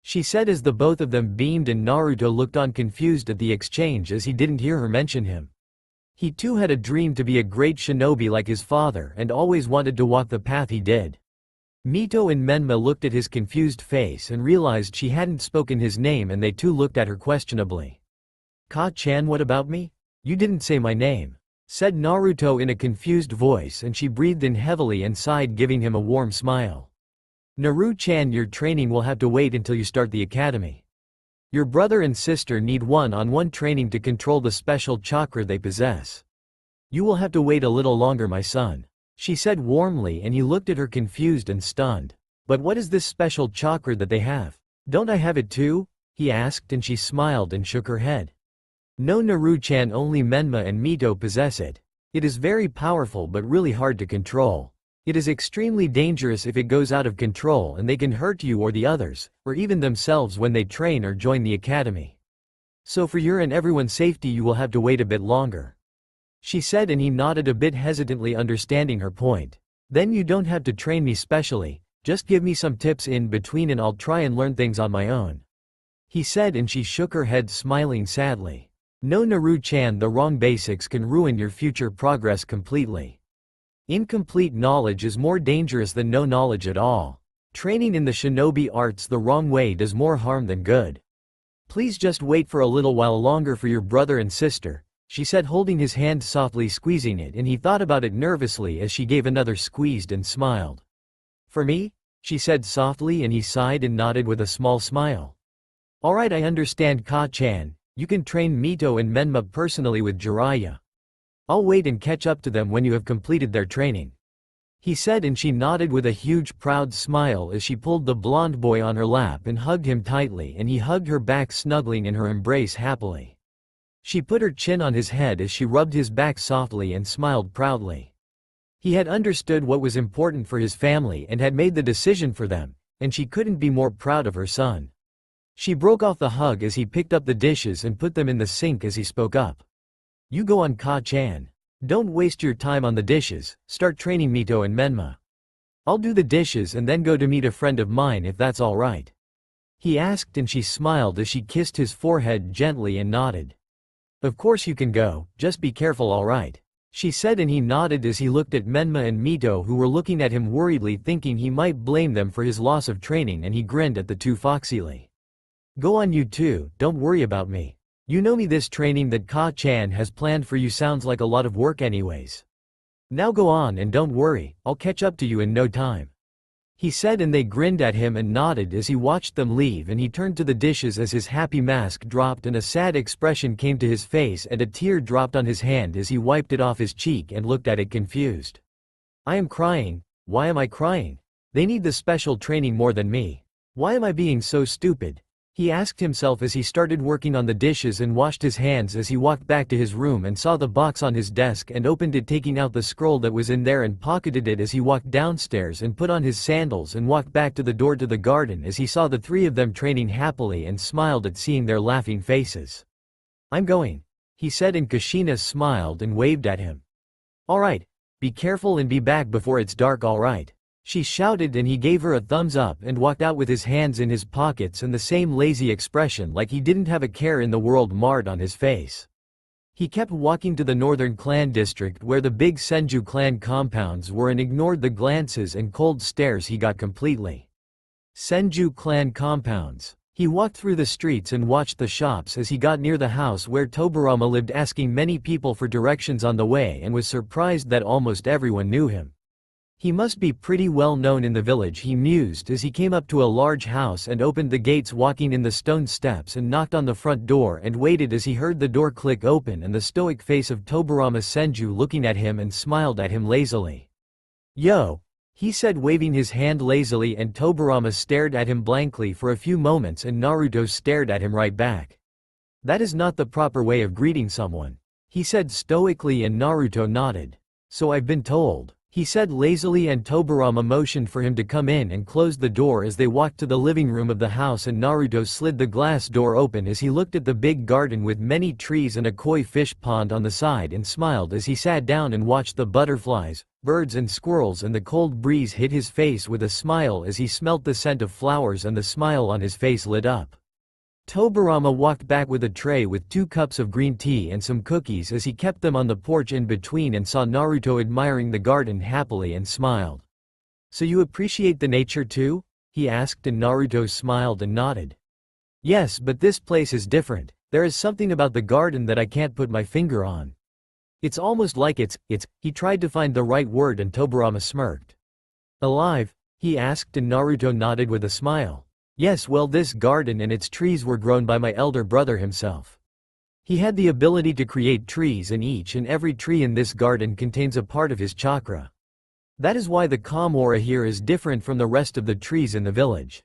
she said as the both of them beamed, and Naruto looked on confused at the exchange as he didn't hear her mention him. He too had a dream to be a great shinobi like his father and always wanted to walk the path he did. Mito and Menma looked at his confused face and realized she hadn't spoken his name, and they too looked at her questionably. "Ka-chan, what about me? You didn't say my name," said Naruto in a confused voice, and she breathed in heavily and sighed, giving him a warm smile. "Naru-chan, your training will have to wait until you start the academy. Your brother and sister need one-on-one training to control the special chakra they possess. You will have to wait a little longer, my son," she said warmly, and he looked at her confused and stunned. "But what is this special chakra that they have? Don't I have it too?" he asked, and she smiled and shook her head. "No, Naru-chan, only Menma and Mito possess it. It is very powerful but really hard to control. It is extremely dangerous if it goes out of control, and they can hurt you or the others, or even themselves when they train or join the academy. So for your and everyone's safety you will have to wait a bit longer," she said, and he nodded a bit hesitantly, understanding her point. "Then you don't have to train me specially, just give me some tips in between and I'll try and learn things on my own," he said, and she shook her head, smiling sadly. "No, Naru-chan, the wrong basics can ruin your future progress completely. Incomplete knowledge is more dangerous than no knowledge at all. Training in the shinobi arts the wrong way does more harm than good. Please just wait for a little while longer for your brother and sister," she said, holding his hand softly, squeezing it, and he thought about it nervously as she gave another squeeze and smiled. "For me?" she said softly, and he sighed and nodded with a small smile. "Alright, I understand, Ka-chan. You can train Mito and Menma personally with Jiraiya. I'll wait and catch up to them when you have completed their training," he said, and she nodded with a huge proud smile as she pulled the blonde boy on her lap and hugged him tightly, and he hugged her back, snuggling in her embrace happily. She put her chin on his head as she rubbed his back softly and smiled proudly. He had understood what was important for his family and had made the decision for them, and she couldn't be more proud of her son. She broke off the hug as he picked up the dishes and put them in the sink as he spoke up. "You go on, Ka-chan. Don't waste your time on the dishes, start training Mito and Menma. I'll do the dishes and then go to meet a friend of mine if that's alright," he asked, and she smiled as she kissed his forehead gently and nodded. "Of course you can go, just be careful, alright," she said, and he nodded as he looked at Menma and Mito, who were looking at him worriedly, thinking he might blame them for his loss of training, and he grinned at the two foxily. "Go on, you two, don't worry about me. You know me, this training that Ka-chan has planned for you sounds like a lot of work anyways. Now go on and don't worry, I'll catch up to you in no time," he said, and they grinned at him and nodded as he watched them leave, and he turned to the dishes as his happy mask dropped and a sad expression came to his face, and a tear dropped on his hand as he wiped it off his cheek and looked at it confused. "I am crying. Why am I crying? They need the special training more than me. Why am I being so stupid?" he asked himself as he started working on the dishes and washed his hands as he walked back to his room and saw the box on his desk and opened it, taking out the scroll that was in there and pocketed it as he walked downstairs and put on his sandals and walked back to the door to the garden as he saw the three of them training happily and smiled at seeing their laughing faces. "I'm going," he said, and Kushina smiled and waved at him. "Alright, be careful and be back before it's dark, alright," she shouted, and he gave her a thumbs up and walked out with his hands in his pockets and the same lazy expression like he didn't have a care in the world marred on his face. He kept walking to the northern clan district where the big Senju clan compounds were and ignored the glances and cold stares he got completely. Senju clan compounds. He walked through the streets and watched the shops as he got near the house where Tobirama lived, asking many people for directions on the way, and was surprised that almost everyone knew him. He must be pretty well known in the village, he mused as he came up to a large house and opened the gates, walking in the stone steps, and knocked on the front door and waited as he heard the door click open and the stoic face of Tobirama Senju looking at him and smiled at him lazily. "Yo," he said, waving his hand lazily, and Tobirama stared at him blankly for a few moments and Naruto stared at him right back. "That is not the proper way of greeting someone," he said stoically, and Naruto nodded. "So I've been told," he said lazily, and Tobirama motioned for him to come in and closed the door as they walked to the living room of the house, and Naruto slid the glass door open as he looked at the big garden with many trees and a koi fish pond on the side and smiled as he sat down and watched the butterflies, birds and squirrels, and the cold breeze hit his face with a smile as he smelt the scent of flowers, and the smile on his face lit up. Tobirama walked back with a tray with 2 cups of green tea and some cookies as he kept them on the porch in between and saw Naruto admiring the garden happily and smiled. So you appreciate the nature too? He asked, and Naruto smiled and nodded. Yes, but this place is different. There is something about the garden that I can't put my finger on. It's almost like he tried to find the right word and Tobirama smirked. Alive? He asked, and Naruto nodded with a smile. Yes, well, this garden and its trees were grown by my elder brother himself. He had the ability to create trees, and each and every tree in this garden contains a part of his chakra. That is why the calm aura here is different from the rest of the trees in the village.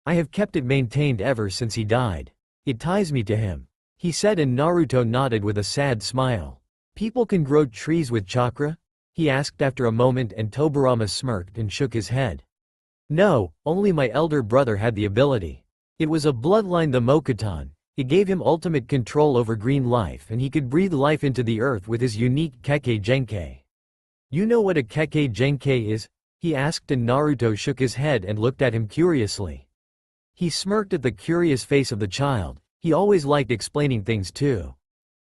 I have kept it maintained ever since he died. It ties me to him. He said, and Naruto nodded with a sad smile. People can grow trees with chakra? He asked after a moment, and Tobirama smirked and shook his head. No, only my elder brother had the ability. It was a bloodline, the Mokuton. It gave him ultimate control over green life, and he could breathe life into the earth with his unique Kekkei Genkai. You know what a Kekkei Genkai is? He asked, and Naruto shook his head and looked at him curiously. He smirked at the curious face of the child. He always liked explaining things too.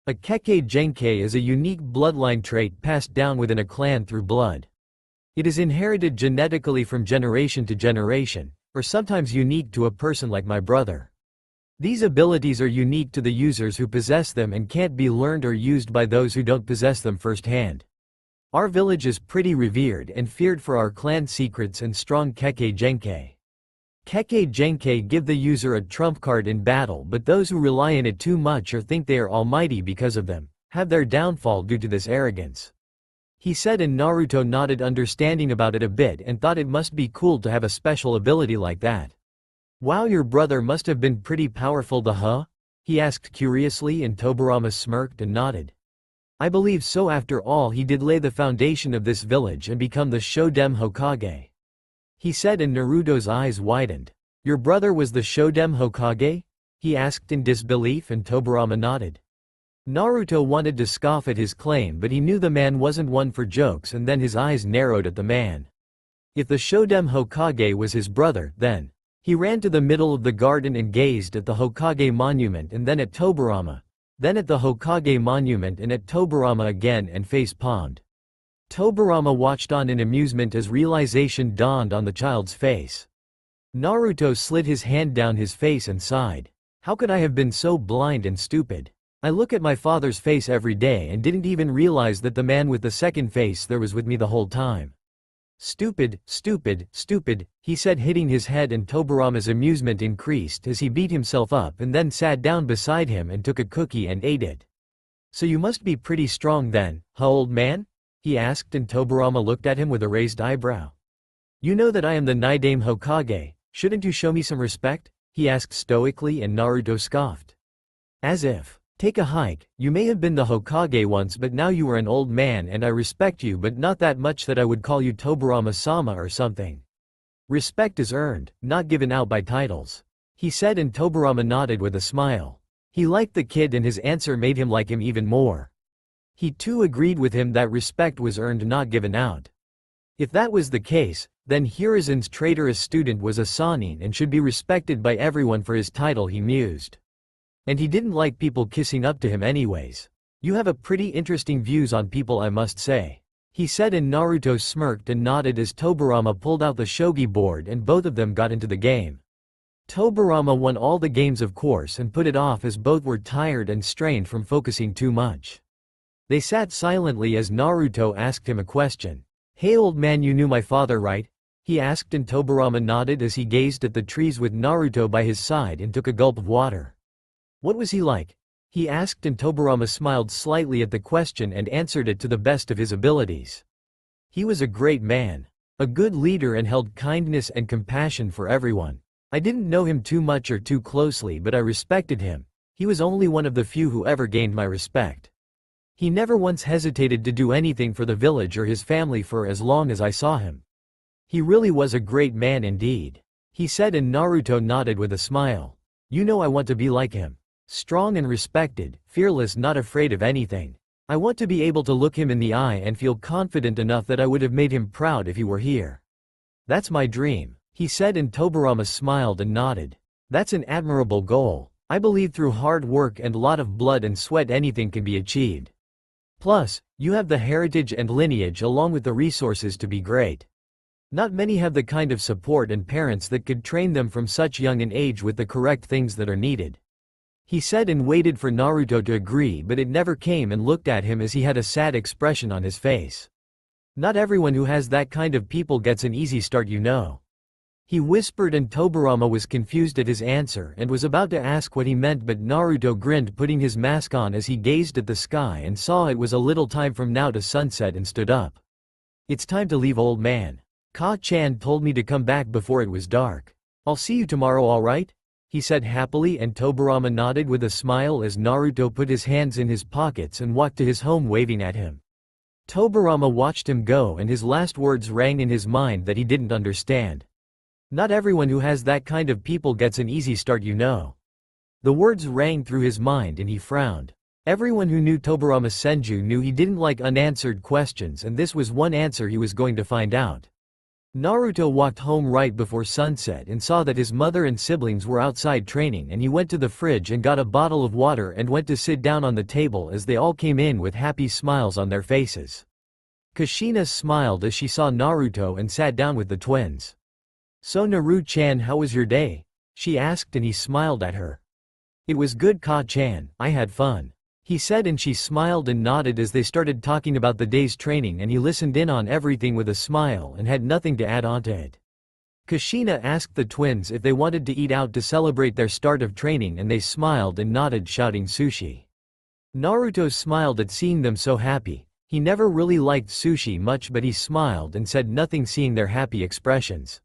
A Kekkei Genkai is a unique bloodline trait passed down within a clan through blood. It is inherited genetically from generation to generation, or sometimes unique to a person like my brother. These abilities are unique to the users who possess them and can't be learned or used by those who don't possess them firsthand. Our village is pretty revered and feared for our clan secrets and strong Kekkei Genkai. Kekkei Genkai give the user a trump card in battle, but those who rely on it too much or think they are almighty because of them, have their downfall due to this arrogance. He said, and Naruto nodded, understanding about it a bit, and thought it must be cool to have a special ability like that. Wow, your brother must have been pretty powerful, huh? He asked curiously, and Tobirama smirked and nodded. I believe so. After all, he did lay the foundation of this village and become the Shodem Hokage. He said, and Naruto's eyes widened. Your brother was the Shodem Hokage? He asked in disbelief, and Tobirama nodded. Naruto wanted to scoff at his claim, but he knew the man wasn't one for jokes, and then his eyes narrowed at the man. If the Shodem Hokage was his brother, then. He ran to the middle of the garden and gazed at the Hokage monument and then at Tobirama. Then at the Hokage monument and at Tobirama again, and face-palmed. Tobirama watched on in amusement as realization dawned on the child's face. Naruto slid his hand down his face and sighed. How could I have been so blind and stupid? I look at my father's face every day and didn't even realize that the man with the second face there was with me the whole time. Stupid, stupid, stupid, he said, hitting his head, and Tobirama's amusement increased as he beat himself up and then sat down beside him and took a cookie and ate it. So you must be pretty strong then, huh, old man? He asked, and Tobirama looked at him with a raised eyebrow. You know that I am the Nidame Hokage, shouldn't you show me some respect? He asked stoically, and Naruto scoffed. As if. Take a hike, you may have been the Hokage once, but now you are an old man and I respect you, but not that much that I would call you Tobirama-sama or something. Respect is earned, not given out by titles. He said, and Tobirama nodded with a smile. He liked the kid and his answer made him like him even more. He too agreed with him that respect was earned, not given out. If that was the case, then Hirazen's traitorous student was a Sannin and should be respected by everyone for his title, he mused. And he didn't like people kissing up to him anyways. You have a pretty interesting views on people, I must say. He said, and Naruto smirked and nodded as Tobirama pulled out the shogi board and both of them got into the game. Tobirama won all the games of course and put it off as both were tired and strained from focusing too much. They sat silently as Naruto asked him a question. Hey old man, you knew my father, right? He asked, and Tobirama nodded as he gazed at the trees with Naruto by his side and took a gulp of water. What was he like? He asked, and Tobirama smiled slightly at the question and answered it to the best of his abilities. He was a great man. A good leader and held kindness and compassion for everyone. I didn't know him too much or too closely, but I respected him. He was only one of the few who ever gained my respect. He never once hesitated to do anything for the village or his family for as long as I saw him. He really was a great man indeed. He said, and Naruto nodded with a smile. You know, I want to be like him. Strong and respected, fearless, not afraid of anything. I want to be able to look him in the eye and feel confident enough that I would have made him proud if he were here. That's my dream, he said, and Tobirama smiled and nodded. That's an admirable goal. I believe through hard work and lot of blood and sweat anything can be achieved. Plus, you have the heritage and lineage along with the resources to be great. Not many have the kind of support and parents that could train them from such young an age with the correct things that are needed. He said and waited for Naruto to agree, but it never came, and looked at him as he had a sad expression on his face. Not everyone who has that kind of people gets an easy start, you know. He whispered, and Tobirama was confused at his answer and was about to ask what he meant, but Naruto grinned, putting his mask on as he gazed at the sky and saw it was a little time from now to sunset, and stood up. "It's time to leave, old man. Ka-chan told me to come back before it was dark. I'll see you tomorrow, alright?" he said happily, and Tobirama nodded with a smile as Naruto put his hands in his pockets and walked to his home waving at him. Tobirama watched him go, and his last words rang in his mind that he didn't understand. Not everyone who has that kind of people gets an easy start, you know. The words rang through his mind and he frowned. Everyone who knew Tobirama Senju knew he didn't like unanswered questions, and this was one answer he was going to find out. Naruto walked home right before sunset and saw that his mother and siblings were outside training, and he went to the fridge and got a bottle of water and went to sit down on the table as they all came in with happy smiles on their faces. Kushina smiled as she saw Naruto and sat down with the twins. "So Naru-chan, how was your day?" she asked, and he smiled at her. "It was good, Ka-chan, I had fun," he said, and she smiled and nodded as they started talking about the day's training, and he listened in on everything with a smile and had nothing to add onto it. Kushina asked the twins if they wanted to eat out to celebrate their start of training, and they smiled and nodded, shouting sushi. Naruto smiled at seeing them so happy. He never really liked sushi much, but he smiled and said nothing seeing their happy expressions.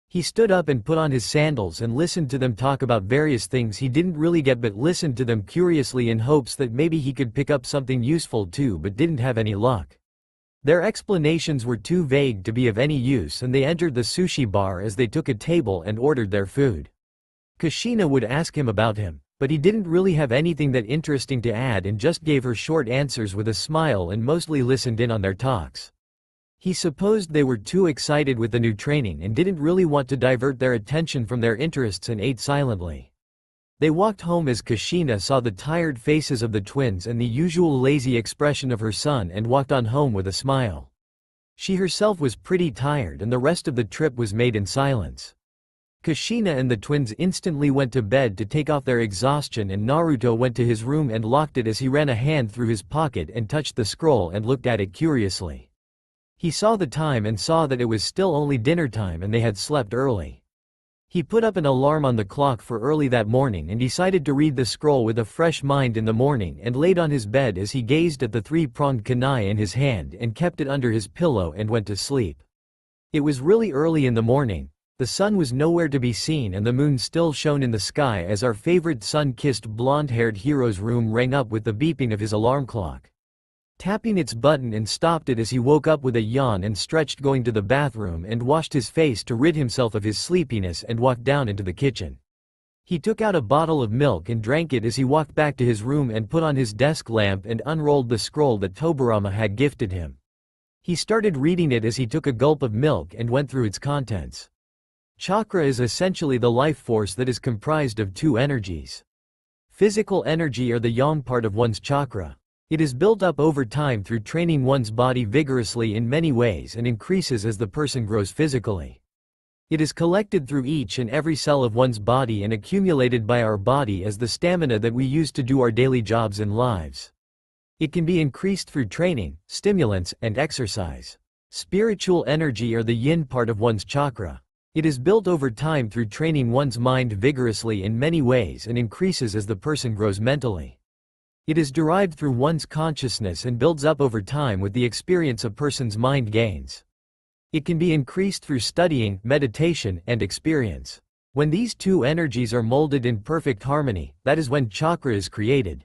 He stood up and put on his sandals and listened to them talk about various things he didn't really get, but listened to them curiously in hopes that maybe he could pick up something useful too, but didn't have any luck. Their explanations were too vague to be of any use, and they entered the sushi bar as they took a table and ordered their food. Kushina would ask him about him, but he didn't really have anything that interesting to add and just gave her short answers with a smile and mostly listened in on their talks. He supposed they were too excited with the new training and didn't really want to divert their attention from their interests and ate silently. They walked home as Kushina saw the tired faces of the twins and the usual lazy expression of her son, and walked on home with a smile. She herself was pretty tired, and the rest of the trip was made in silence. Kushina and the twins instantly went to bed to take off their exhaustion, and Naruto went to his room and locked it as he ran a hand through his pocket and touched the scroll and looked at it curiously. He saw the time and saw that it was still only dinner time and they had slept early. He put up an alarm on the clock for early that morning and decided to read the scroll with a fresh mind in the morning, and laid on his bed as he gazed at the three-pronged kunai in his hand and kept it under his pillow and went to sleep. It was really early in the morning. The sun was nowhere to be seen and the moon still shone in the sky as our favorite sun-kissed blonde-haired hero's room rang up with the beeping of his alarm clock. Tapping its button, and stopped it as he woke up with a yawn and stretched, going to the bathroom and washed his face to rid himself of his sleepiness, and walked down into the kitchen. He took out a bottle of milk and drank it as he walked back to his room and put on his desk lamp and unrolled the scroll that Tobirama had gifted him. He started reading it as he took a gulp of milk and went through its contents. Chakra is essentially the life force that is comprised of two energies. Physical energy, or the yang part of one's chakra. It is built up over time through training one's body vigorously in many ways, and increases as the person grows physically. It is collected through each and every cell of one's body and accumulated by our body as the stamina that we use to do our daily jobs and lives. It can be increased through training, stimulants, and exercise. Spiritual energy, or the yin part of one's chakra. It is built over time through training one's mind vigorously in many ways and increases as the person grows mentally. It is derived through one's consciousness and builds up over time with the experience a person's mind gains. It can be increased through studying, meditation, and experience. When these two energies are molded in perfect harmony, that is when chakra is created.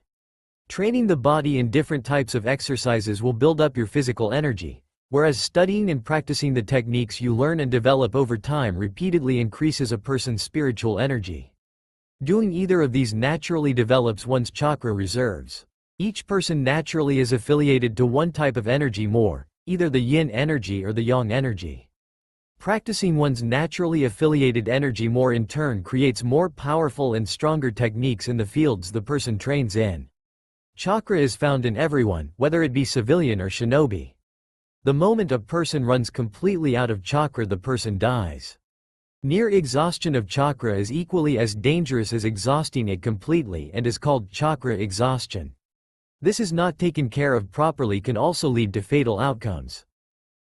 Training the body in different types of exercises will build up your physical energy, whereas studying and practicing the techniques you learn and develop over time repeatedly increases a person's spiritual energy. Doing either of these naturally develops one's chakra reserves. Each person naturally is affiliated to one type of energy more, either the yin energy or the yang energy. Practicing one's naturally affiliated energy more in turn creates more powerful and stronger techniques in the fields the person trains in. Chakra is found in everyone, whether it be civilian or shinobi. The moment a person runs completely out of chakra, the person dies. Near exhaustion of chakra is equally as dangerous as exhausting it completely and is called chakra exhaustion. This is not taken care of properly can also lead to fatal outcomes.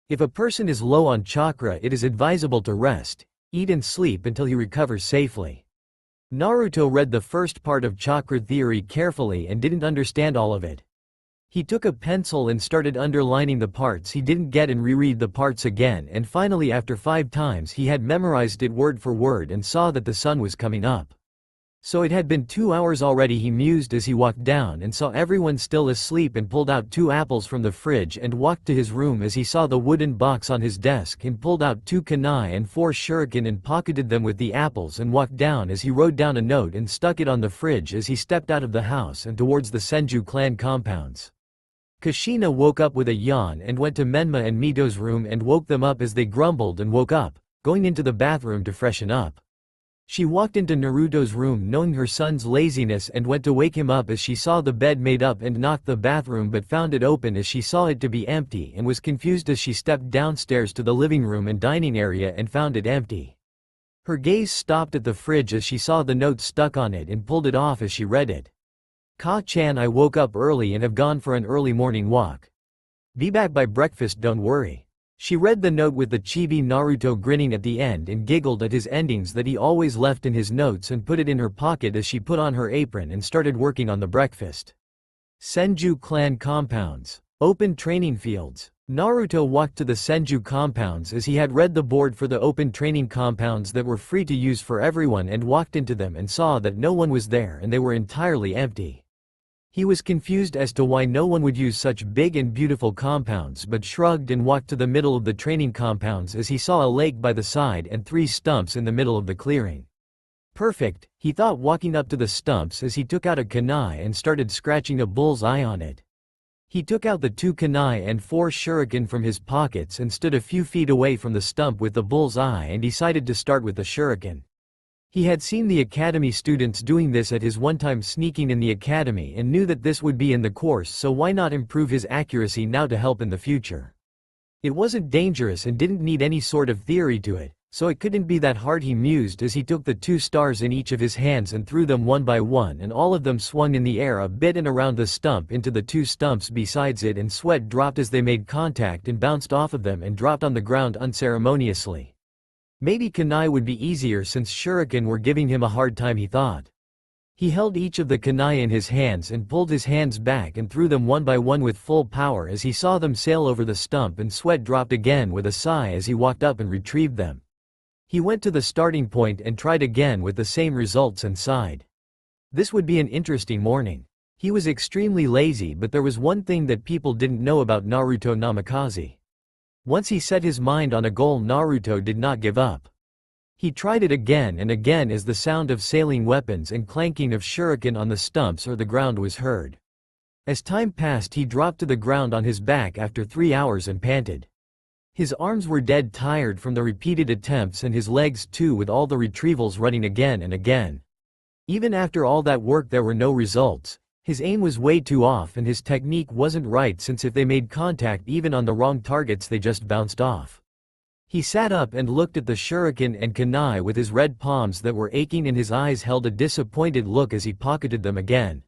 If a person is low on chakra, it is advisable to rest, eat and sleep until he recovers safely. Naruto read the first part of chakra theory carefully and didn't understand all of it. He took a pencil and started underlining the parts he didn't get and reread the parts again, and finally after 5 times he had memorized it word for word and saw that the sun was coming up. So it had been 2 hours already, he mused as he walked down and saw everyone still asleep, and pulled out 2 apples from the fridge and walked to his room as he saw the wooden box on his desk, and pulled out 2 kunai and 4 shuriken and pocketed them with the apples, and walked down as he wrote down a note and stuck it on the fridge as he stepped out of the house and towards the Senju clan compounds. Kushina woke up with a yawn and went to Menma and Mito's room and woke them up as they grumbled and woke up, going into the bathroom to freshen up. She walked into Naruto's room knowing her son's laziness and went to wake him up as she saw the bed made up, and knocked the bathroom but found it open as she saw it to be empty, and was confused as she stepped downstairs to the living room and dining area and found it empty. Her gaze stopped at the fridge as she saw the note stuck on it and pulled it off as she read it. Ka-chan, I woke up early and have gone for an early morning walk. Be back by breakfast, don't worry. She read the note with the chibi Naruto grinning at the end and giggled at his endings that he always left in his notes, and put it in her pocket as she put on her apron and started working on the breakfast. Senju clan compounds. Open training fields. Naruto walked to the Senju compounds as he had read the board for the open training compounds that were free to use for everyone, and walked into them and saw that no one was there and they were entirely empty. He was confused as to why no one would use such big and beautiful compounds, but shrugged and walked to the middle of the training compounds as he saw a lake by the side and 3 stumps in the middle of the clearing. Perfect, he thought, walking up to the stumps as he took out a kunai and started scratching a bull's eye on it. He took out the 2 kunai and 4 shuriken from his pockets and stood a few feet away from the stump with the bull's eye and decided to start with the shuriken. He had seen the academy students doing this at his one-time sneaking in the academy and knew that this would be in the course, so why not improve his accuracy now to help in the future? It wasn't dangerous and didn't need any sort of theory to it, so it couldn't be that hard, he mused as he took the 2 stars in each of his hands and threw them one by one, and all of them swung in the air a bit and around the stump into the 2 stumps besides it, and sweat dropped as they made contact and bounced off of them and dropped on the ground unceremoniously. Maybe kunai would be easier since shuriken were giving him a hard time, he thought. He held each of the kunai in his hands and pulled his hands back and threw them one by one with full power as he saw them sail over the stump, and sweat dropped again with a sigh as he walked up and retrieved them. He went to the starting point and tried again with the same results and sighed. This would be an interesting morning. He was extremely lazy, but there was one thing that people didn't know about Naruto Namikaze. Once he set his mind on a goal, Naruto did not give up. He tried it again and again as the sound of sailing weapons and clanking of shuriken on the stumps or the ground was heard. As time passed, he dropped to the ground on his back after 3 hours and panted. His arms were dead tired from the repeated attempts, and his legs too, with all the retrievals running again and again. Even after all that work there were no results. His aim was way too off and his technique wasn't right, since if they made contact even on the wrong targets they just bounced off. He sat up and looked at the shuriken and kunai with his red palms that were aching, and his eyes held a disappointed look as he pocketed them again.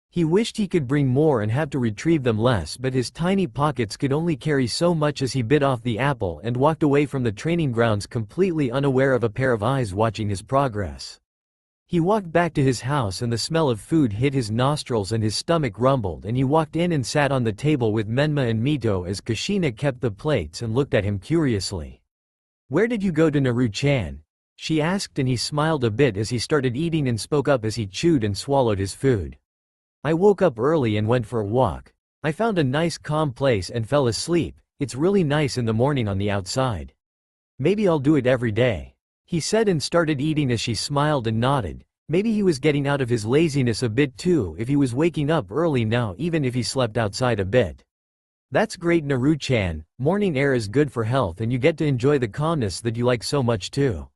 He wished he could bring more and have to retrieve them less, but his tiny pockets could only carry so much as he bit off the apple and walked away from the training grounds completely unaware of a pair of eyes watching his progress. He walked back to his house and the smell of food hit his nostrils and his stomach rumbled, and he walked in and sat on the table with Menma and Mito as Kushina kept the plates and looked at him curiously. "Where did you go to, Naru-chan?" she asked, and he smiled a bit as he started eating and spoke up as he chewed and swallowed his food. "I woke up early and went for a walk. I found a nice calm place and fell asleep. It's really nice in the morning on the outside. Maybe I'll do it every day," he said, and started eating as she smiled and nodded. Maybe he was getting out of his laziness a bit too if he was waking up early now, even if he slept outside a bit. "That's great, Naru-chan. Morning air is good for health and you get to enjoy the calmness that you like so much too,"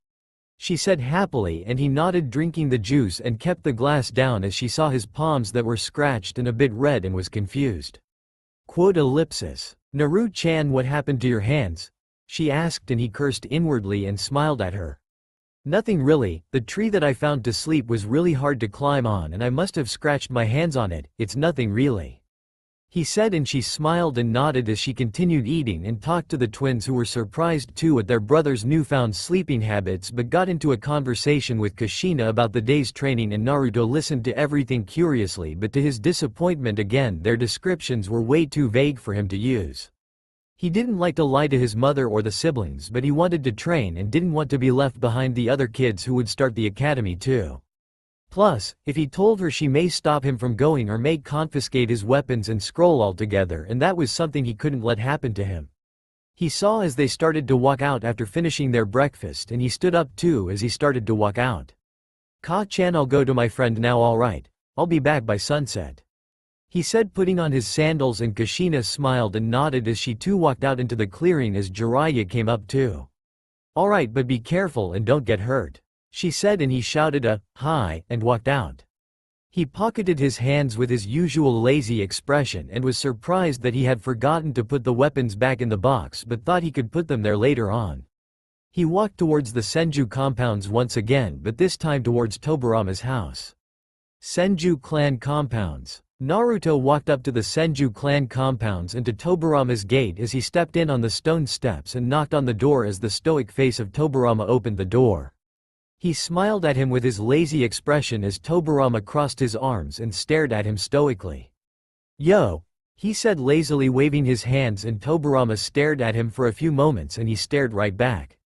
she said happily, and he nodded, drinking the juice, and kept the glass down as she saw his palms that were scratched and a bit red and was confused. Quote ellipsis. "Naru-chan, what happened to your hands?" she asked, and he cursed inwardly and smiled at her. "Nothing really, the tree that I found to sleep was really hard to climb on and I must have scratched my hands on it, it's nothing really," he said, and she smiled and nodded as she continued eating and talked to the twins, who were surprised too at their brother's newfound sleeping habits, but got into a conversation with Kushina about the day's training, and Naruto listened to everything curiously, but to his disappointment again their descriptions were way too vague for him to use. He didn't like to lie to his mother or the siblings, but he wanted to train and didn't want to be left behind the other kids who would start the academy too. Plus, if he told her, she may stop him from going or may confiscate his weapons and scroll altogether, and that was something he couldn't let happen to him. He saw as they started to walk out after finishing their breakfast, and he stood up too as he started to walk out. "Ka-chan, I'll go to my friend now, alright? I'll be back by sunset," he said, putting on his sandals, and Kushina smiled and nodded as she too walked out into the clearing as Jiraiya came up too. "Alright, but be careful and don't get hurt," she said, and he shouted a "hi" and walked out. He pocketed his hands with his usual lazy expression and was surprised that he had forgotten to put the weapons back in the box, but thought he could put them there later on. He walked towards the Senju compounds once again, but this time towards Tobirama's house. Senju clan compounds. Naruto walked up to the Senju clan compounds and to Tobirama's gate as he stepped in on the stone steps and knocked on the door as the stoic face of Tobirama opened the door. He smiled at him with his lazy expression as Tobirama crossed his arms and stared at him stoically. "Yo," he said lazily, waving his hands, and Tobirama stared at him for a few moments and he stared right back.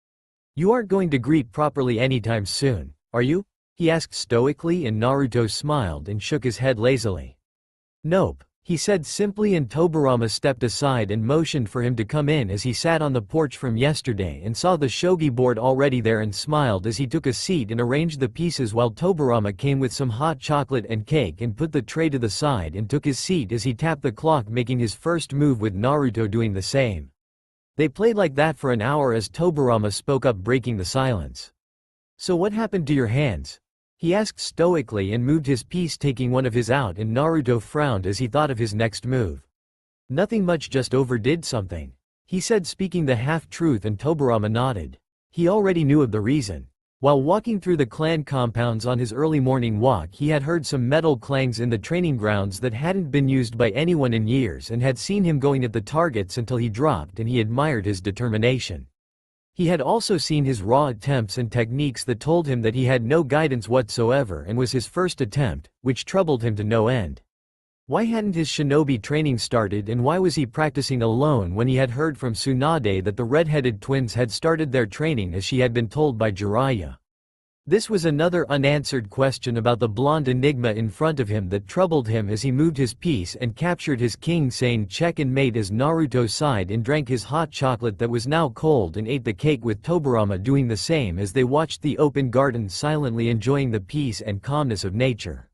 "You aren't going to greet properly anytime soon, are you?" he asked stoically, and Naruto smiled and shook his head lazily. "Nope," he said simply, and Tobirama stepped aside and motioned for him to come in as he sat on the porch from yesterday and saw the shogi board already there and smiled as he took a seat and arranged the pieces while Tobirama came with some hot chocolate and cake and put the tray to the side and took his seat as he tapped the clock, making his first move, with Naruto doing the same. They played like that for an hour as Tobirama spoke up, breaking the silence. "So what happened to your hands?" he asked stoically and moved his piece, taking one of his out, and Naruto frowned as he thought of his next move. "Nothing much, just overdid something," he said, speaking the half-truth, and Tobirama nodded. He already knew of the reason. While walking through the clan compounds on his early morning walk, he had heard some metal clangs in the training grounds that hadn't been used by anyone in years and had seen him going at the targets until he dropped, and he admired his determination. He had also seen his raw attempts and techniques that told him that he had no guidance whatsoever and was his first attempt, which troubled him to no end. Why hadn't his shinobi training started, and why was he practicing alone when he had heard from Tsunade that the red-headed twins had started their training as she had been told by Jiraiya? This was another unanswered question about the blonde enigma in front of him that troubled him as he moved his piece and captured his king, saying check and mate as Naruto sighed and drank his hot chocolate that was now cold and ate the cake, with Tobirama doing the same as they watched the open garden, silently enjoying the peace and calmness of nature.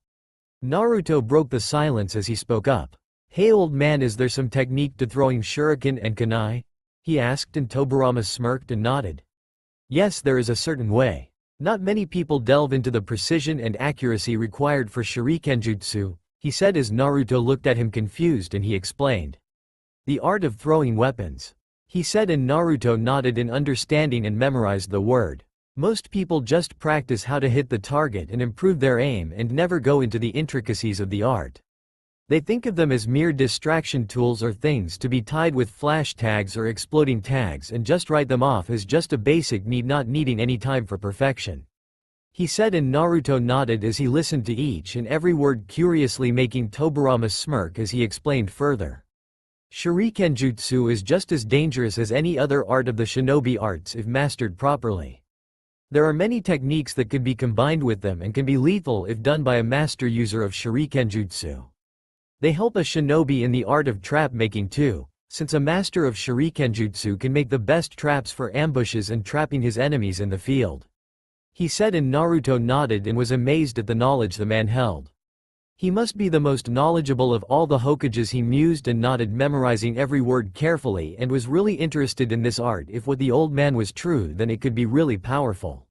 Naruto broke the silence as he spoke up. "Hey old man, is there some technique to throwing shuriken and kunai?" he asked, and Tobirama smirked and nodded. "Yes, there is a certain way. Not many people delve into the precision and accuracy required for shurikenjutsu," he said as Naruto looked at him confused, and he explained. "The art of throwing weapons," he said, and Naruto nodded in understanding and memorized the word. Most people just practice how to hit the target and improve their aim and never go into the intricacies of the art. They think of them as mere distraction tools or things to be tied with flash tags or exploding tags and just write them off as just a basic need, not needing any time for perfection," he said, and Naruto nodded as he listened to each and every word curiously, making Tobirama smirk as he explained further. "Shurikenjutsu is just as dangerous as any other art of the shinobi arts if mastered properly. There are many techniques that could be combined with them and can be lethal if done by a master user of shurikenjutsu. They help a shinobi in the art of trap making too, since a master of shurikenjutsu can make the best traps for ambushes and trapping his enemies in the field," he said, and Naruto nodded and was amazed at the knowledge the man held. He must be the most knowledgeable of all the Hokages, he mused and nodded, memorizing every word carefully, and was really interested in this art. If what the old man was true, then it could be really powerful.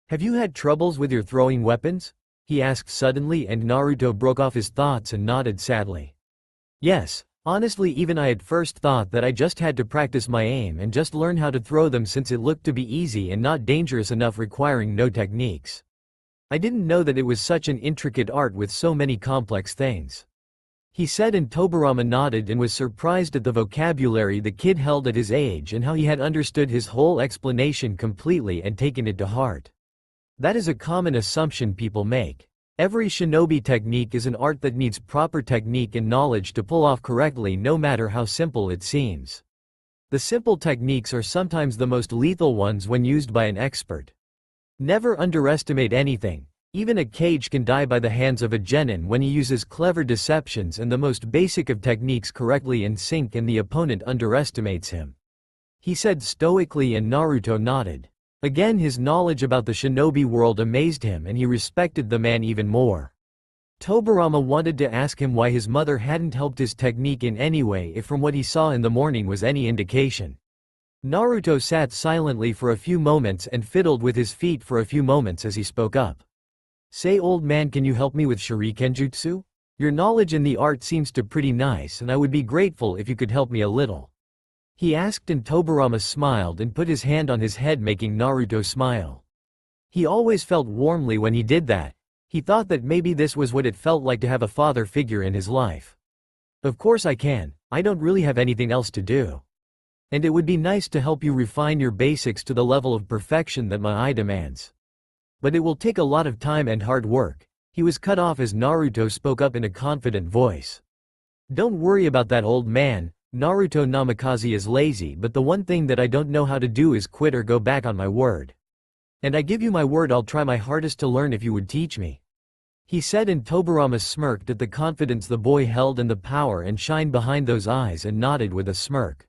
"Have you had troubles with your throwing weapons?" he asked suddenly, and Naruto broke off his thoughts and nodded sadly. "Yes, Honestly, even I at first thought that I just had to practice my aim and just learn how to throw them since it looked to be easy and not dangerous enough, requiring no techniques. I didn't know that it was such an intricate art with so many complex things," he said, and Tobirama nodded and was surprised at the vocabulary the kid held at his age and how he had understood his whole explanation completely and taken it to heart. That is a common assumption people make. Every shinobi technique is an art that needs proper technique and knowledge to pull off correctly, no matter how simple it seems. The simple techniques are sometimes the most lethal ones when used by an expert. Never underestimate anything. Even a kage can die by the hands of a genin when he uses clever deceptions and the most basic of techniques correctly in sync and the opponent underestimates him," he said stoically, and Naruto nodded. Again, his knowledge about the shinobi world amazed him and he respected the man even more. Tobirama wanted to ask him why his mother hadn't helped his technique in any way, if from what he saw in the morning was any indication. Naruto sat silently for a few moments and fiddled with his feet for a few moments as he spoke up. "Say, old man, can you help me with shurikenjutsu? Your knowledge in the art seems to pretty nice and I would be grateful if you could help me a little," he asked, and Tobirama smiled and put his hand on his head, making Naruto smile. He always felt warmly when he did that. He thought that maybe this was what it felt like to have a father figure in his life. "Of course I can. I don't really have anything else to do. And it would be nice to help you refine your basics to the level of perfection that my eye demands. But it will take a lot of time and hard work." He was cut off as Naruto spoke up in a confident voice. "Don't worry about that, old man. Naruto Namikaze is lazy, but the one thing that I don't know how to do is quit or go back on my word. And I give you my word I'll try my hardest to learn if you would teach me," he said, and Tobirama smirked at the confidence the boy held and the power and shine behind those eyes and nodded with a smirk.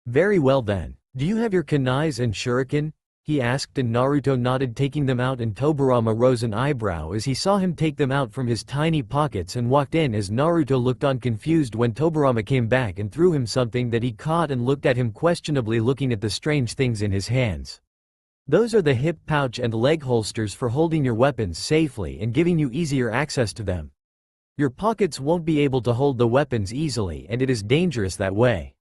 "Very well then. Do you have your kunais and shuriken?" he asked, and Naruto nodded, taking them out, and Tobirama rose an eyebrow as he saw him take them out from his tiny pockets and walked in as Naruto looked on confused when Tobirama came back and threw him something that he caught and looked at him questionably, looking at the strange things in his hands. "Those are the hip pouch and leg holsters for holding your weapons safely and giving you easier access to them. Your pockets won't be able to hold the weapons easily and it is dangerous that way.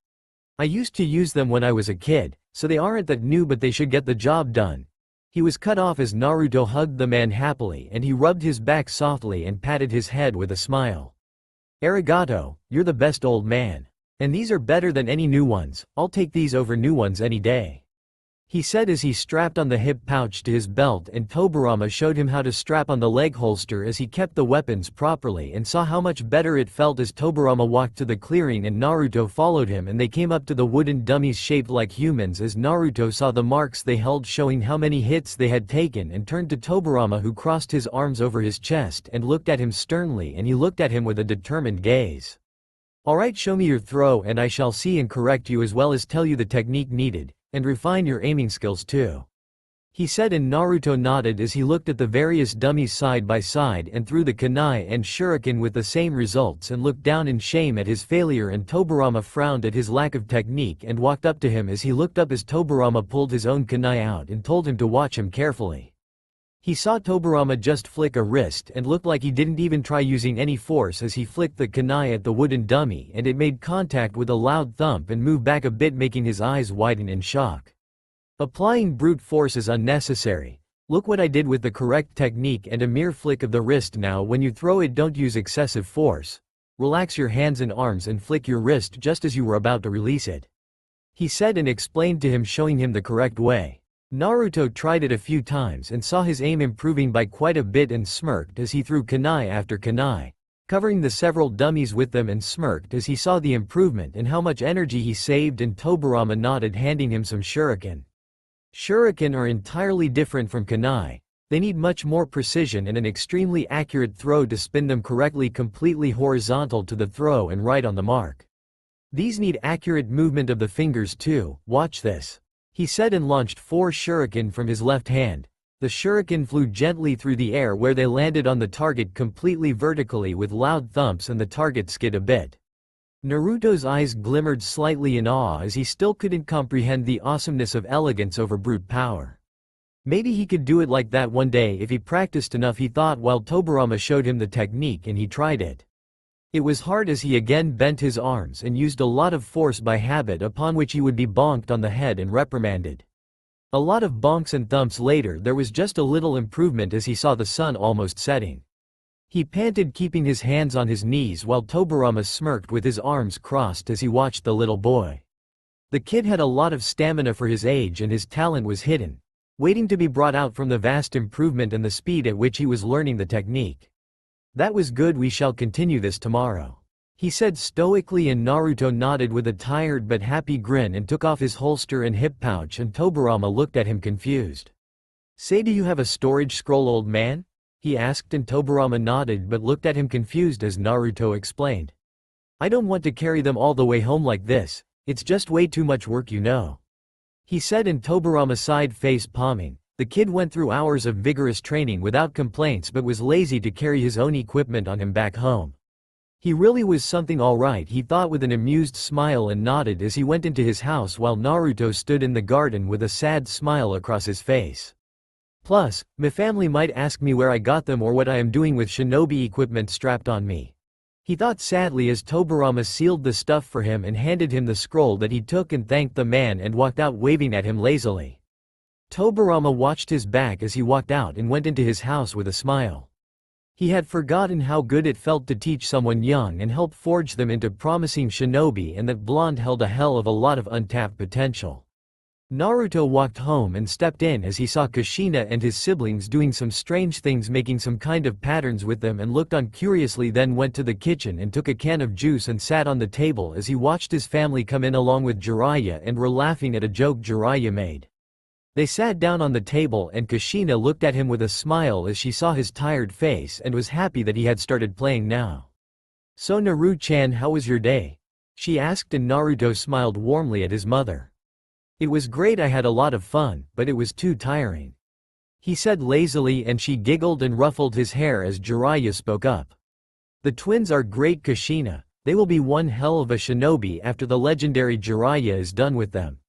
I used to use them when I was a kid, so they aren't that new, but they should get the job done." He was cut off as Naruto hugged the man happily and he rubbed his back softly and patted his head with a smile. "Arigato, you're the best, old man. And these are better than any new ones. I'll take these over new ones any day," he said as he strapped on the hip pouch to his belt, and Tobirama showed him how to strap on the leg holster as he kept the weapons properly and saw how much better it felt as Tobirama walked to the clearing and Naruto followed him, and they came up to the wooden dummies shaped like humans as Naruto saw the marks they held showing how many hits they had taken, and turned to Tobirama, who crossed his arms over his chest and looked at him sternly, and he looked at him with a determined gaze. "Alright, show me your throw and I shall see and correct you as well as tell you the technique needed. And refine your aiming skills too," he said, and Naruto nodded as he looked at the various dummies side by side and threw the kunai and shuriken with the same results and looked down in shame at his failure, and Tobirama frowned at his lack of technique and walked up to him as he looked up as Tobirama pulled his own kunai out and told him to watch him carefully. He saw Tobirama just flick a wrist and looked like he didn't even try using any force as he flicked the kunai at the wooden dummy, and it made contact with a loud thump and moved back a bit, making his eyes widen in shock. "Applying brute force is unnecessary. Look what I did with the correct technique and a mere flick of the wrist. Now when you throw it, don't use excessive force. Relax your hands and arms and flick your wrist just as you were about to release it," he said, and explained to him, showing him the correct way. Naruto tried it a few times and saw his aim improving by quite a bit and smirked as he threw kunai after kunai, covering the several dummies with them, and smirked as he saw the improvement and how much energy he saved, and Tobirama nodded, handing him some shuriken. Shuriken are entirely different from kunai. They need much more precision and an extremely accurate throw to spin them correctly, completely horizontal to the throw and right on the mark. These need accurate movement of the fingers too. Watch this, he said, and launched 4 shuriken from his left hand. The shuriken flew gently through the air where they landed on the target completely vertically with loud thumps, and the target skid a bit. Naruto's eyes glimmered slightly in awe as he still couldn't comprehend the awesomeness of elegance over brute power. Maybe he could do it like that one day if he practiced enough, he thought, while Tobirama showed him the technique and he tried it. It was hard as he again bent his arms and used a lot of force by habit, upon which he would be bonked on the head and reprimanded. A lot of bonks and thumps later there was just a little improvement as he saw the sun almost setting. He panted, keeping his hands on his knees, while Tobirama smirked with his arms crossed as he watched the little boy. The kid had a lot of stamina for his age and his talent was hidden, waiting to be brought out from the vast improvement and the speed at which he was learning the technique. "That was good, we shall continue this tomorrow," he said stoically, and Naruto nodded with a tired but happy grin and took off his holster and hip pouch, and Tobirama looked at him confused. "Say, do you have a storage scroll, old man?" he asked, and Tobirama nodded but looked at him confused as Naruto explained. "I don't want to carry them all the way home like this, it's just way too much work, you know," he said, and Tobirama sighed, face palming. The kid went through hours of vigorous training without complaints but was lazy to carry his own equipment on him back home. He really was something all right, he thought with an amused smile, and nodded as he went into his house while Naruto stood in the garden with a sad smile across his face. "Plus, my family might ask me where I got them or what I am doing with shinobi equipment strapped on me," he thought sadly as Tobirama sealed the stuff for him and handed him the scroll that he took and thanked the man and walked out waving at him lazily. Tobirama watched his back as he walked out and went into his house with a smile. He had forgotten how good it felt to teach someone young and help forge them into promising shinobi, and that blonde held a hell of a lot of untapped potential. Naruto walked home and stepped in as he saw Kushina and his siblings doing some strange things, making some kind of patterns with them, and looked on curiously, then went to the kitchen and took a can of juice and sat on the table as he watched his family come in along with Jiraiya and were laughing at a joke Jiraiya made. They sat down on the table and Kushina looked at him with a smile as she saw his tired face and was happy that he had started playing now. "So Naru-chan, how was your day?" she asked, and Naruto smiled warmly at his mother. "It was great, I had a lot of fun, but it was too tiring," he said lazily, and she giggled and ruffled his hair as Jiraiya spoke up. "The twins are great, Kushina, they will be one hell of a shinobi after the legendary Jiraiya is done with them,"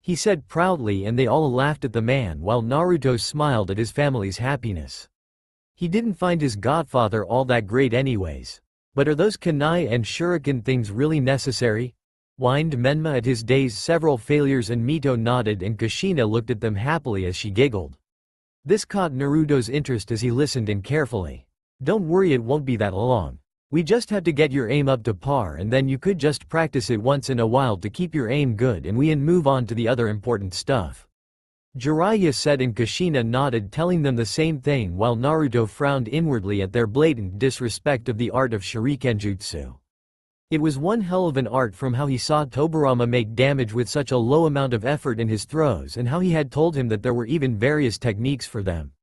he said proudly, and they all laughed at the man while Naruto smiled at his family's happiness. He didn't find his godfather all that great anyways. "But are those kunai and shuriken things really necessary?" whined Menma at his day's several failures, and Mito nodded and Kushina looked at them happily as she giggled. This caught Naruto's interest as he listened in carefully. "Don't worry, it won't be that long. We just have to get your aim up to par, and then you could just practice it once in a while to keep your aim good, and we move on to the other important stuff," Jiraiya said, and Kushina nodded, telling them the same thing while Naruto frowned inwardly at their blatant disrespect of the art of shurikenjutsu. It was one hell of an art, from how he saw Tobirama make damage with such a low amount of effort in his throws and how he had told him that there were even various techniques for them.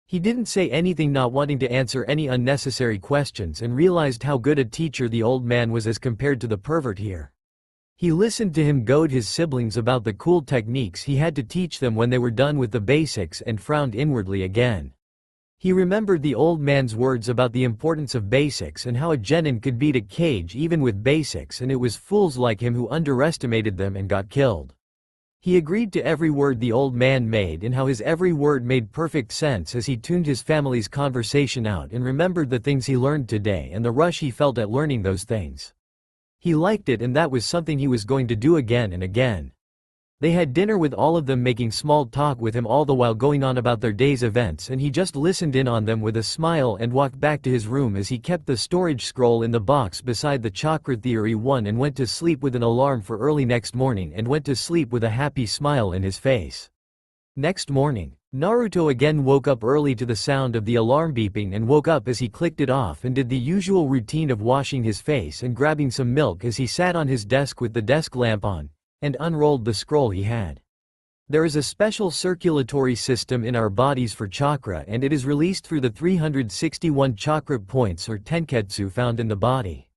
He didn't say anything, not wanting to answer any unnecessary questions, and realized how good a teacher the old man was as compared to the pervert here. He listened to him goad his siblings about the cool techniques he had to teach them when they were done with the basics, and frowned inwardly again. He remembered the old man's words about the importance of basics and how a genin could beat a cage even with basics, and it was fools like him who underestimated them and got killed. He agreed to every word the old man made, and how his every word made perfect sense as he tuned his family's conversation out and remembered the things he learned today and the rush he felt at learning those things. He liked it, and that was something he was going to do again and again. They had dinner with all of them, making small talk with him all the while going on about their day's events, and he just listened in on them with a smile and walked back to his room as he kept the storage scroll in the box beside the chakra theory one, and went to sleep with an alarm for early next morning, and went to sleep with a happy smile in his face. Next morning, Naruto again woke up early to the sound of the alarm beeping, and woke up as he clicked it off and did the usual routine of washing his face and grabbing some milk as he sat on his desk with the desk lamp on, and unrolled the scroll he had. There is a special circulatory system in our bodies for chakra, and it is released through the 361 chakra points or tenketsu found in the body.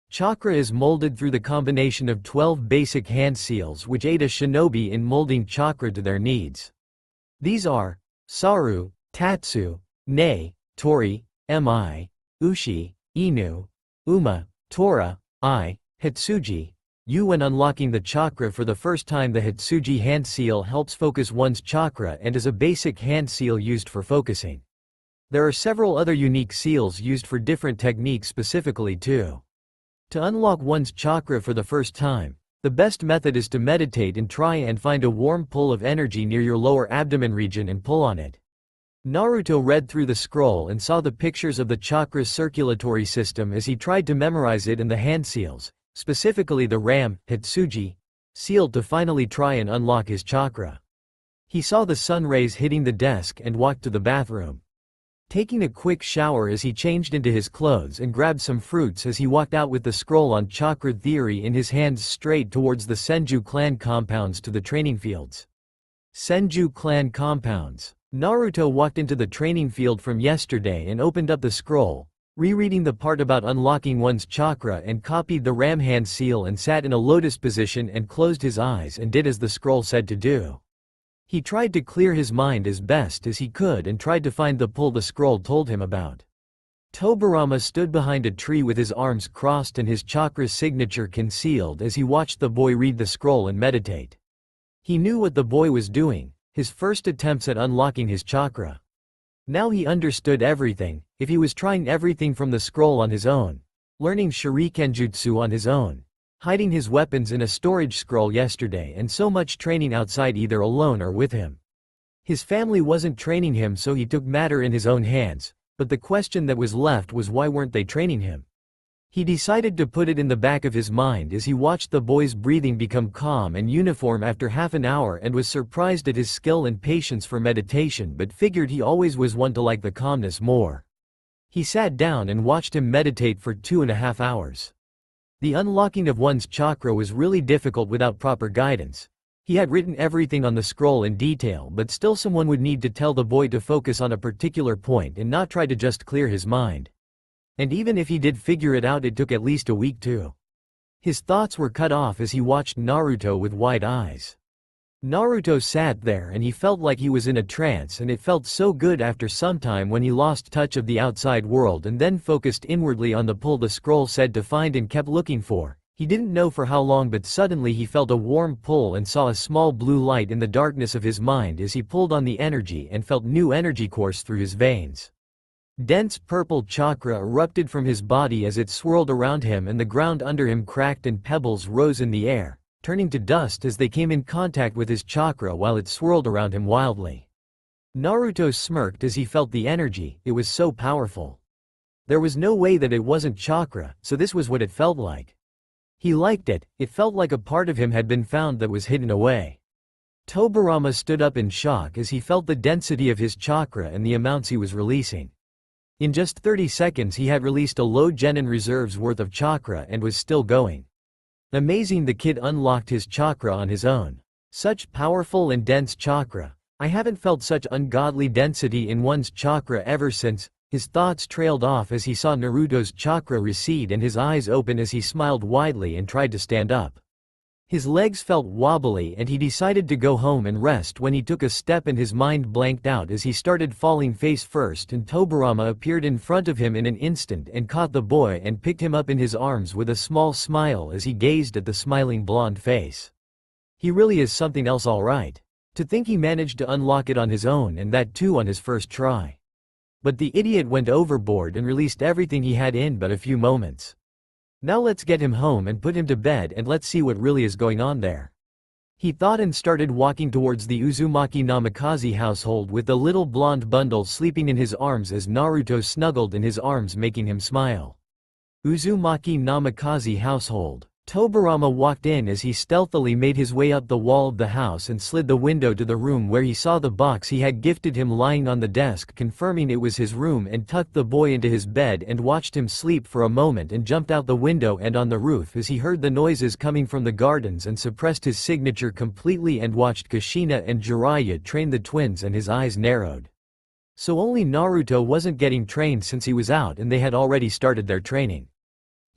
Chakra is molded through the combination of 12 basic hand seals which aid a shinobi in molding chakra to their needs. These are Saru, Tatsu, Ne, Tori, Mi, Ushi, Inu, Uma, Tora, I, Hitsuji, Yu. When unlocking the chakra for the first time, the Hitsuji hand seal helps focus one's chakra and is a basic hand seal used for focusing. There are several other unique seals used for different techniques specifically too. To unlock one's chakra for the first time, the best method is to meditate and try and find a warm pull of energy near your lower abdomen region and pull on it. Naruto read through the scroll and saw the pictures of the chakra's circulatory system as he tried to memorize it and the hand seals, specifically the Ram, Hitsuji, seal to finally try and unlock his chakra. He saw the sun rays hitting the desk and walked to the bathroom. Taking a quick shower as he changed into his clothes and grabbed some fruits as he walked out with the scroll on chakra theory in his hands straight towards the Senju clan compounds to the training fields. Senju clan compounds. Naruto walked into the training field from yesterday and opened up the scroll, rereading the part about unlocking one's chakra, and copied the Ram hand seal and sat in a lotus position and closed his eyes and did as the scroll said to do. He tried to clear his mind as best as he could and tried to find the pull the scroll told him about. Tobirama stood behind a tree with his arms crossed and his chakra's signature concealed as he watched the boy read the scroll and meditate. He knew what the boy was doing, his first attempts at unlocking his chakra. Now he understood everything. If he was trying everything from the scroll on his own, learning shurikenjutsu on his own, hiding his weapons in a storage scroll yesterday, and so much training outside either alone or with him. His family wasn't training him, so he took matter in his own hands, but the question that was left was why weren't they training him? He decided to put it in the back of his mind as he watched the boy's breathing become calm and uniform after half an hour and was surprised at his skill and patience for meditation, but figured he always was one to like the calmness more. He sat down and watched him meditate for 2.5 hours. The unlocking of one's chakra was really difficult without proper guidance. He had written everything on the scroll in detail, but still someone would need to tell the boy to focus on a particular point and not try to just clear his mind. And even if he did figure it out, it took at least a week too. His thoughts were cut off as he watched Naruto with wide eyes. Naruto sat there and he felt like he was in a trance, and it felt so good after some time when he lost touch of the outside world and then focused inwardly on the pull the scroll said to find and kept looking for. He didn't know for how long, but suddenly he felt a warm pull and saw a small blue light in the darkness of his mind as he pulled on the energy and felt new energy course through his veins. Dense purple chakra erupted from his body as it swirled around him, and the ground under him cracked and pebbles rose in the air, turning to dust as they came in contact with his chakra while it swirled around him wildly. Naruto smirked as he felt the energy. It was so powerful. There was no way that it wasn't chakra, so this was what it felt like. He liked it. It felt like a part of him had been found that was hidden away. Tobirama stood up in shock as he felt the density of his chakra and the amounts he was releasing. In just 30 seconds he had released a low genin reserve's worth of chakra and was still going. Amazing, the kid unlocked his chakra on his own. Such powerful and dense chakra. I haven't felt such ungodly density in one's chakra ever since. His thoughts trailed off as he saw Naruto's chakra recede and his eyes open as he smiled widely and tried to stand up. His legs felt wobbly and he decided to go home and rest when he took a step and his mind blanked out as he started falling face first, and Tobirama appeared in front of him in an instant and caught the boy and picked him up in his arms with a small smile as he gazed at the smiling blonde face. He really is something else, all right. To think he managed to unlock it on his own, and that too on his first try. But the idiot went overboard and released everything he had in but a few moments. Now let's get him home and put him to bed and let's see what really is going on there. He thought and started walking towards the Uzumaki Namikaze household with the little blonde bundle sleeping in his arms as Naruto snuggled in his arms, making him smile. Uzumaki Namikaze household. Tobirama walked in as he stealthily made his way up the wall of the house and slid the window to the room where he saw the box he had gifted him lying on the desk, confirming it was his room, and tucked the boy into his bed and watched him sleep for a moment and jumped out the window and on the roof as he heard the noises coming from the gardens and suppressed his signature completely and watched Kushina and Jiraiya train the twins, and his eyes narrowed. So only Naruto wasn't getting trained since he was out and they had already started their training.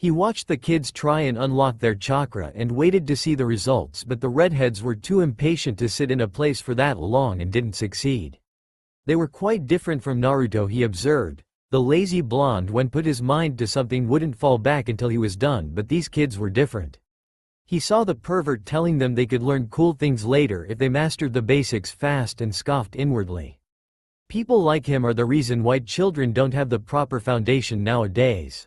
He watched the kids try and unlock their chakra and waited to see the results, but the redheads were too impatient to sit in a place for that long and didn't succeed. They were quite different from Naruto, he observed. The lazy blonde, when put his mind to something, wouldn't fall back until he was done, but these kids were different. He saw the pervert telling them they could learn cool things later if they mastered the basics fast and scoffed inwardly. People like him are the reason why children don't have the proper foundation nowadays.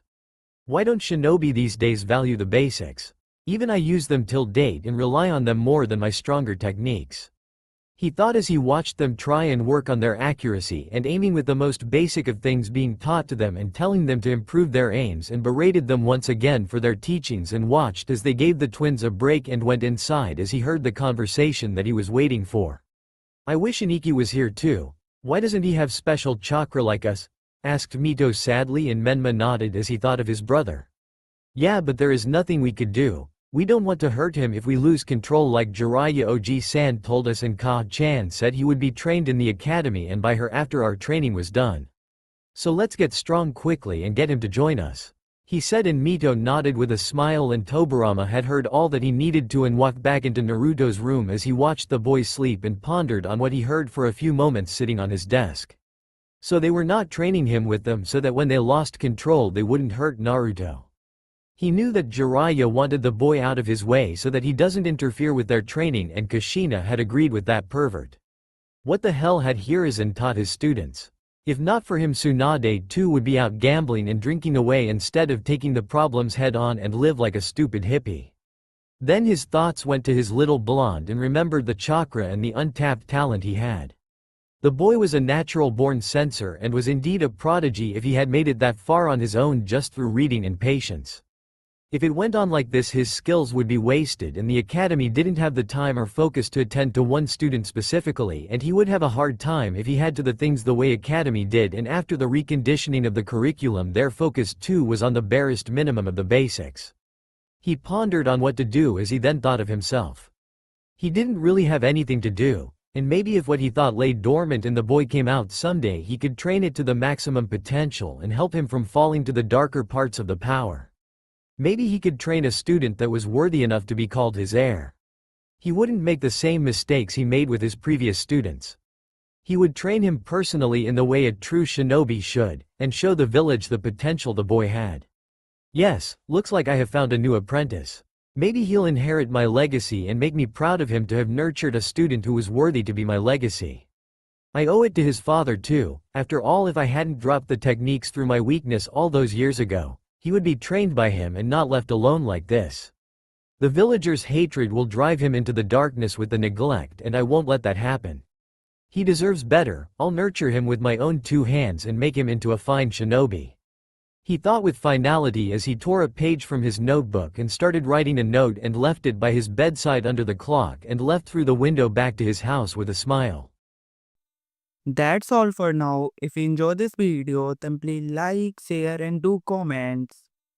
Why don't shinobi these days value the basics? Even I use them till date and rely on them more than my stronger techniques. He thought as he watched them try and work on their accuracy and aiming with the most basic of things being taught to them and telling them to improve their aims, and berated them once again for their teachings, and watched as they gave the twins a break and went inside as he heard the conversation that he was waiting for. I wish Aniki was here too. Why doesn't he have special chakra like us? Asked Mito sadly, and Menma nodded as he thought of his brother. Yeah, but there is nothing we could do. We don't want to hurt him if we lose control like Jiraiya Oji-san told us, and Ka-chan said he would be trained in the academy and by her after our training was done. So let's get strong quickly and get him to join us. He said, and Mito nodded with a smile, and Tobirama had heard all that he needed to and walked back into Naruto's room as he watched the boy sleep and pondered on what he heard for a few moments sitting on his desk. So they were not training him with them so that when they lost control they wouldn't hurt Naruto. He knew that Jiraiya wanted the boy out of his way so that he doesn't interfere with their training, and Kushina had agreed with that pervert. What the hell had Hiruzen taught his students? If not for him, Tsunade too would be out gambling and drinking away instead of taking the problems head on and live like a stupid hippie. Then his thoughts went to his little blonde and remembered the chakra and the untapped talent he had. The boy was a natural-born censor and was indeed a prodigy if he had made it that far on his own just through reading and patience. If it went on like this, his skills would be wasted and the academy didn't have the time or focus to attend to one student specifically, and he would have a hard time if he had to the things the way academy did, and after the reconditioning of the curriculum their focus too was on the barest minimum of the basics. He pondered on what to do as he then thought of himself. He didn't really have anything to do, and maybe if what he thought lay dormant in the boy came out someday he could train it to the maximum potential and help him from falling to the darker parts of the power. Maybe he could train a student that was worthy enough to be called his heir. He wouldn't make the same mistakes he made with his previous students. He would train him personally in the way a true shinobi should, and show the village the potential the boy had. Yes, looks like I have found a new apprentice. Maybe he'll inherit my legacy and make me proud of him to have nurtured a student who was worthy to be my legacy. I owe it to his father too. After all, if I hadn't dropped the techniques through my weakness all those years ago, he would be trained by him and not left alone like this. The villagers' hatred will drive him into the darkness with the neglect, and I won't let that happen. He deserves better. I'll nurture him with my own 2 hands and make him into a fine shinobi. He thought with finality as he tore a page from his notebook and started writing a note and left it by his bedside under the clock and left through the window back to his house with a smile. That's all for now. If you enjoy this video, then please like, share and do comments.